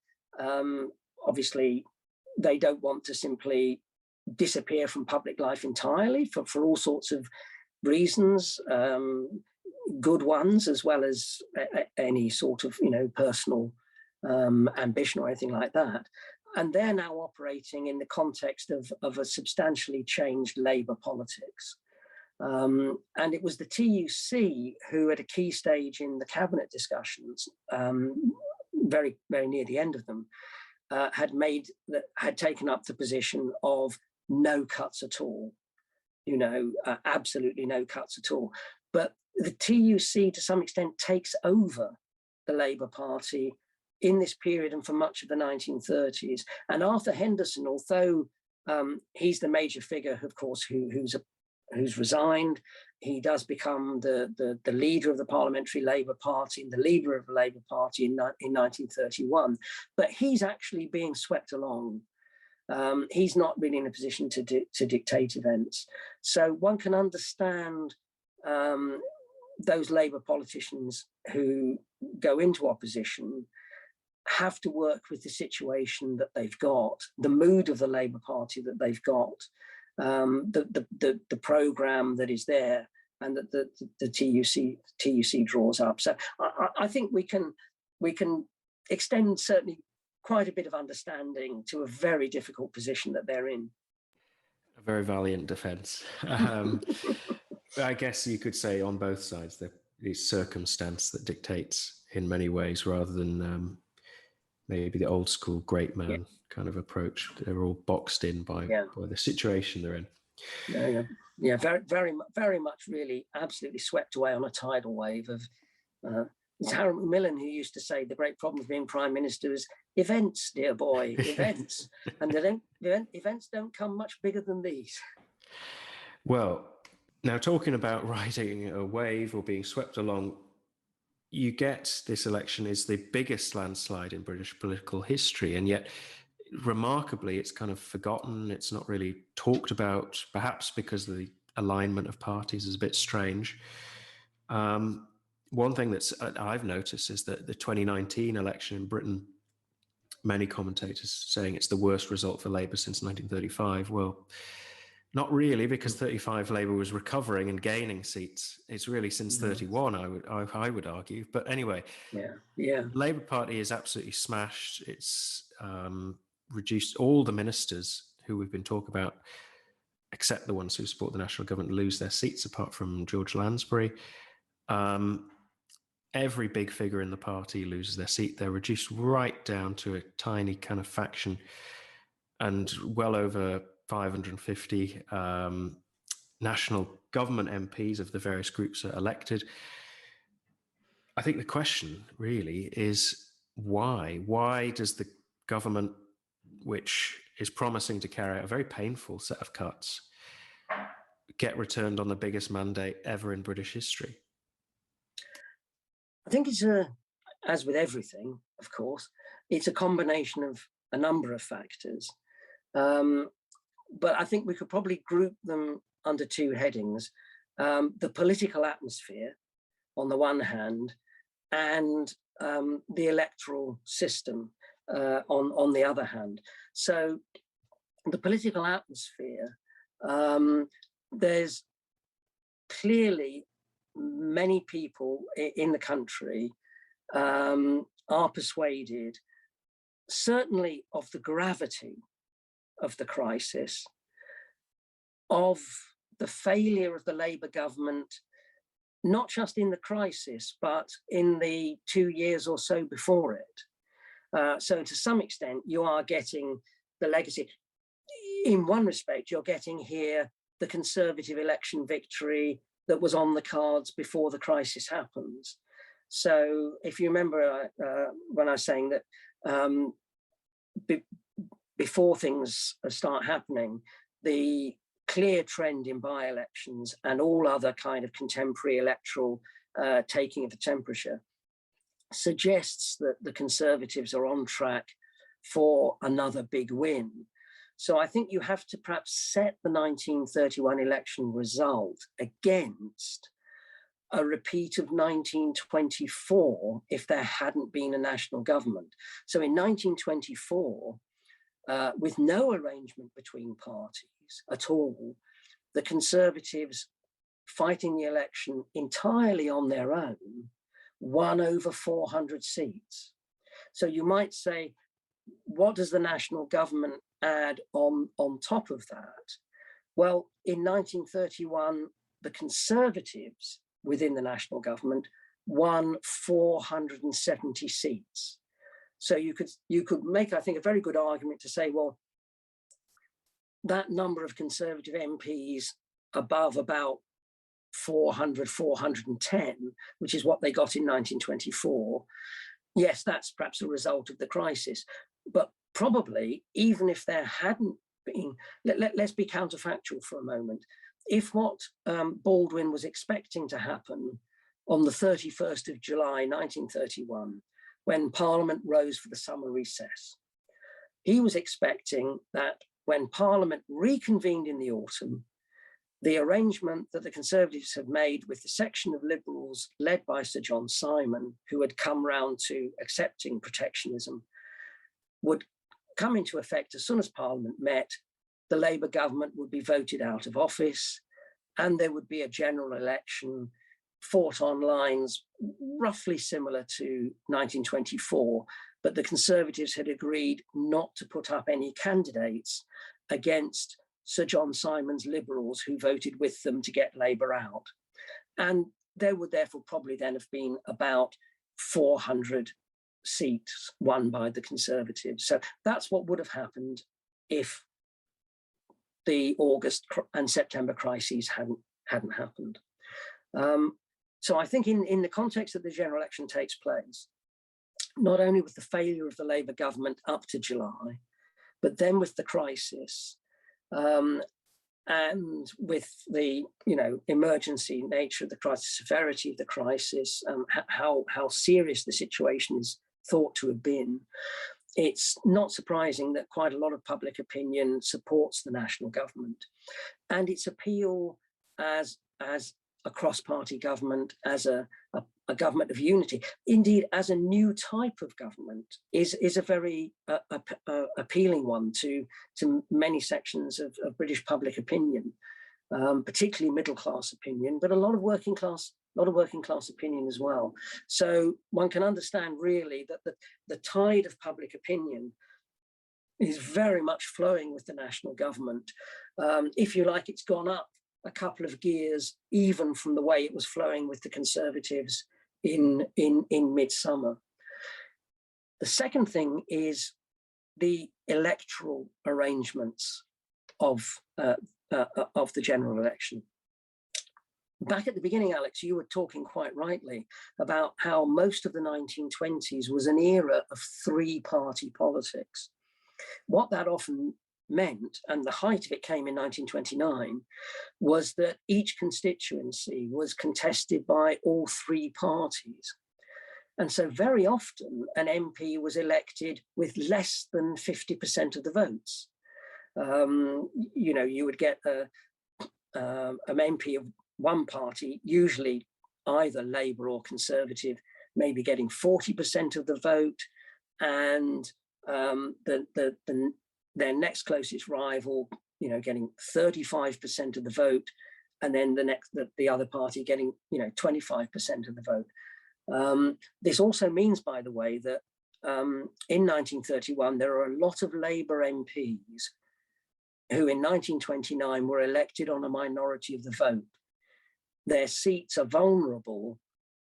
obviously they don't want to simply disappear from public life entirely for all sorts of reasons, good ones, as well as any sort of, personal ambition or anything like that. And they're now operating in the context of a substantially changed Labour politics. And it was the TUC who, at a key stage in the cabinet discussions, very, very near the end of them, had taken up the position of no cuts at all, absolutely no cuts at all. But the TUC, to some extent, takes over the Labour Party in this period and for much of the 1930s. And Arthur Henderson, although he's the major figure, of course, who's resigned, he does become the leader of the Parliamentary Labour Party and the leader of the Labour Party in 1931. But he's actually being swept along. He's not really in a position to dictate events. So one can understand those Labour politicians who go into opposition have to work with the situation that they've got, the mood of the Labour Party that they've got, the programme that is there, and that the TUC draws up. So I think we can extend certainly quite a bit of understanding to a very difficult position that they're in. A very valiant defence. I guess you could say on both sides that it's circumstance that dictates in many ways, rather than maybe the old school great man kind of approach. They're all boxed in by the situation they're in. Yeah, very, very, very much really absolutely swept away on a tidal wave of it's Harold Macmillan who used to say the great problem of being Prime Minister is events, dear boy, events. And events don't come much bigger than these. Well, now talking about riding a wave or being swept along, you get this election is the biggest landslide in British political history, and yet remarkably it's kind of forgotten. It's not really talked about, perhaps because the alignment of parties is a bit strange. One thing that's I've noticed is that the 2019 election in Britain, many commentators saying it's the worst result for Labour since 1935. Well, not really, because 35 Labour was recovering and gaining seats. It's really since 31, I would argue. But anyway, Labour Party is absolutely smashed. It's reduced all the ministers who we've been talking about except the ones who support the national government, lose their seats, apart from George Lansbury. Every big figure in the party loses their seat. They're reduced right down to a tiny kind of faction, and well over 550 national government MPs of the various groups are elected. I think the question really is why? Why does the government, which is promising to carry out a very painful set of cuts, get returned on the biggest mandate ever in British history? I think it's as with everything, of course, it's a combination of a number of factors. But I think we could probably group them under two headings. The political atmosphere on the one hand, and the electoral system on the other hand. So the political atmosphere, there's clearly many people in the country are persuaded, certainly of the gravity of the crisis, of the failure of the Labour government, not just in the crisis, but in the 2 years or so before it. So to some extent, you are getting the legacy. In one respect, you're getting here the Conservative election victory that was on the cards before the crisis happens. So if you remember when I was saying that before things start happening, the clear trend in by-elections and all other kind of contemporary electoral taking of the temperature suggests that the Conservatives are on track for another big win. So I think you have to perhaps set the 1931 election result against a repeat of 1924 if there hadn't been a national government. So in 1924, with no arrangement between parties at all, the Conservatives fighting the election entirely on their own won over 400 seats. So you might say, what does the national government add on top of that? Well, in 1931, the Conservatives within the national government won 470 seats. So you could make, I think, a very good argument to say, well, that number of Conservative MPs above about 400, 410, which is what they got in 1924, yes, that's perhaps a result of the crisis. But probably, even if there hadn't been, let's be counterfactual for a moment. If what Baldwin was expecting to happen on the 31st of July, 1931, when Parliament rose for the summer recess, he was expecting that when Parliament reconvened in the autumn, the arrangement that the Conservatives had made with the section of Liberals led by Sir John Simon, who had come round to accepting protectionism, would come into effect as soon as Parliament met. The Labour government would be voted out of office, and there would be a general election fought on lines roughly similar to 1924, but the Conservatives had agreed not to put up any candidates against Sir John Simon's Liberals, who voted with them to get Labour out. And there would therefore probably then have been about 400 seats won by the Conservatives. So that's what would have happened if the August and September crises hadn't happened. So I think in the context that the general election takes place, not only with the failure of the Labour government up to July, but then with the crisis, and with the emergency nature of the crisis, severity of the crisis, how serious the situation is thought to have been, it's not surprising that quite a lot of public opinion supports the national government, and its appeal as a cross-party government, as a government of unity, indeed as a new type of government, is a very appealing one to many sections of British public opinion, particularly middle-class opinion, but a lot of working class opinion as well. So one can understand really that the tide of public opinion is very much flowing with the national government. If you like, it's gone up a couple of gears, even from the way it was flowing with the Conservatives in midsummer. The second thing is the electoral arrangements of the general election. Back at the beginning, Alex, you were talking quite rightly about how most of the 1920s was an era of three-party politics. What that often meant, and the height of it came in 1929, was that each constituency was contested by all three parties. And so very often an MP was elected with less than 50% of the votes. You know, you would get an MP of one party, usually either Labour or Conservative, maybe getting 40% of the vote, and their next closest rival, you know, getting 35% of the vote, and then the other party getting, you know, 25% of the vote. This also means, by the way, that in 1931 there are a lot of Labour MPs who in 1929 were elected on a minority of the vote. Their seats are vulnerable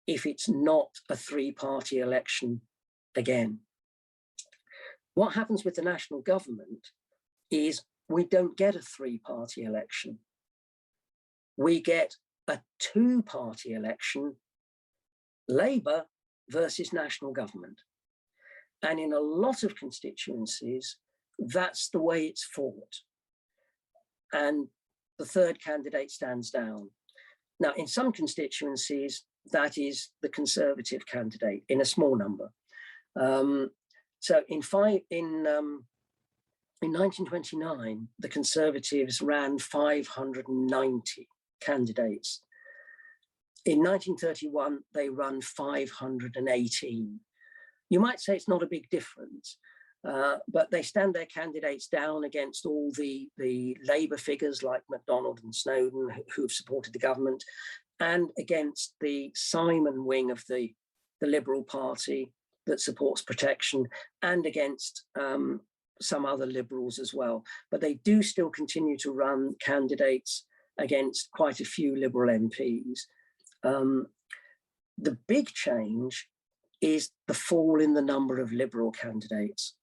if it's not a three-party election again. What happens with the national government is we don't get a three-party election. We get a two-party election, Labour versus national government. And in a lot of constituencies, that's the way it's fought. And the third candidate stands down. Now, in some constituencies, that is the Conservative candidate in a small number. So in 1929, the Conservatives ran 590 candidates. In 1931, they run 518. You might say it's not a big difference, but they stand their candidates down against all the Labour figures like MacDonald and Snowden who've supported the government, and against the Simon wing of the Liberal Party that supports protection, and against some other Liberals as well. But they do still continue to run candidates against quite a few Liberal MPs. The big change is the fall in the number of Liberal candidates.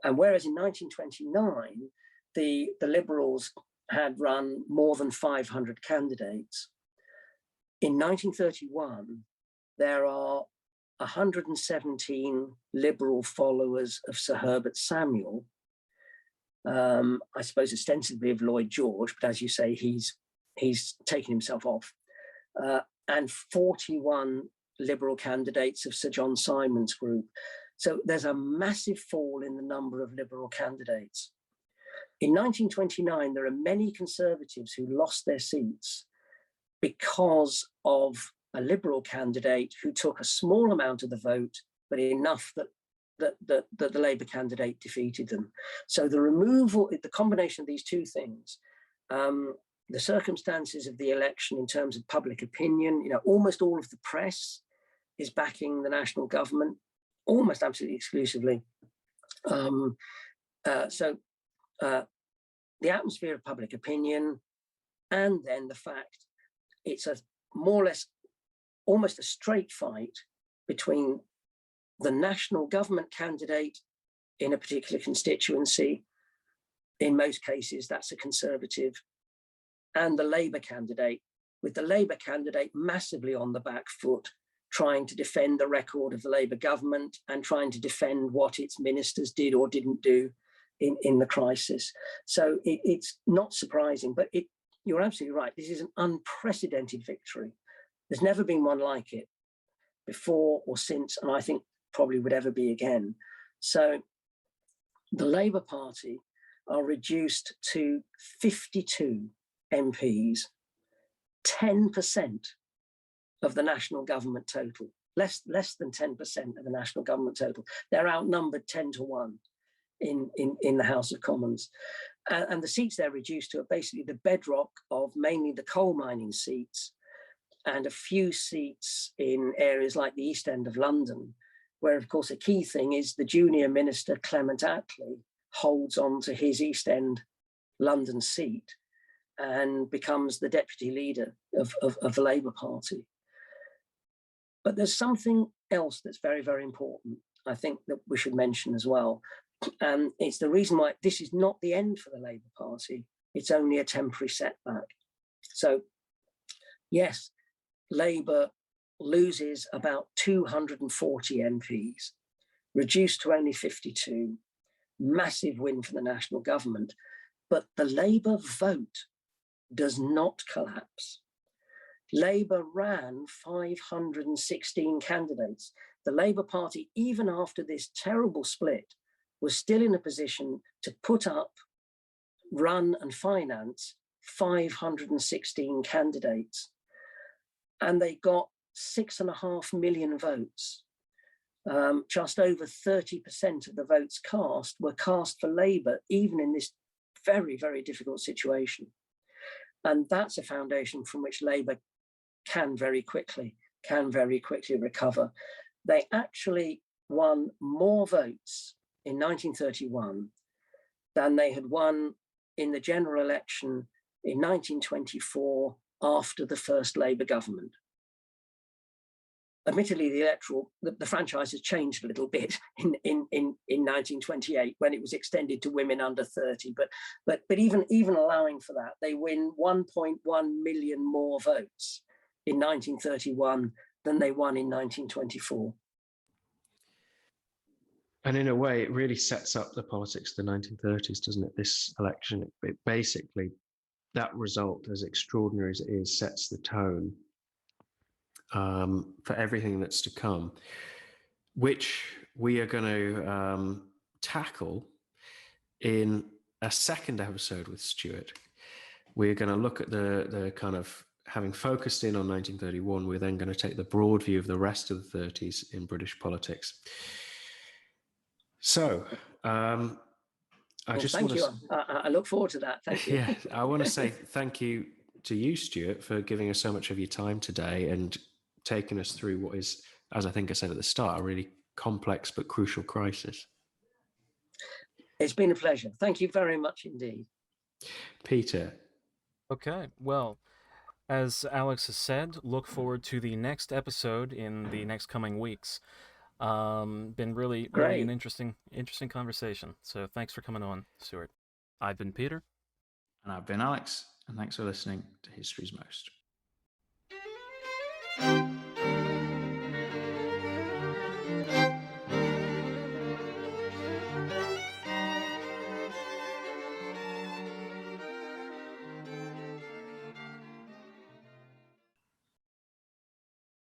And whereas in 1929, the Liberals had run more than 500 candidates, in 1931, there are 117 Liberal followers of Sir Herbert Samuel, I suppose ostensibly of Lloyd George, but as you say, he's taken himself off, and 41 Liberal candidates of Sir John Simon's group. So there's a massive fall in the number of Liberal candidates. In 1929, there are many Conservatives who lost their seats because of a Liberal candidate who took a small amount of the vote, but enough that the Labour candidate defeated them. So the removal, the combination of these two things, the circumstances of the election in terms of public opinion, you know, almost all of the press is backing the national government, almost absolutely exclusively. So the atmosphere of public opinion, and then the fact it's a more or less almost a straight fight between the national government candidate in a particular constituency, in most cases that's a Conservative, and the Labour candidate, with the Labour candidate massively on the back foot, trying to defend the record of the Labour government and trying to defend what its ministers did or didn't do in the crisis. So it's not surprising, but you're absolutely right. This is an unprecedented victory. There's never been one like it before or since, and I think probably would ever be again. So the Labour Party are reduced to 52 MPs, 10% of the national government total, less than 10% of the national government total. They're outnumbered 10-1 in the House of Commons. And the seats they're reduced to are basically the bedrock of mainly the coal mining seats and a few seats in areas like the East End of London, where, of course, a key thing is the junior minister, Clement Attlee, holds on to his East End London seat and becomes the deputy leader of the Labour Party. But there's something else that's very, very important, I think, that we should mention as well. And it's the reason why this is not the end for the Labour Party. It's only a temporary setback. So, yes, Labour loses about 240 MPs, reduced to only 52, massive win for the national government. But the Labour vote does not collapse. Labour ran 516 candidates. The Labour Party, even after this terrible split, was still in a position to put up, run and finance 516 candidates. And they got 6.5 million votes. Just over 30% of the votes cast were cast for Labour, even in this very, very difficult situation. And that's a foundation from which Labour can very quickly recover. They actually won more votes in 1931 than they had won in the general election in 1924 after the first Labour government. Admittedly, the franchise has changed a little bit in 1928 when it was extended to women under 30. But even allowing for that, they win 1.1 million more votes in 1931 than they won in 1924. And in a way, it really sets up the politics of the 1930s, doesn't it? This election, it basically, that result, as extraordinary as it is, sets the tone for everything that's to come, which we are going to tackle in a second episode with Stuart. We're going to look at the kind of, having focused in on 1931, we're then going to take the broad view of the rest of the 30s in British politics. So, I look forward to that. Thank you. Yeah, I want to say thank you to you, Stuart, for giving us so much of your time today and taking us through what is, as I think I said at the start, a really complex but crucial crisis. It's been a pleasure. Thank you very much indeed. Peter. Okay, well, as Alex has said, look forward to the next episode in the next coming weeks. Been really an interesting conversation. So thanks for coming on, Stuart. I've been Peter. And I've been Alex. And thanks for listening to History's Most.